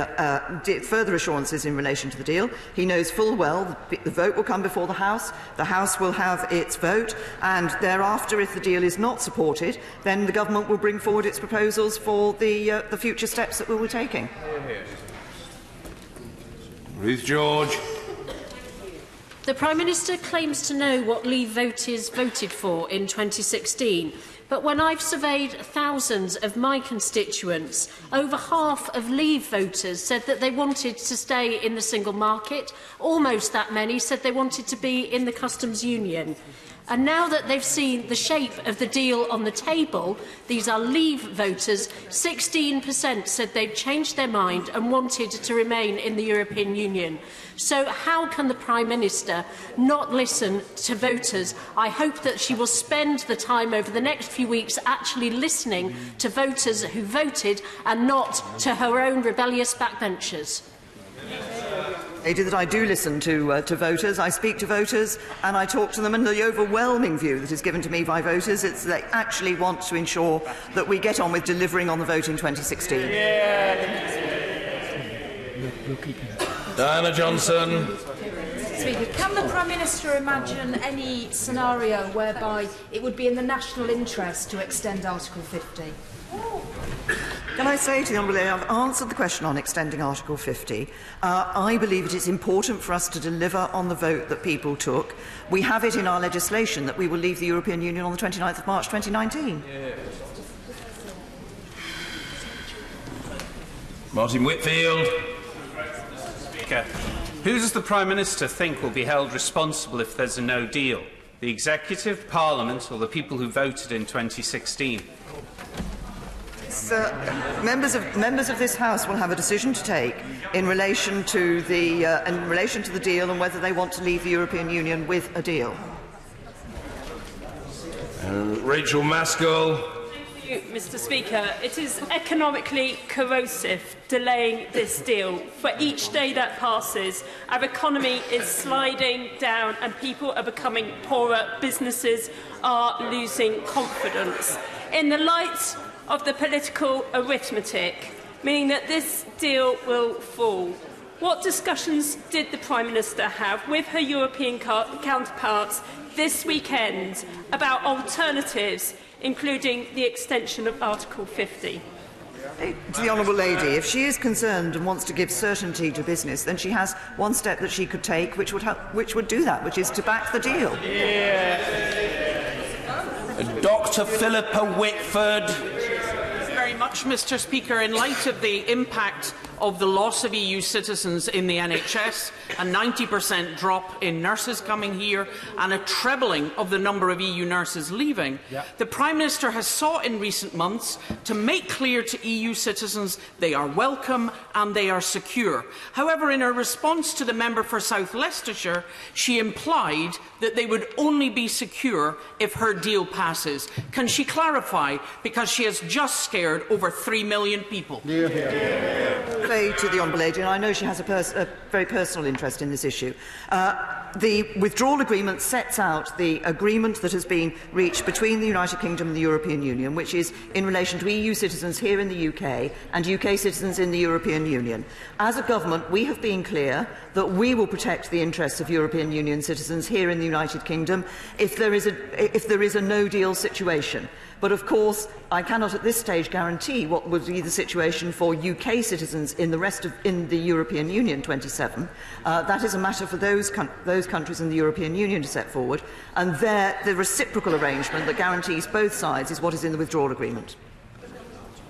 further assurances in relation to the deal, he knows full well the vote will come before the House will have its vote, and thereafter, if the deal is not supported, then the government will bring forward its proposals for the future steps that we will be taking. Ruth George. The Prime Minister claims to know what Leave voters voted for in 2016, but when I've surveyed thousands of my constituents, over half of Leave voters said that they wanted to stay in the single market. Almost that many said they wanted to be in the customs union. And now that they've seen the shape of the deal on the table, these are Leave voters, 16% said they'd changed their mind and wanted to remain in the European Union. So how can the Prime Minister not listen to voters? I hope that she will spend the time over the next few weeks actually listening to voters who voted and not to her own rebellious backbenchers. That I do listen to voters, I speak to voters and I talk to them, and the overwhelming view that is given to me by voters is that they actually want to ensure that we get on with delivering on the vote in 2016. Diana Johnson. Speaker, can the Prime Minister imagine any scenario whereby it would be in the national interest to extend Article 50? Can I say to the Honourable Lady, I've answered the question on extending Article 50. I believe it is important for us to deliver on the vote that people took. We have it in our legislation that we will leave the European Union on the 29th of March 2019. Martin Whitfield. Speaker, who does the Prime Minister think will be held responsible if there's a no deal? The Executive, Parliament or the people who voted in 2016? Members of this House will have a decision to take in relation to the deal and whether they want to leave the European Union with a deal. Rachel Maskell. Thank you, Mr. Speaker. It is economically corrosive delaying this deal. For each day that passes, our economy is sliding down and people are becoming poorer. Businesses are losing confidence. In the light of the political arithmetic, meaning that this deal will fall, what discussions did the Prime Minister have with her European counterparts this weekend about alternatives, including the extension of Article 50? To the Honourable Lady, if she is concerned and wants to give certainty to business, then she has one step that she could take which would do that, which is to back the deal. Dr. Philippa Whitford. Very much, Mr. Speaker. In light of the impact of the loss of EU citizens in the NHS, a 90% drop in nurses coming here, and a trebling of the number of EU nurses leaving, the Prime Minister has sought in recent months to make clear to EU citizens they are welcome and they are secure. However, in her response to the member for South Leicestershire, she implied that they would only be secure if her deal passes. Can she clarify, because she has just scared over 3 million people? Say to the Honourable Lady, and I know she has a very personal interest in this issue. The withdrawal agreement sets out the agreement that has been reached between the United Kingdom and the European Union, which is in relation to EU citizens here in the UK and UK citizens in the European Union. As a government, we have been clear that we will protect the interests of European Union citizens here in the United Kingdom if there is a no-deal situation. But of course, I cannot at this stage guarantee what would be the situation for UK citizens in the European Union 27. That is a matter for those countries in the European Union to set forward, and the reciprocal arrangement that guarantees both sides is what is in the withdrawal agreement.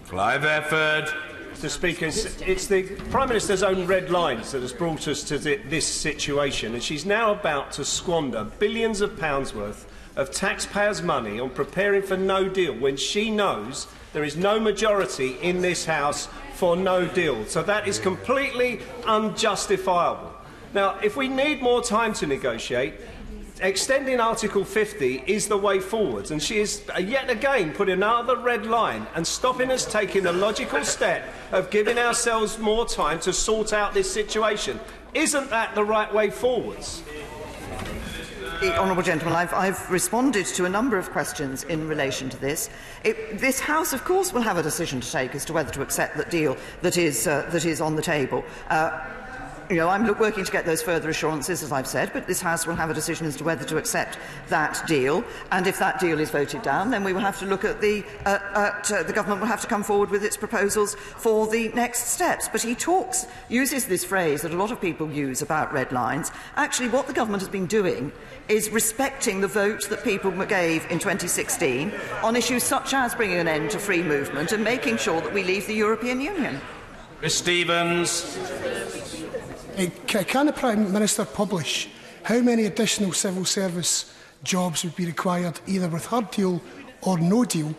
Clive Efford. Mr. Speaker, it's the Prime Minister's own red lines that has brought us to this situation, and she's now about to squander billions of pounds worth of taxpayers' money on preparing for no deal when she knows there is no majority in this House for no deal. So that is completely unjustifiable. Now, if we need more time to negotiate, extending Article 50 is the way forward, and she is yet again putting another red line and stopping us taking the logical step of giving ourselves more time to sort out this situation. Isn't that the right way forwards? Honourable gentleman, I've responded to a number of questions in relation to this. This House, of course, will have a decision to take as to whether to accept that deal that is on the table. I'm working to get those further assurances, as I've said, but this House will have a decision as to whether to accept that deal. And if that deal is voted down, then we will have to look at the government will have to come forward with its proposals for the next steps. But he uses this phrase that a lot of people use about red lines. Actually, what the government has been doing is respecting the vote that people gave in 2016 on issues such as bringing an end to free movement and making sure that we leave the European Union. Ms Stevens. Can the Prime Minister publish how many additional civil service jobs would be required either with her deal or no deal?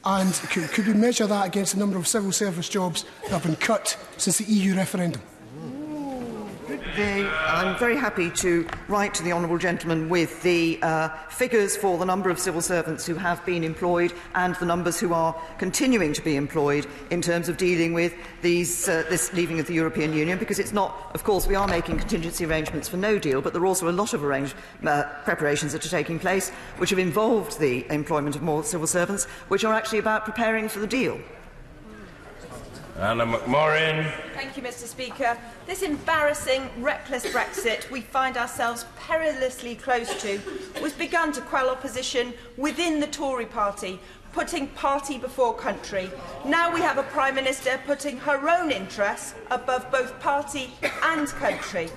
And could we measure that against the number of civil service jobs that have been cut since the EU referendum? I'm very happy to write to the Honourable Gentleman with the figures for the number of civil servants who have been employed and the numbers who are continuing to be employed in terms of dealing with this leaving of the European Union, because it's not, of course, we are making contingency arrangements for no deal, but there are also a lot of preparations that are taking place which have involved the employment of more civil servants, which are actually about preparing for the deal. Anna McMorrin. Thank you, Mr. Speaker. This embarrassing, reckless Brexit we find ourselves perilously close to was begun to quell opposition within the Tory party, putting party before country. Now we have a Prime Minister putting her own interests above both party and country.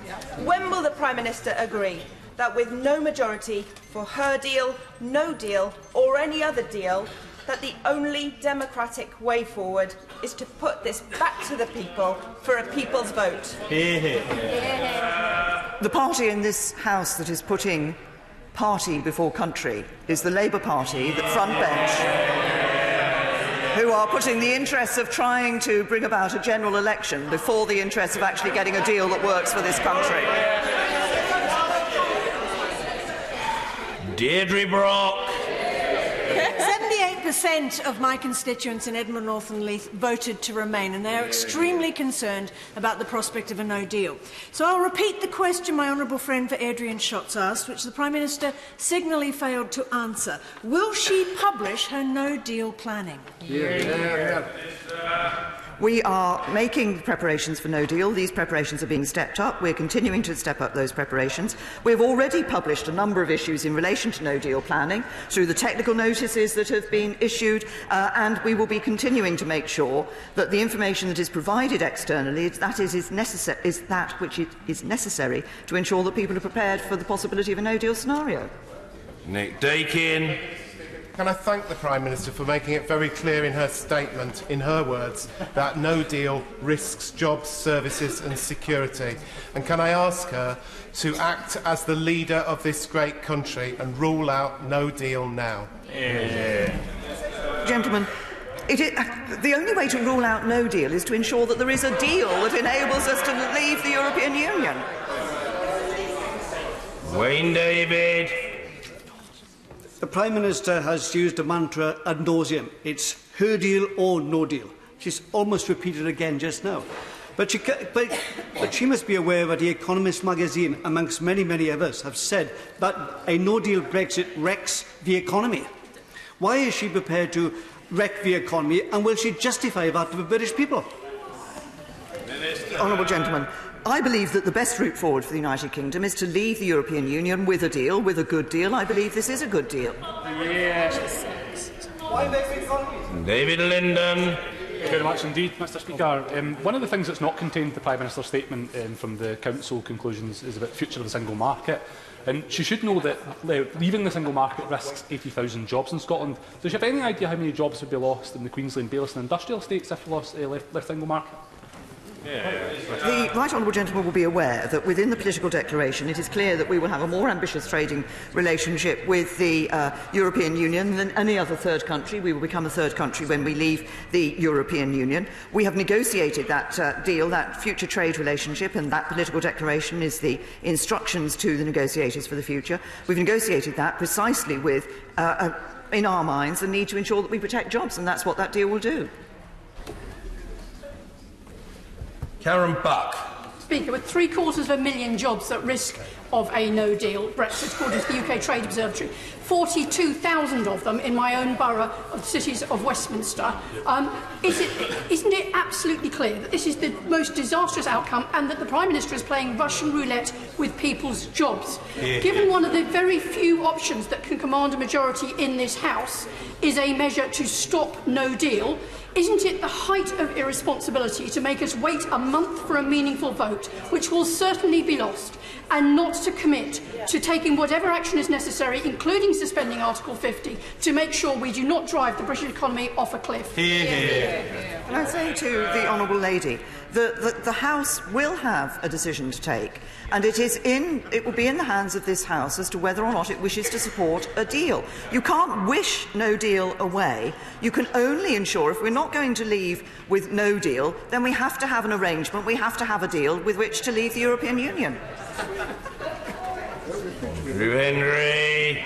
When will the Prime Minister agree that with no majority for her deal, no deal or any other deal, that the only democratic way forward is to put this back to the people for a people's vote? Hear, hear. Hear, hear. The party in this House that is putting party before country is the Labour Party, the front bench, who are putting the interests of trying to bring about a general election before the interests of actually getting a deal that works for this country. Deirdre Brock. 78% of my constituents in Edinburgh North and Leith voted to remain, and they are extremely concerned about the prospect of a no deal. So I'll repeat the question my honourable friend for Adrian Shotts asked, which the Prime Minister signally failed to answer. Will she publish her no deal planning? We are making preparations for no deal. These preparations are being stepped up. We're continuing to step up those preparations. We've already published a number of issues in relation to no deal planning through the technical notices that have been issued, and we will be continuing to make sure that the information that is provided externally is that which is necessary to ensure that people are prepared for the possibility of a no deal scenario. Nick Dakin. Can I thank the Prime Minister for making it very clear in her statement, in her words, that no deal risks jobs, services and security? And can I ask her to act as the leader of this great country and rule out no deal now? Gentlemen, the only way to rule out no deal is to ensure that there is a deal that enables us to leave the European Union. Wayne David. The Prime Minister has used a mantra ad nauseam. It's her deal or no deal. She's almost repeated it again just now. But she must be aware that The Economist magazine, amongst many, many others, have said that a no-deal Brexit wrecks the economy. Why is she prepared to wreck the economy, and will she justify that to the British people? Honourable gentleman, I believe that the best route forward for the United Kingdom is to leave the European Union with a deal, with a good deal. I believe this is a good deal. Yes. David Linden. Thank you very much indeed, Mr Speaker. One of the things that's not contained in the Prime Minister's statement from the Council conclusions is about the future of the single market. And she should know that leaving the single market risks 80,000 jobs in Scotland. Does she have any idea how many jobs would be lost in the Queensland, Baylis and industrial estates if we left the single market? The right honourable gentleman will be aware that within the political declaration it is clear that we will have a more ambitious trading relationship with the European Union than any other third country. We will become a third country when we leave the European Union. We have negotiated that deal, that future trade relationship, and that political declaration is the instructions to the negotiators for the future. We've negotiated that precisely with, in our minds, the need to ensure that we protect jobs, and that's what that deal will do. Karen Buck. Speaker, with 750,000 jobs at risk of a no-deal Brexit, according to the UK Trade Observatory, 42,000 of them in my own borough of the cities of Westminster, isn't it absolutely clear that this is the most disastrous outcome and that the Prime Minister is playing Russian roulette with people's jobs? Given one of the very few options that can command a majority in this House is a measure to stop no deal, isn't it the height of irresponsibility to make us wait a month for a meaningful vote, which will certainly be lost, and not to commit to taking whatever action is necessary, including suspending Article 50, to make sure we do not drive the British economy off a cliff? Can I say to the honourable lady that the House will have a decision to take, and it will be in the hands of this House as to whether or not it wishes to support a deal. You can't wish no deal away. You can only ensure, if we're not going to leave with no deal, then we have to have an arrangement, we have to have a deal with which to leave the European Union. Henry.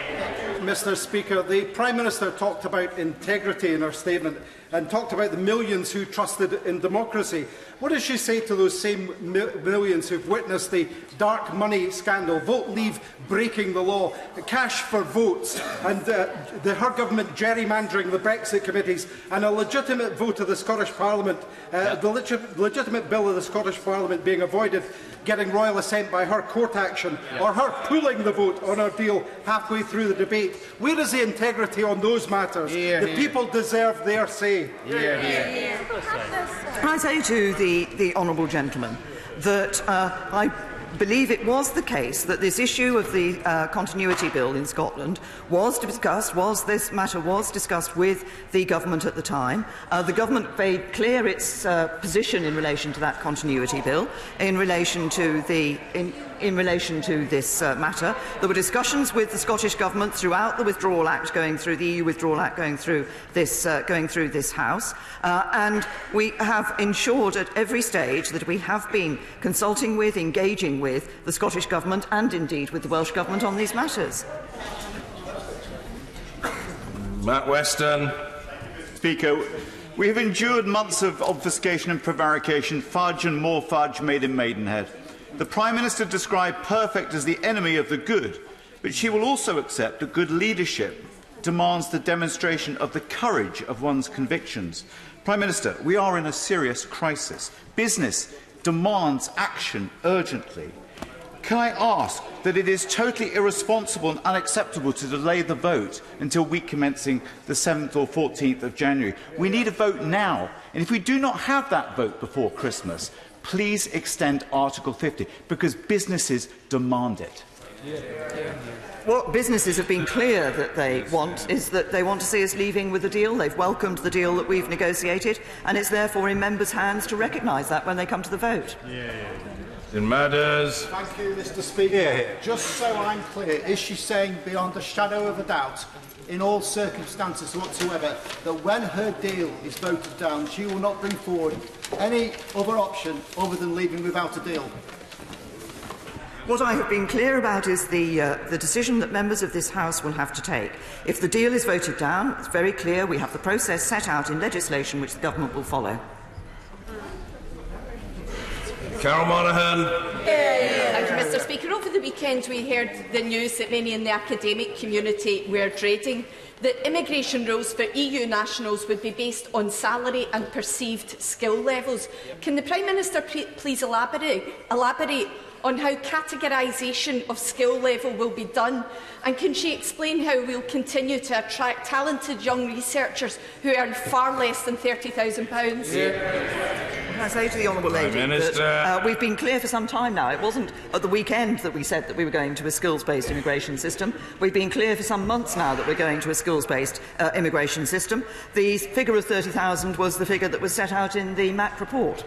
Mr Speaker, the Prime Minister talked about integrity in her statement and talked about the millions who trusted in democracy. What does she say to those same millions who have witnessed the dark money scandal, Vote Leave breaking the law, cash for votes, and her government gerrymandering the Brexit committees, and a legitimate vote of the Scottish Parliament, the legitimate bill of the Scottish Parliament being avoided, getting royal assent by her court action, or her pulling the vote on our deal halfway through the debate? Where is the integrity on those matters? The people deserve their say. Can I say to the honourable gentleman that I believe it was the case that this issue of the continuity bill in Scotland was discussed, this matter was discussed with the government at the time. The government made clear its position in relation to that continuity bill, in relation to this matter. There were discussions with the Scottish Government throughout the Withdrawal Act going through, the EU Withdrawal Act going through this House, and we have ensured at every stage that we have been consulting with, engaging with the Scottish Government and indeed with the Welsh Government on these matters. Matt Weston. Speaker, we have endured months of obfuscation and prevarication, fudge and more fudge made in Maidenhead. The Prime Minister described perfect as the enemy of the good, but she will also accept that good leadership demands the demonstration of the courage of one's convictions. Prime Minister, we are in a serious crisis. Business demands action urgently. Can I ask that it is totally irresponsible and unacceptable to delay the vote until week commencing the 7th or 14th of January? We need a vote now, and if we do not have that vote before Christmas, please extend Article 50, because businesses demand it. What businesses have been clear that they want is that they want to see us leaving with a deal. They've welcomed the deal that we've negotiated, and it's therefore in members' hands to recognise that when they come to the vote. It matters. Thank you, Mr. Speaker. Just so I'm clear, is she saying beyond a shadow of a doubt, in all circumstances whatsoever, that when her deal is voted down, she will not bring forward any other option other than leaving without a deal? What I have been clear about is the decision that members of this House will have to take. If the deal is voted down, it's very clear we have the process set out in legislation which the government will follow. Carol Monaghan. Thank you, Mr. Speaker. Over the weekend we heard the news that many in the academic community were dreading that immigration rules for EU nationals would be based on salary and perceived skill levels. Can the Prime Minister please elaborate on how categorisation of skill level will be done? And can she explain how we will continue to attract talented young researchers who earn far less than £30,000? Can I say to the Honourable Lady that we've been clear for some time now. It wasn't at the weekend that we said that we were going to a skills-based immigration system. We've been clear for some months now that we're going to a skills-based immigration system. The figure of 30,000 was the figure that was set out in the MAC report.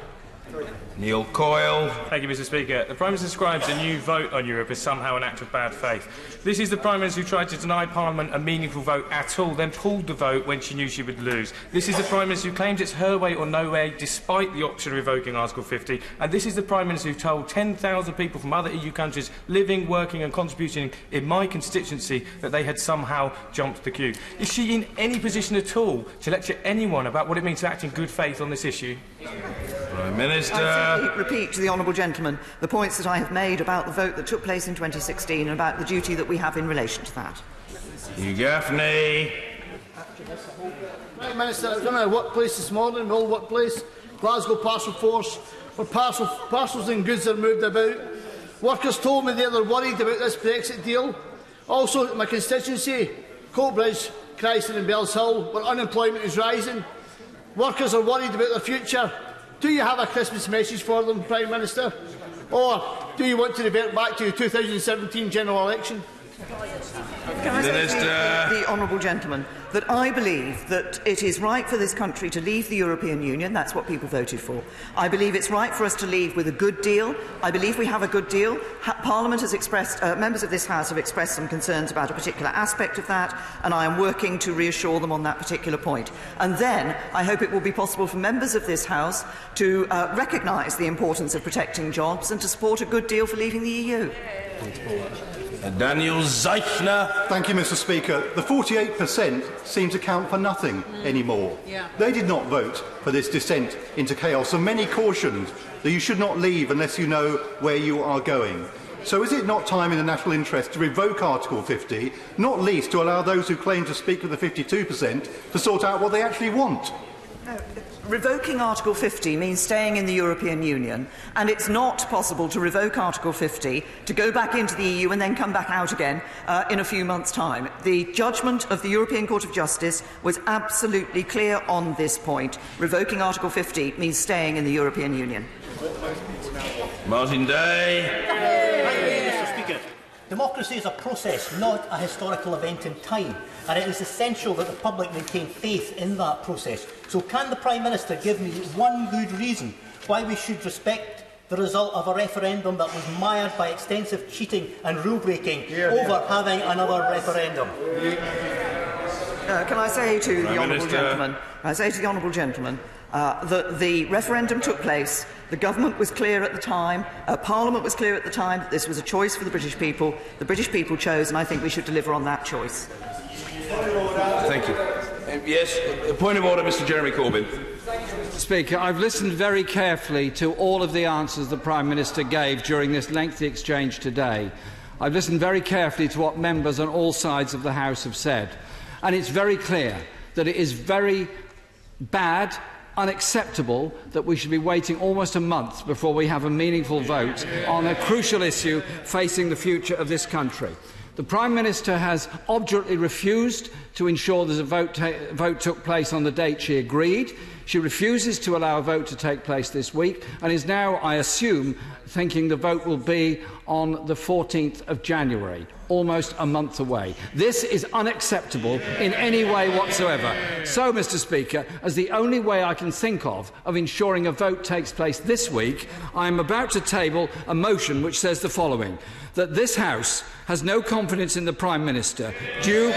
Neil Coyle. Thank you, Mr. Speaker. The Prime Minister describes a new vote on Europe as somehow an act of bad faith. This is the Prime Minister who tried to deny Parliament a meaningful vote at all, then pulled the vote when she knew she would lose. This is the Prime Minister who claims it's her way or no way, despite the option of revoking Article 50. And this is the Prime Minister who told 10,000 people from other EU countries living, working and contributing in my constituency that they had somehow jumped the queue. Is she in any position at all to lecture anyone about what it means to act in good faith on this issue? Prime Minister. I simply repeat to the honourable gentleman the points that I have made about the vote that took place in 2016 and about the duty that we have in relation to that. Hugh Gaffney. Prime Minister, I was in a workplace this morning, an old workplace, Glasgow Parcel Force, where parcels and goods are moved about. Workers told me they're worried about this Brexit deal. Also, in my constituency, Coatbridge, Christon and Bells Hill, where unemployment is rising. Workers are worried about their future. Do you have a Christmas message for them, Prime Minister? Or do you want to revert back to the 2017 general election? Can I say to the honourable gentleman that I believe that it is right for this country to leave the European Union. That's what people voted for. I believe it's right for us to leave with a good deal. I believe we have a good deal. Parliament has expressed, members of this House have expressed some concerns about a particular aspect of that, and I am working to reassure them on that particular point. And then I hope it will be possible for members of this House to recognise the importance of protecting jobs and to support a good deal for leaving the EU. Daniel Zeichner. Thank you, Mr. Speaker. The 48% seem to count for nothing anymore. They did not vote for this descent into chaos, and many cautioned that you should not leave unless you know where you are going. So is it not time in the national interest to revoke Article 50, not least to allow those who claim to speak for the 52% to sort out what they actually want? No, revoking Article 50 means staying in the European Union, and it's not possible to revoke Article 50, to go back into the EU and then come back out again in a few months' time. The judgment of the European Court of Justice was absolutely clear on this point. Revoking Article 50 means staying in the European Union. Martin Day. Mr. Speaker, democracy is a process, not a historical event in time, and it is essential that the public maintain faith in that process. So can the Prime Minister give me one good reason why we should respect the result of a referendum that was mired by extensive cheating and rule-breaking over having another referendum? Can I say to the honourable gentleman? That the referendum took place, the government was clear at the time, Parliament was clear at the time that this was a choice for the British people. The British people chose, and I think we should deliver on that choice. Thank you. Yes, a point of order, Mr. Jeremy Corbyn. Speaker, I've listened very carefully to all of the answers the Prime Minister gave during this lengthy exchange today. I've listened very carefully to what members on all sides of the House have said, and it's very clear that it is very bad, unacceptable that we should be waiting almost a month before we have a meaningful vote on a crucial issue facing the future of this country. The Prime Minister has obdurately refused to ensure that a vote took place on the date she agreed. She refuses to allow a vote to take place this week and is now, I assume, thinking the vote will be on the 14th of January, almost a month away. This is unacceptable in any way whatsoever. So, Mr. Speaker, as the only way I can think of ensuring a vote takes place this week, I am about to table a motion which says the following: that this House has no confidence in the Prime Minister due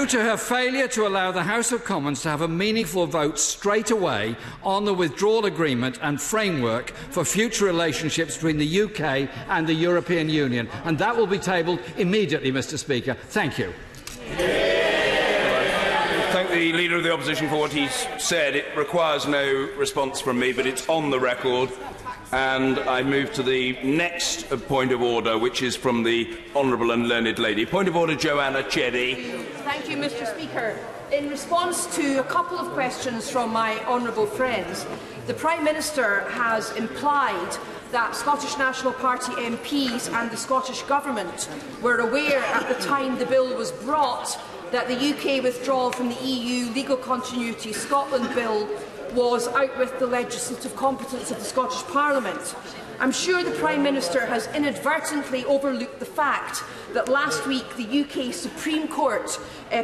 to her failure to allow the House of Commons to have a meaningful vote straight away on the withdrawal agreement and framework for future relationships between the UK and the European Union. And that will be tabled immediately, Mr. Speaker. Thank you. Thank the Leader of the Opposition for what he's said. It requires no response from me, but it's on the record. And I move to the next point of order, which is from the Honourable and Learned Lady. Point of order, Joanna Cherry. Thank you, Mr. Speaker. In response to a couple of questions from my honourable friends, the Prime Minister has implied that Scottish National Party MPs and the Scottish Government were aware at the time the bill was brought that the UK withdrawal from the EU Legal Continuity Scotland Bill was out with the legislative competence of the Scottish Parliament. I'm sure the Prime Minister has inadvertently overlooked the fact that last week the UK Supreme Court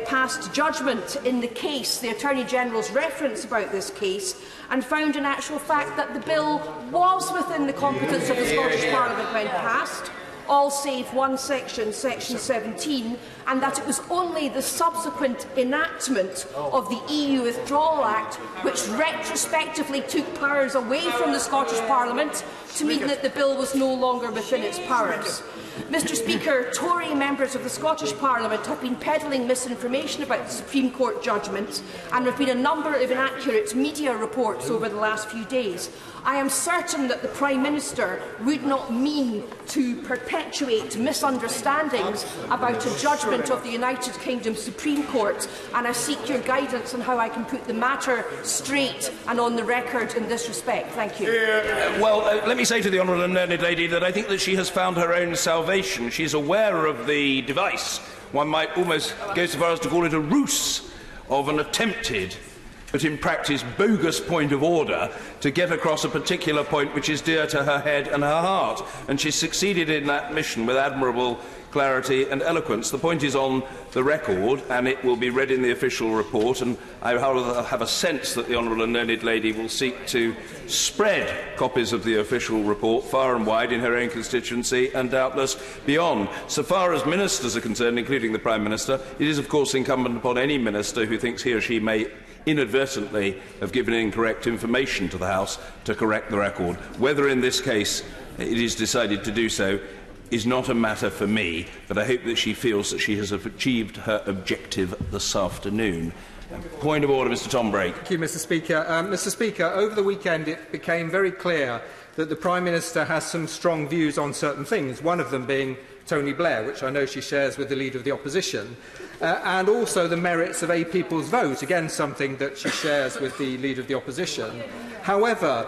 passed judgment in the case, the Attorney-General's reference about this case, and found in actual fact that the bill was within the competence of the Scottish Parliament when passed, all save one section, Section 17, and that it was only the subsequent enactment of the EU Withdrawal Act which retrospectively took powers away from the Scottish Parliament to mean that the bill was no longer within its powers. Mr. Speaker, Tory members of the Scottish Parliament have been peddling misinformation about the Supreme Court judgment, and there have been a number of inaccurate media reports over the last few days. I am certain that the Prime Minister would not mean to perpetuate misunderstandings about a judgment of the United Kingdom Supreme Court, and I seek your guidance on how I can put the matter straight and on the record in this respect. Thank you. Let me say to the Honourable and Learned Lady that I think that she has found her own salvation. She is aware of the device. One might almost go so far as to call it a ruse of an attempted, but in practice bogus point of order to get across a particular point which is dear to her head and her heart. And she succeeded in that mission with admirable clarity and eloquence. The point is on the record, and it will be read in the official report, and I have a sense that the Honourable and Learned Lady will seek to spread copies of the official report far and wide in her own constituency and doubtless beyond. So far as ministers are concerned, including the Prime Minister, it is of course incumbent upon any minister who thinks he or she may inadvertently have given incorrect information to the House to correct the record. Whether in this case it is decided to do so is not a matter for me, but I hope that she feels that she has achieved her objective this afternoon. Point of order, Mr Tom Brake. Thank you, Mr Speaker. Mr Speaker, over the weekend it became very clear that the Prime Minister has some strong views on certain things, one of them being Tony Blair, which I know she shares with the Leader of the Opposition, and also the merits of a people's vote, again something that she shares with the Leader of the Opposition. However,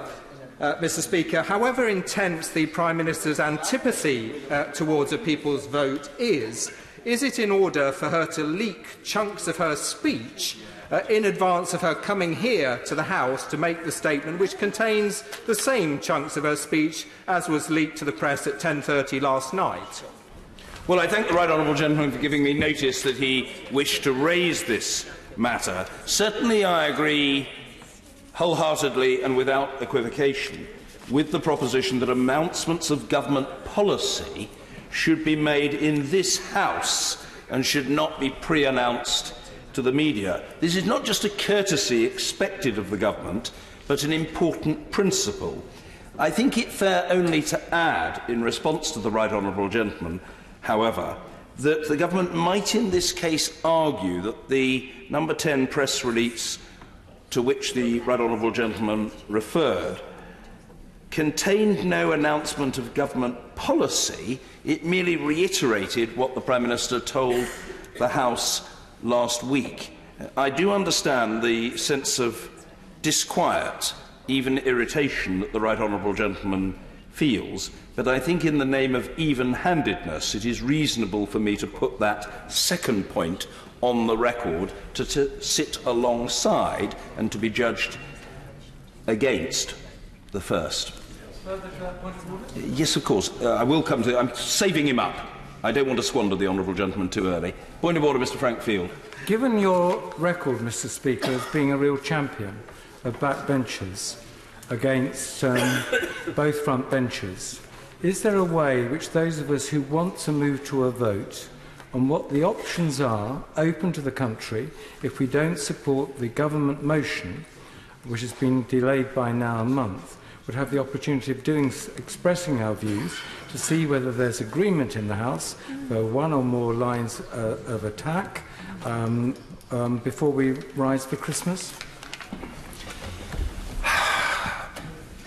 Mr Speaker, however intense the Prime Minister's antipathy towards a people's vote is it in order for her to leak chunks of her speech in advance of her coming here to the House to make the statement which contains the same chunks of her speech as was leaked to the press at 10:30 last night? Well, I thank the Right Honourable Gentleman for giving me notice that he wished to raise this matter. Certainly I agree wholeheartedly and without equivocation with the proposition that announcements of government policy should be made in this House and should not be pre-announced to the media. This is not just a courtesy expected of the government, but an important principle. I think it fair only to add, in response to the Right Honourable Gentleman, however, that the government might in this case argue that the number 10 press release to which the Right Honourable Gentleman referred contained no announcement of government policy. It merely reiterated what the Prime Minister told the House last week. I do understand the sense of disquiet, even irritation, that the Right Honourable Gentleman feels, but I think in the name of even-handedness it is reasonable for me to put that second point on the record to sit alongside and to be judged against the first. Yes, of course. I will come to it. I'm saving him up. I don't want to squander the honourable gentleman too early. Point of order, Mr. Frank Field. Given your record, Mr. Speaker, as being a real champion of backbenchers against both front benches, is there a way which those of us who want to move to a vote on what the options are open to the country if we don't support the government motion, which has been delayed by now a month, would have the opportunity of expressing our views to see whether there's agreement in the House for one or more lines of attack before we rise for Christmas?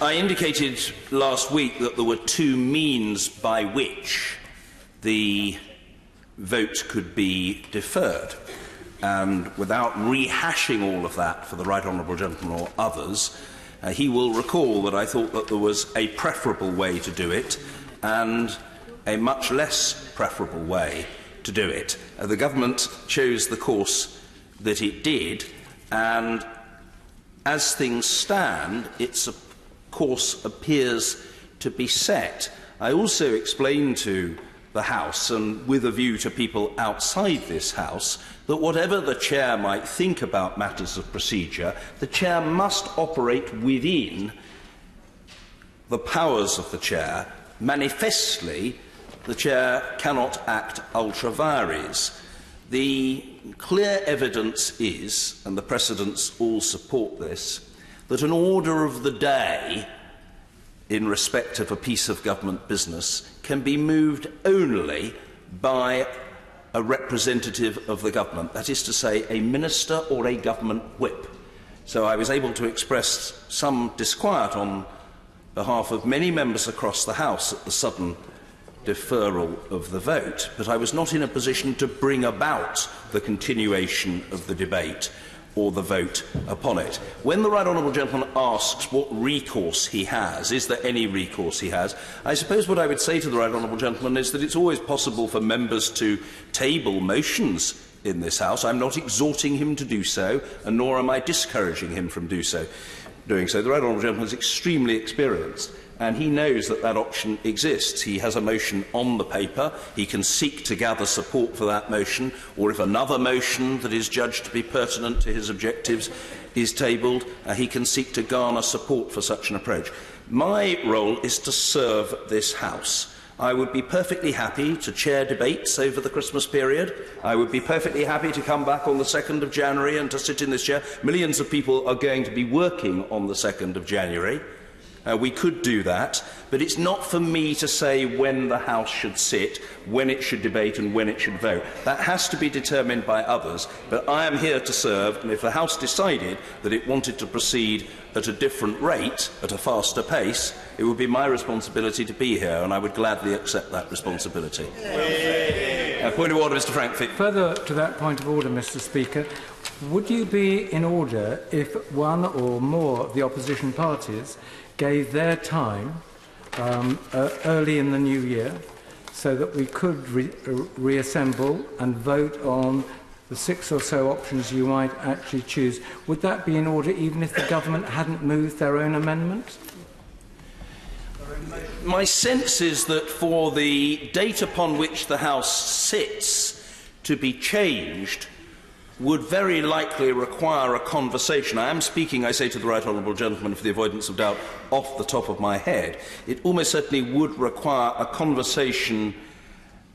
I indicated last week that there were two means by which the vote could be deferred. And without rehashing all of that for the right honourable gentleman or others, he will recall that I thought that there was a preferable way to do it and a much less preferable way to do it. The government chose the course that it did, and as things stand, its course appears to be set. I also explained to the House, and with a view to people outside this House, that whatever the Chair might think about matters of procedure, the Chair must operate within the powers of the Chair. Manifestly, the Chair cannot act ultra vires. The clear evidence is, and the precedents all support this, that an order of the day in respect of a piece of government business can be moved only by a representative of the government, that is to say, a minister or a government whip. So I was able to express some disquiet on behalf of many members across the House at the sudden deferral of the vote, but I was not in a position to bring about the continuation of the debate or the vote upon it. When the right honourable gentleman asks what recourse he has, is there any recourse he has, I suppose what I would say to the right honourable gentleman is that it's always possible for members to table motions in this House. I'm not exhorting him to do so, and nor am I discouraging him from doing so. The right honourable gentleman is extremely experienced, and he knows that that option exists. He has a motion on the paper. He can seek to gather support for that motion, or if another motion that is judged to be pertinent to his objectives is tabled, he can seek to garner support for such an approach. My role is to serve this House. I would be perfectly happy to chair debates over the Christmas period. I would be perfectly happy to come back on the 2nd of January and to sit in this chair. Millions of people are going to be working on the 2nd of January. We could do that, but it's not for me to say when the House should sit, when it should debate and when it should vote. That has to be determined by others, but I am here to serve, and if the House decided that it wanted to proceed at a different rate, at a faster pace, it would be my responsibility to be here, and I would gladly accept that responsibility. Point of order, Mr. Frank. Further to that point of order, Mr. Speaker, would you be in order if one or more of the opposition parties gave their time early in the new year so that we could reassemble and vote on the 6 or so options you might actually choose? Would that be in order even if the government hadn't moved their own amendment? My sense is that for the date upon which the House sits to be changed would very likely require a conversation. I am speaking, I say to the right honourable gentleman, for the avoidance of doubt, off the top of my head. It almost certainly would require a conversation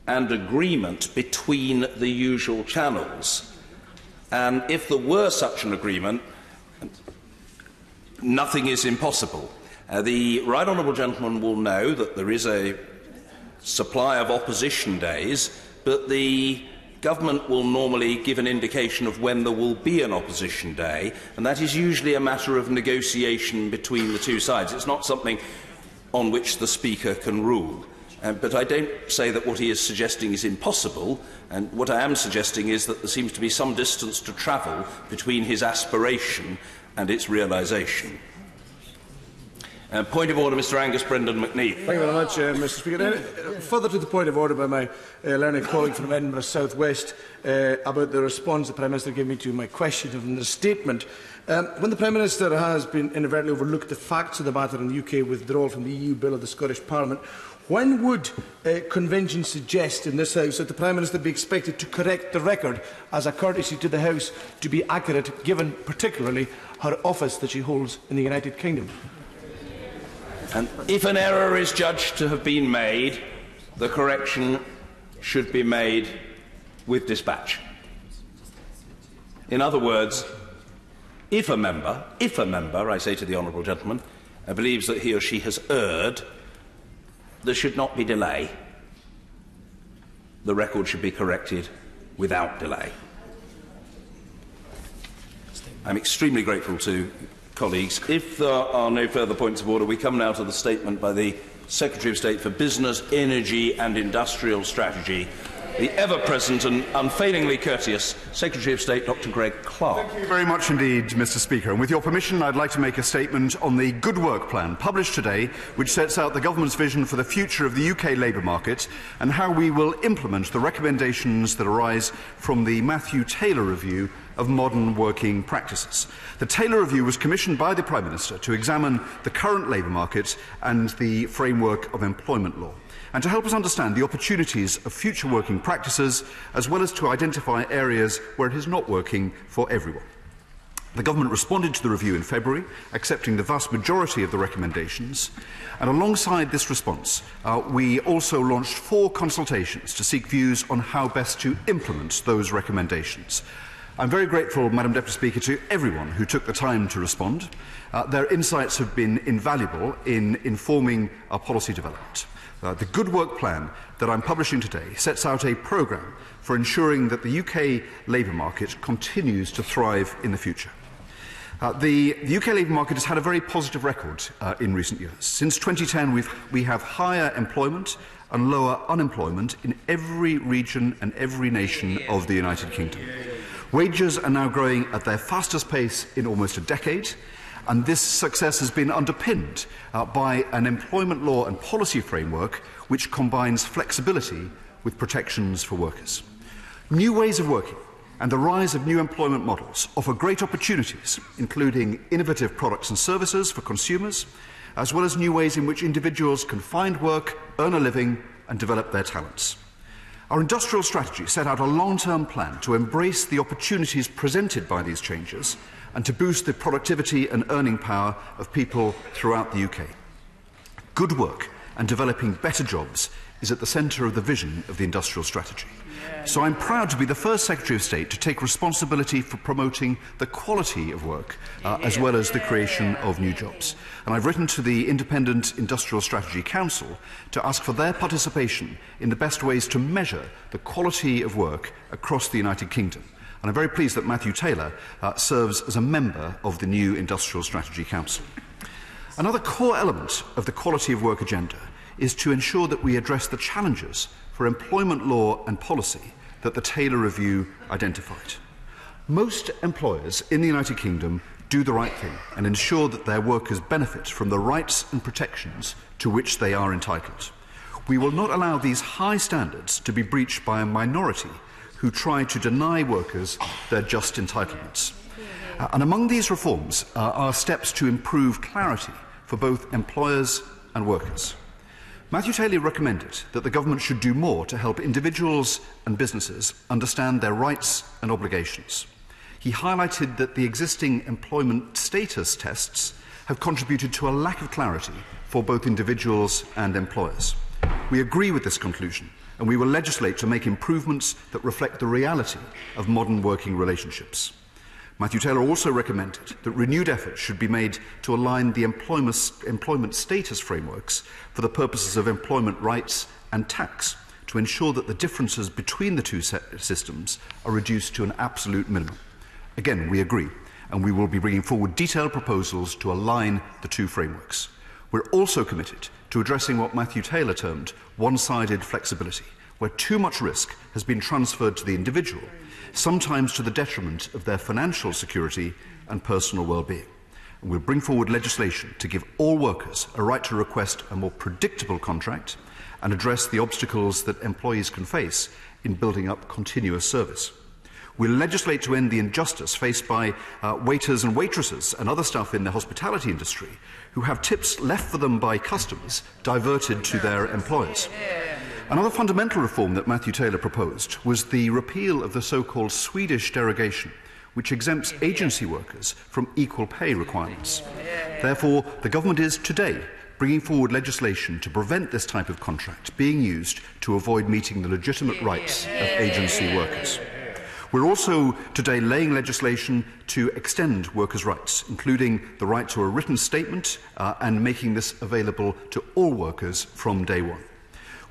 and agreement between the usual channels. And if there were such an agreement, nothing is impossible. The right honourable gentleman will know that there is a supply of opposition days, but the government will normally give an indication of when there will be an opposition day, and that is usually a matter of negotiation between the two sides. It's not something on which the Speaker can rule. But I don't say that what he is suggesting is impossible, and what I am suggesting is that there seems to be some distance to travel between his aspiration and its realisation. Point of order, Mr Angus Brendan McNeil. Thank you very much, Mr Speaker. Further to the point of order by my learned colleague from Edinburgh South West about the response the Prime Minister gave me to my question and the statement. When the Prime Minister has been inadvertently overlooked the facts of the matter in the UK withdrawal from the EU Bill of the Scottish Parliament, when would convention suggest in this House that the Prime Minister be expected to correct the record as a courtesy to the House to be accurate, given particularly her office that she holds in the United Kingdom? And if an error is judged to have been made, the correction should be made with dispatch. In other words, if a member, I say to the honourable gentleman, believes that he or she has erred, there should not be delay. The record should be corrected without delay. I'm extremely grateful to colleagues. If there are no further points of order, we come now to the statement by the Secretary of State for Business, Energy and Industrial Strategy, the ever-present and unfailingly courteous Secretary of State, Dr Greg Clark. Thank you very much indeed, Mr Speaker. And with your permission, I'd like to make a statement on the Good Work Plan, published today, which sets out the Government's vision for the future of the UK labour market and how we will implement the recommendations that arise from the Matthew Taylor Review of modern working practices. The Taylor Review was commissioned by the Prime Minister to examine the current labour market and the framework of employment law, and to help us understand the opportunities of future working practices, as well as to identify areas where it is not working for everyone. The Government responded to the review in February, accepting the vast majority of the recommendations, and alongside this response, we also launched 4 consultations to seek views on how best to implement those recommendations. I'm very grateful, Madam Deputy Speaker, to everyone who took the time to respond. Their insights have been invaluable in informing our policy development. The Good Work Plan that I'm publishing today sets out a programme for ensuring that the UK labour market continues to thrive in the future. The UK labour market has had a very positive record in recent years. Since 2010, we have higher employment and lower unemployment in every region and every nation of the United Kingdom. Wages are now growing at their fastest pace in almost a decade, and this success has been underpinned by an employment law and policy framework which combines flexibility with protections for workers. New ways of working and the rise of new employment models offer great opportunities, including innovative products and services for consumers, as well as new ways in which individuals can find work, earn a living and develop their talents. Our industrial strategy set out a long-term plan to embrace the opportunities presented by these changes and to boost the productivity and earning power of people throughout the UK. Good work and developing better jobs is at the centre of the vision of the industrial strategy. So I'm proud to be the first Secretary of State to take responsibility for promoting the quality of work as well as the creation of new jobs. And I've written to the Independent Industrial Strategy Council to ask for their participation in the best ways to measure the quality of work across the United Kingdom. And I'm very pleased that Matthew Taylor serves as a member of the new Industrial Strategy Council. Another core element of the quality of work agenda is to ensure that we address the challenges for employment law and policy that the Taylor Review identified. Most employers in the United Kingdom do the right thing and ensure that their workers benefit from the rights and protections to which they are entitled. We will not allow these high standards to be breached by a minority who try to deny workers their just entitlements. And among these reforms are steps to improve clarity for both employers and workers. Matthew Taylor recommended that the Government should do more to help individuals and businesses understand their rights and obligations. He highlighted that the existing employment status tests have contributed to a lack of clarity for both individuals and employers. We agree with this conclusion, and we will legislate to make improvements that reflect the reality of modern working relationships. Matthew Taylor also recommended that renewed efforts should be made to align the employment status frameworks for the purposes of employment rights and tax to ensure that the differences between the two systems are reduced to an absolute minimum. Again, we agree, and we will be bringing forward detailed proposals to align the two frameworks. We're also committed to addressing what Matthew Taylor termed one-sided flexibility, where too much risk has been transferred to the individual, sometimes to the detriment of their financial security and personal well-being. and we'll bring forward legislation to give all workers a right to request a more predictable contract and address the obstacles that employees can face in building up continuous service. We'll legislate to end the injustice faced by waiters and waitresses and other staff in the hospitality industry who have tips left for them by customers diverted to their employers. Another fundamental reform that Matthew Taylor proposed was the repeal of the so-called Swedish derogation, which exempts agency workers from equal pay requirements. Therefore, the government is today bringing forward legislation to prevent this type of contract being used to avoid meeting the legitimate rights of agency workers. We're also today laying legislation to extend workers' rights, including the right to a written statement and making this available to all workers from day one.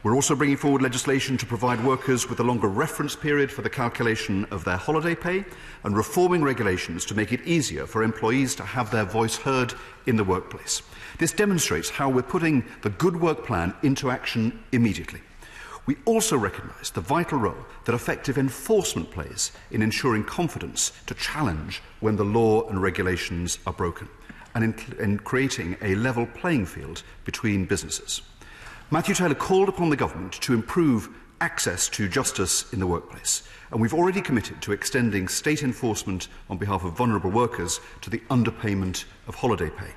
We're also bringing forward legislation to provide workers with a longer reference period for the calculation of their holiday pay and reforming regulations to make it easier for employees to have their voice heard in the workplace. This demonstrates how we're putting the Good Work Plan into action immediately. We also recognise the vital role that effective enforcement plays in ensuring confidence to challenge when the law and regulations are broken and in creating a level playing field between businesses. Matthew Taylor called upon the government to improve access to justice in the workplace, and we've already committed to extending state enforcement on behalf of vulnerable workers to the underpayment of holiday pay.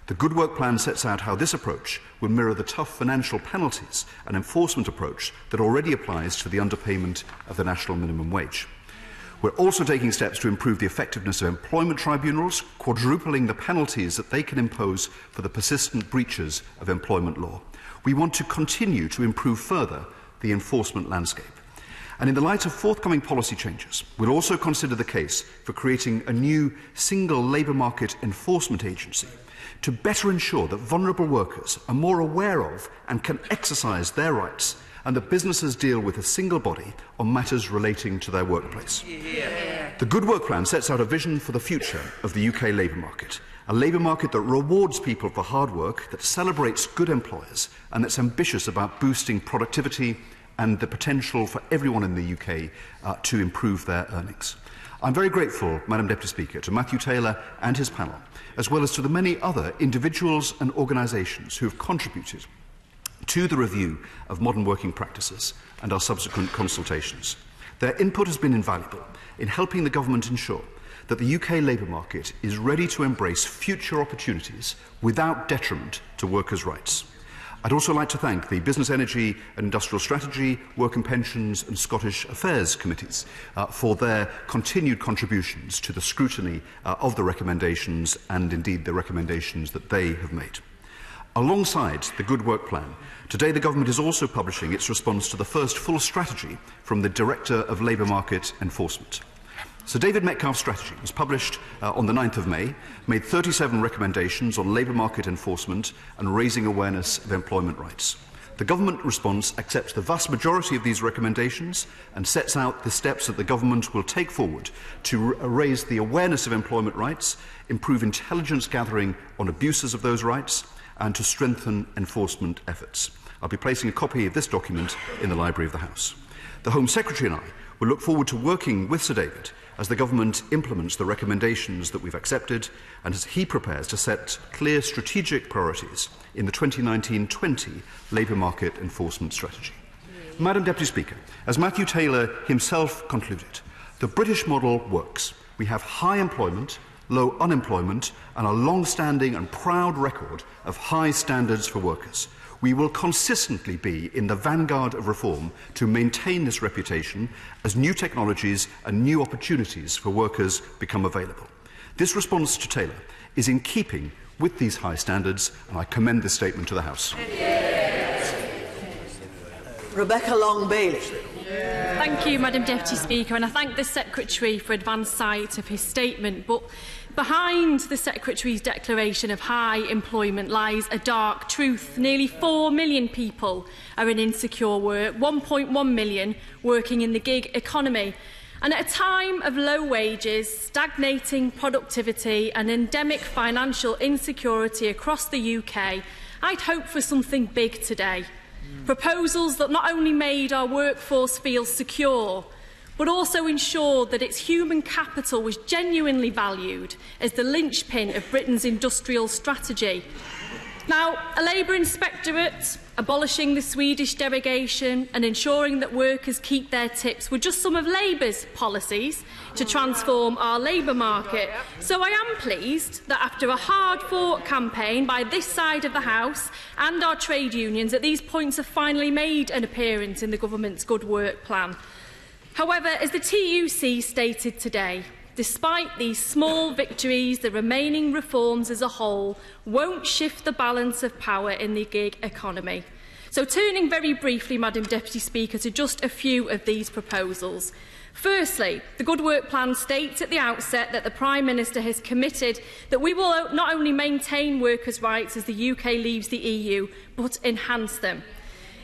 The Good Work Plan sets out how this approach will mirror the tough financial penalties and enforcement approach that already applies to the underpayment of the national minimum wage. We're also taking steps to improve the effectiveness of employment tribunals, quadrupling the penalties that they can impose for the persistent breaches of employment law. We want to continue to improve further the enforcement landscape. And in the light of forthcoming policy changes, we'll also consider the case for creating a new single labour market enforcement agency to better ensure that vulnerable workers are more aware of and can exercise their rights, and that businesses deal with a single body on matters relating to their workplace. The Good Work Plan sets out a vision for the future of the UK labour market, a labour market that rewards people for hard work, that celebrates good employers, and that's ambitious about boosting productivity and the potential for everyone in the UK to improve their earnings. I'm very grateful, Madam Deputy Speaker, to Matthew Taylor and his panel, as well as to the many other individuals and organisations who have contributed to the review of modern working practices and our subsequent consultations. Their input has been invaluable in helping the government ensure that the UK labour market is ready to embrace future opportunities without detriment to workers' rights. I'd also like to thank the Business, Energy and Industrial Strategy, Work and Pensions and Scottish Affairs Committees for their continued contributions to the scrutiny of the recommendations and indeed the recommendations that they have made. Alongside the Good Work Plan, today the Government is also publishing its response to the first full strategy from the Director of Labour Market Enforcement. Sir David Metcalfe's strategy was published on the 9th of May, made 37 recommendations on labour market enforcement and raising awareness of employment rights. The Government response accepts the vast majority of these recommendations and sets out the steps that the Government will take forward to raise the awareness of employment rights, improve intelligence gathering on abuses of those rights, and to strengthen enforcement efforts. I'll be placing a copy of this document in the Library of the House. The Home Secretary and I will look forward to working with Sir David as the Government implements the recommendations that we've accepted and as he prepares to set clear strategic priorities in the 2019-20 Labour Market Enforcement Strategy. Madam Deputy Speaker, as Matthew Taylor himself concluded, the British model works. We have high employment, low unemployment and a long-standing and proud record of high standards for workers. We will consistently be in the vanguard of reform to maintain this reputation as new technologies and new opportunities for workers become available. This response to Taylor is in keeping with these high standards, and I commend this statement to the House. Rebecca Long-Bailey. Thank you, Madam Deputy Speaker, and I thank the Secretary for advance sight of his statement. But behind the Secretary's declaration of high employment lies a dark truth. Nearly 4 million people are in insecure work, 1.1 million working in the gig economy. And at a time of low wages, stagnating productivity and endemic financial insecurity across the UK, I'd hope for something big today. Proposals that not only made our workforce feel secure, but also ensured that its human capital was genuinely valued as the linchpin of Britain's industrial strategy. Now, a Labour inspectorate, abolishing the Swedish derogation and ensuring that workers keep their tips were just some of Labour's policies to transform our labour market. So I am pleased that after a hard-fought campaign by this side of the House and our trade unions, that these points have finally made an appearance in the government's Good Work plan. However, as the TUC stated today, despite these small victories, the remaining reforms as a whole won't shift the balance of power in the gig economy. So turning very briefly, Madam Deputy Speaker, to just a few of these proposals. Firstly, the Good Work plan states at the outset that the Prime Minister has committed that we will not only maintain workers' rights as the UK leaves the EU, but enhance them.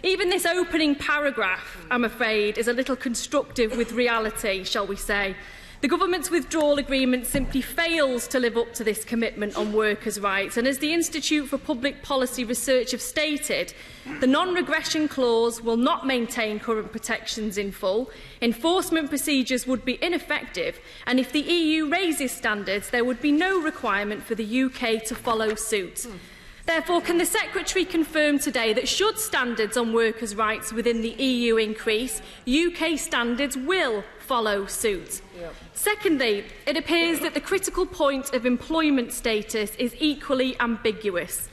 Even this opening paragraph, I'm afraid, is a little constructive with reality, shall we say. The government's withdrawal agreement simply fails to live up to this commitment on workers' rights, and as the Institute for Public Policy Research have stated, the non-regression clause will not maintain current protections in full, enforcement procedures would be ineffective, and if the EU raises standards, there would be no requirement for the UK to follow suit. Therefore, can the Secretary confirm today that should standards on workers' rights within the EU increase, UK standards will follow suit? Secondly, it appears that the critical point of employment status is equally ambiguous.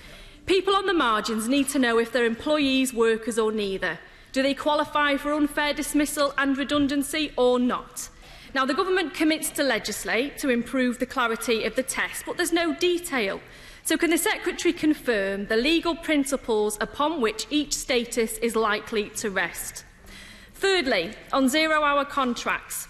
People on the margins need to know if they're employees, workers or neither. Do they qualify for unfair dismissal and redundancy or not? Now, the government commits to legislate to improve the clarity of the test, but there's no detail. So can the Secretary confirm the legal principles upon which each status is likely to rest? Thirdly, on zero-hour contracts,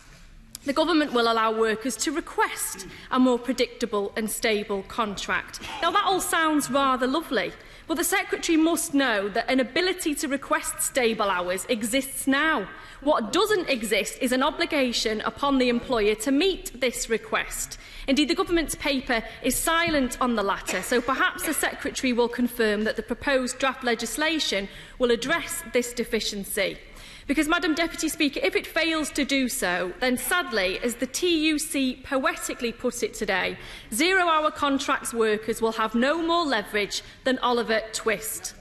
the government will allow workers to request a more predictable and stable contract. Now, that all sounds rather lovely, but the Secretary must know that an ability to request stable hours exists now. What doesn't exist is an obligation upon the employer to meet this request. Indeed, the government's paper is silent on the latter, so perhaps the Secretary will confirm that the proposed draft legislation will address this deficiency. Because, Madam Deputy Speaker, if it fails to do so, then sadly, as the TUC poetically put it today, zero-hour contracts workers will have no more leverage than Oliver Twist.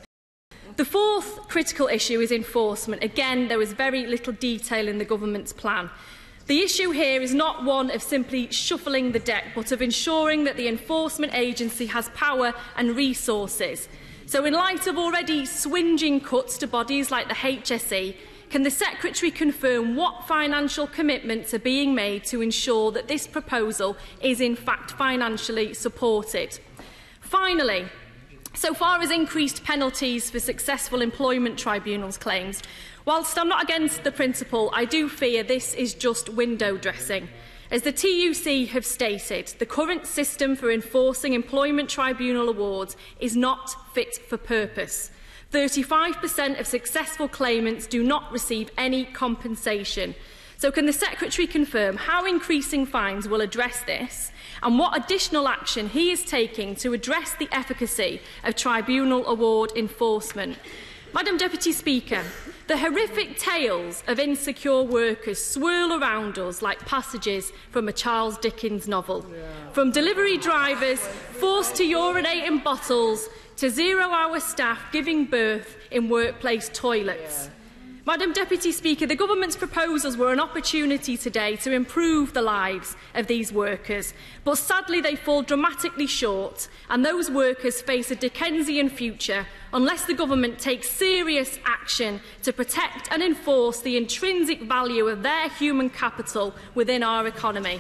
The fourth critical issue is enforcement. Again, there is very little detail in the government's plan. The issue here is not one of simply shuffling the deck, but of ensuring that the enforcement agency has power and resources. So in light of already swinging cuts to bodies like the HSE, can the Secretary confirm what financial commitments are being made to ensure that this proposal is in fact financially supported? Finally, so far as increased penalties for successful employment tribunals claims, whilst I'm not against the principle, I do fear this is just window dressing. As the TUC have stated, the current system for enforcing employment tribunal awards is not fit for purpose. 35% of successful claimants do not receive any compensation. So can the Secretary confirm how increasing fines will address this and what additional action he is taking to address the efficacy of tribunal award enforcement? Madam Deputy Speaker, the horrific tales of insecure workers swirl around us like passages from a Charles Dickens novel. From delivery drivers forced to urinate in bottles to zero-hour staff giving birth in workplace toilets. Madam Deputy Speaker, the government's proposals were an opportunity today to improve the lives of these workers, but sadly they fall dramatically short, and those workers face a Dickensian future unless the government takes serious action to protect and enforce the intrinsic value of their human capital within our economy.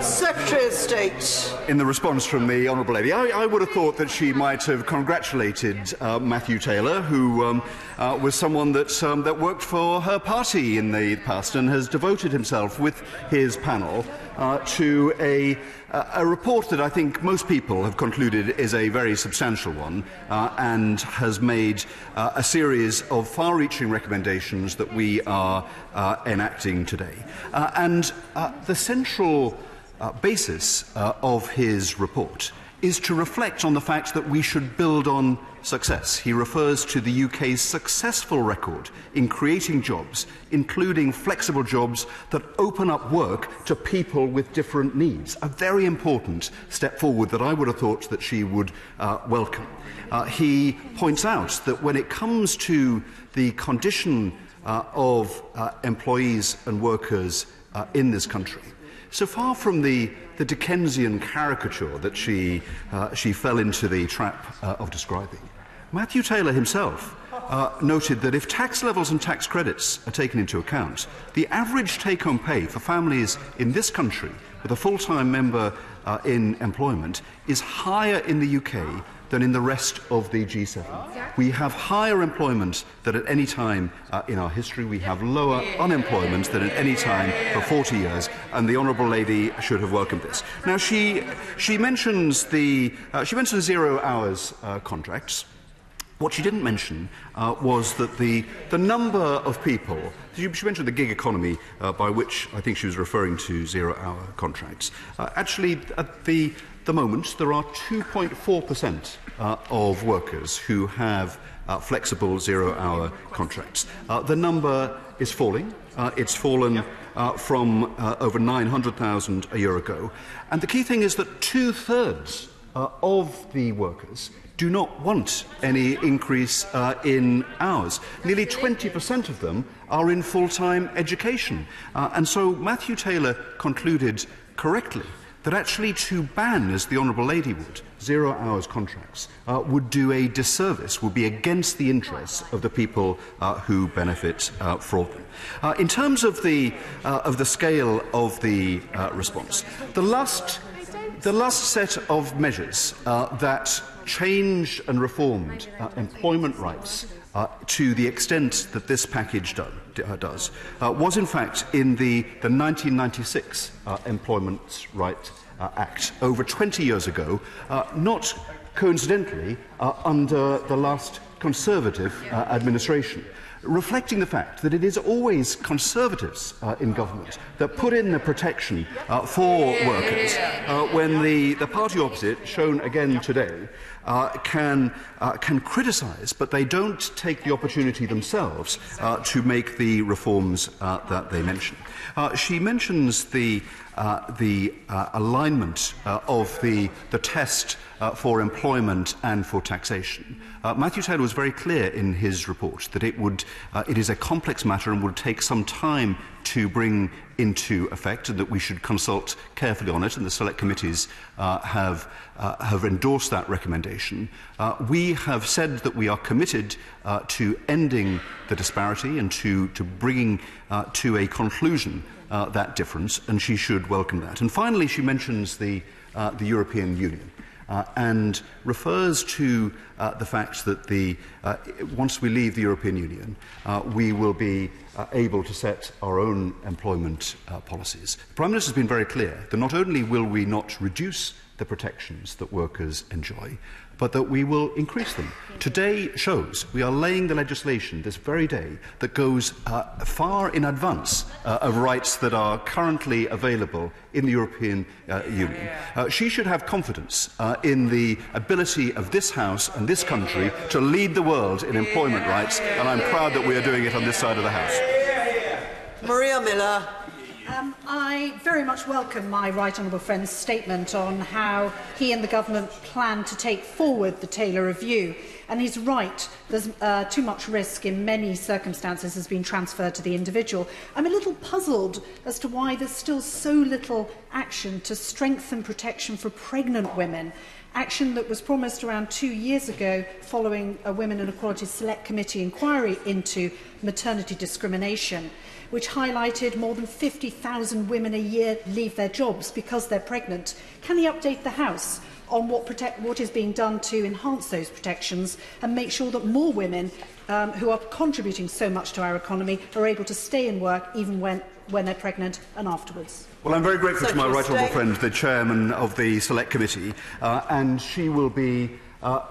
Secretary of State. In the response from the Honourable Lady, I would have thought that she might have congratulated Matthew Taylor, who was someone that worked for her party in the past and has devoted himself with his panel to a report that I think most people have concluded is a very substantial one and has made a series of far-reaching recommendations that we are enacting today. The central basis of his report is to reflect on the fact that we should build on success. He refers to the UK's successful record in creating jobs, including flexible jobs that open up work to people with different needs. A very important step forward that I would have thought that she would welcome. He points out that when it comes to the condition of employees and workers in this country, so far from the Dickensian caricature that she fell into the trap of describing, Matthew Taylor himself noted that if tax levels and tax credits are taken into account, the average take-home pay for families in this country with a full-time member in employment is higher in the UK than in the rest of the G7. We have higher employment than at any time in our history. We have lower unemployment than at any time for 40 years, and the Honourable Lady should have welcomed this. Now, she mentions 0 hours contracts. What she didn't mention was that the number of people, she mentioned the gig economy, by which I think she was referring to 0 hour contracts. Actually, at the moment, there are 2.4% of workers who have flexible 0 hour contracts. The number is falling. It's fallen from over 900,000 a year ago. And the key thing is that 2/3 of the workers do not want any increase in hours. Nearly 20% of them are in full-time education. And so Matthew Taylor concluded correctly that actually to ban, as the Honourable Lady would, 0 hours contracts would do a disservice, would be against the interests of the people who benefit from them. In terms of the scale of the response, the last set of measures that changed and reformed employment rights to the extent that this package does was in fact in the 1996 Employment Rights Act, over 20 years ago, not coincidentally under the last Conservative administration, reflecting the fact that it is always Conservatives in government that put in the protection for workers when the party opposite, shown again today, can criticise, but they don't take the opportunity themselves to make the reforms that they mention. She mentions the alignment of the test for employment and for taxation. Matthew Taylor was very clear in his report that it is a complex matter and would take some time to bring into effect, and that we should consult carefully on it, and the select committees have endorsed that recommendation. We have said that we are committed to ending the disparity and to bringing to a conclusion that difference, and she should welcome that. And finally, she mentions the European Union. And refers to the fact that once we leave the European Union, we will be able to set our own employment policies. The Prime Minister has been very clear that not only will we not reduce the protections that workers enjoy, but that we will increase them. Today shows we are laying the legislation this very day that goes far in advance of rights that are currently available in the European Union. She should have confidence in the ability of this House and this country to lead the world in employment rights, and I'm proud that we are doing it on this side of the House. Maria Miller. I very much welcome my right honourable friend's statement on how he and the government plan to take forward the Taylor Review. And he's right, there's too much risk in many circumstances has been transferred to the individual. I'm a little puzzled as to why there's still so little action to strengthen protection for pregnant women. Action that was promised around 2 years ago following a Women and Equality Select Committee inquiry into maternity discrimination, which highlighted more than 50,000 women a year leave their jobs because they're pregnant. Can he update the House on what is being done to enhance those protections and make sure that more women who are contributing so much to our economy are able to stay in work even when they're pregnant and afterwards? Well, I'm very grateful to my right honourable friend, the chairman of the Select Committee, and she will be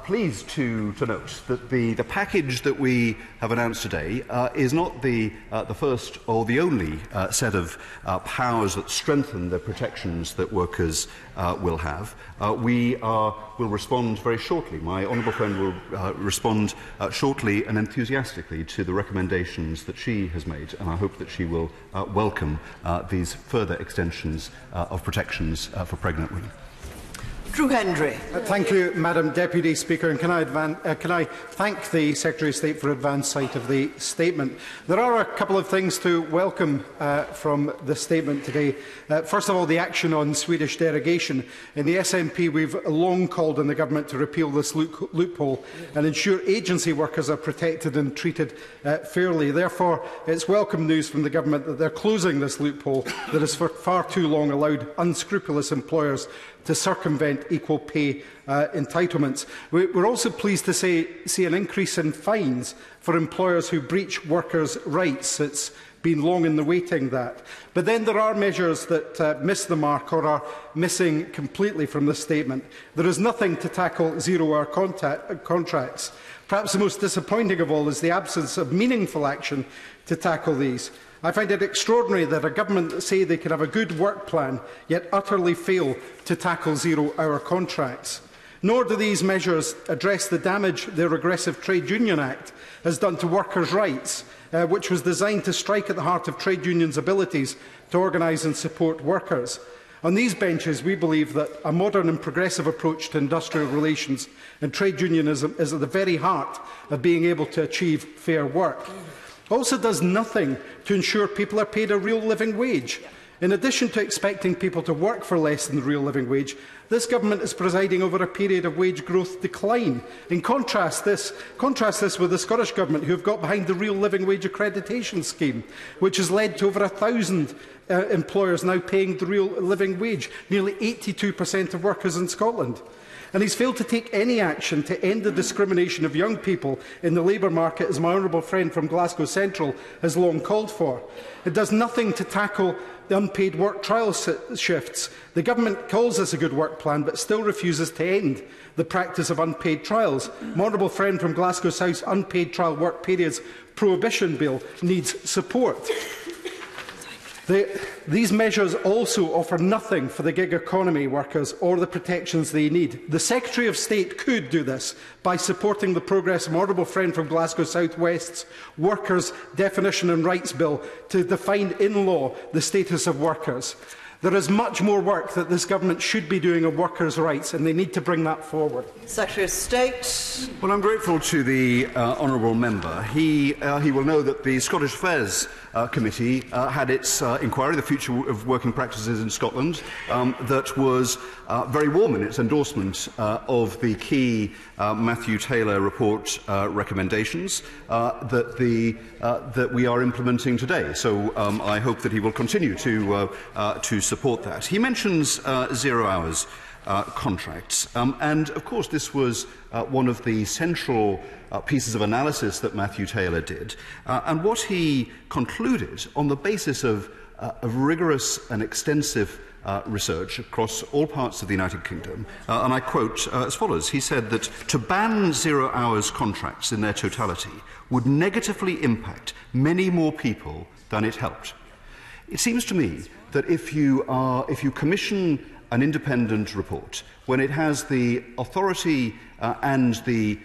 pleased to note that the package that we have announced today is not the first or the only set of powers that strengthen the protections that workers will have. We will respond very shortly. My honourable friend will respond shortly and enthusiastically to the recommendations that she has made, and I hope that she will welcome these further extensions of protections for pregnant women. Drew Hendry. Thank you, Madam Deputy Speaker, and can I thank the Secretary of State for advance sight of the statement. There are a couple of things to welcome from the statement today. First of all, the action on Swedish derogation. In the SNP, we've long called on the Government to repeal this loophole and ensure agency workers are protected and treated fairly. Therefore, it's welcome news from the Government that they're closing this loophole that has for far too long allowed unscrupulous employers to circumvent equal pay entitlements. We're also pleased to see an increase in fines for employers who breach workers' rights. It's been long in the waiting, that. But then there are measures that miss the mark or are missing completely from this statement. There is nothing to tackle zero-hour contracts. Perhaps the most disappointing of all is the absence of meaningful action to tackle these. I find it extraordinary that a government that say they can have a good work plan, yet utterly fail to tackle zero-hour contracts. Nor do these measures address the damage the Regressive Trade Union Act has done to workers' rights, which was designed to strike at the heart of trade unions' abilities to organise and support workers. On these benches, we believe that a modern and progressive approach to industrial relations and trade unionism is at the very heart of being able to achieve fair work. Also does nothing to ensure people are paid a real living wage. In addition to expecting people to work for less than the real living wage, this government is presiding over a period of wage growth decline. In contrast this with the Scottish Government, who have got behind the real living wage accreditation scheme, which has led to over 1,000 employers now paying the real living wage, nearly 82% of workers in Scotland. And he's failed to take any action to end the discrimination of young people in the labour market, as my honourable friend from Glasgow Central has long called for. It does nothing to tackle the unpaid work trial shifts. The Government calls this a good work plan, but still refuses to end the practice of unpaid trials. My honourable friend from Glasgow South's unpaid trial work periods prohibition bill needs support. These measures also offer nothing for the gig economy workers or the protections they need. The Secretary of State could do this by supporting the progress of my honourable friend from Glasgow South West's Workers' Definition and Rights Bill to define in law the status of workers. There is much more work that this government should be doing on workers' rights, and they need to bring that forward. Secretary of State. Well, I'm grateful to the honourable member. He will know that the Scottish Affairs Committee had its inquiry, the future of working practices in Scotland, that was very warm in its endorsement of the key Matthew Taylor report recommendations that we are implementing today. So I hope that he will continue to support that. He mentions 0 hours contracts, and of course this was one of the central pieces of analysis that Matthew Taylor did, and what he concluded on the basis of rigorous and extensive research across all parts of the United Kingdom, and I quote as follows. He said that to ban 0 hours contracts in their totality would negatively impact many more people than it helped. It seems to me that if you commission an independent report, when it has the authority and the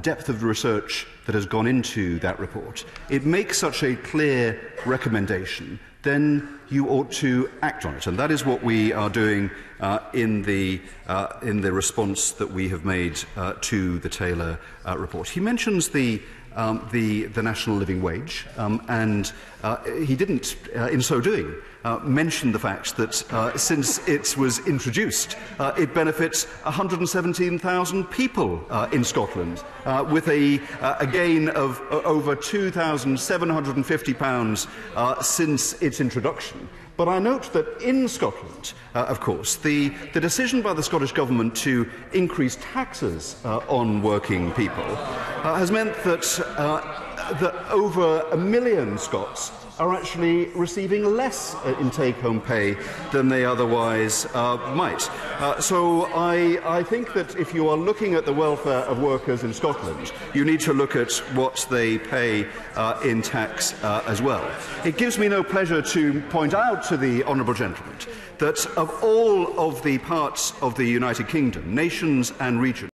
depth of research that has gone into that report, it makes such a clear recommendation, then you ought to act on it. And that is what we are doing in the response that we have made to the Taylor report. He mentions the national living wage, and he didn't, in so doing, mention the fact that since it was introduced, it benefits 117,000 people in Scotland, with a gain of over £2,750 since its introduction. But I note that in Scotland, of course, the decision by the Scottish Government to increase taxes on working people has meant that that over 1 million Scots are actually receiving less in take-home pay than they otherwise might. So I think that if you are looking at the welfare of workers in Scotland, you need to look at what they pay in tax as well. It gives me no pleasure to point out to the honourable gentleman that of all of the parts of the United Kingdom, nations and regions,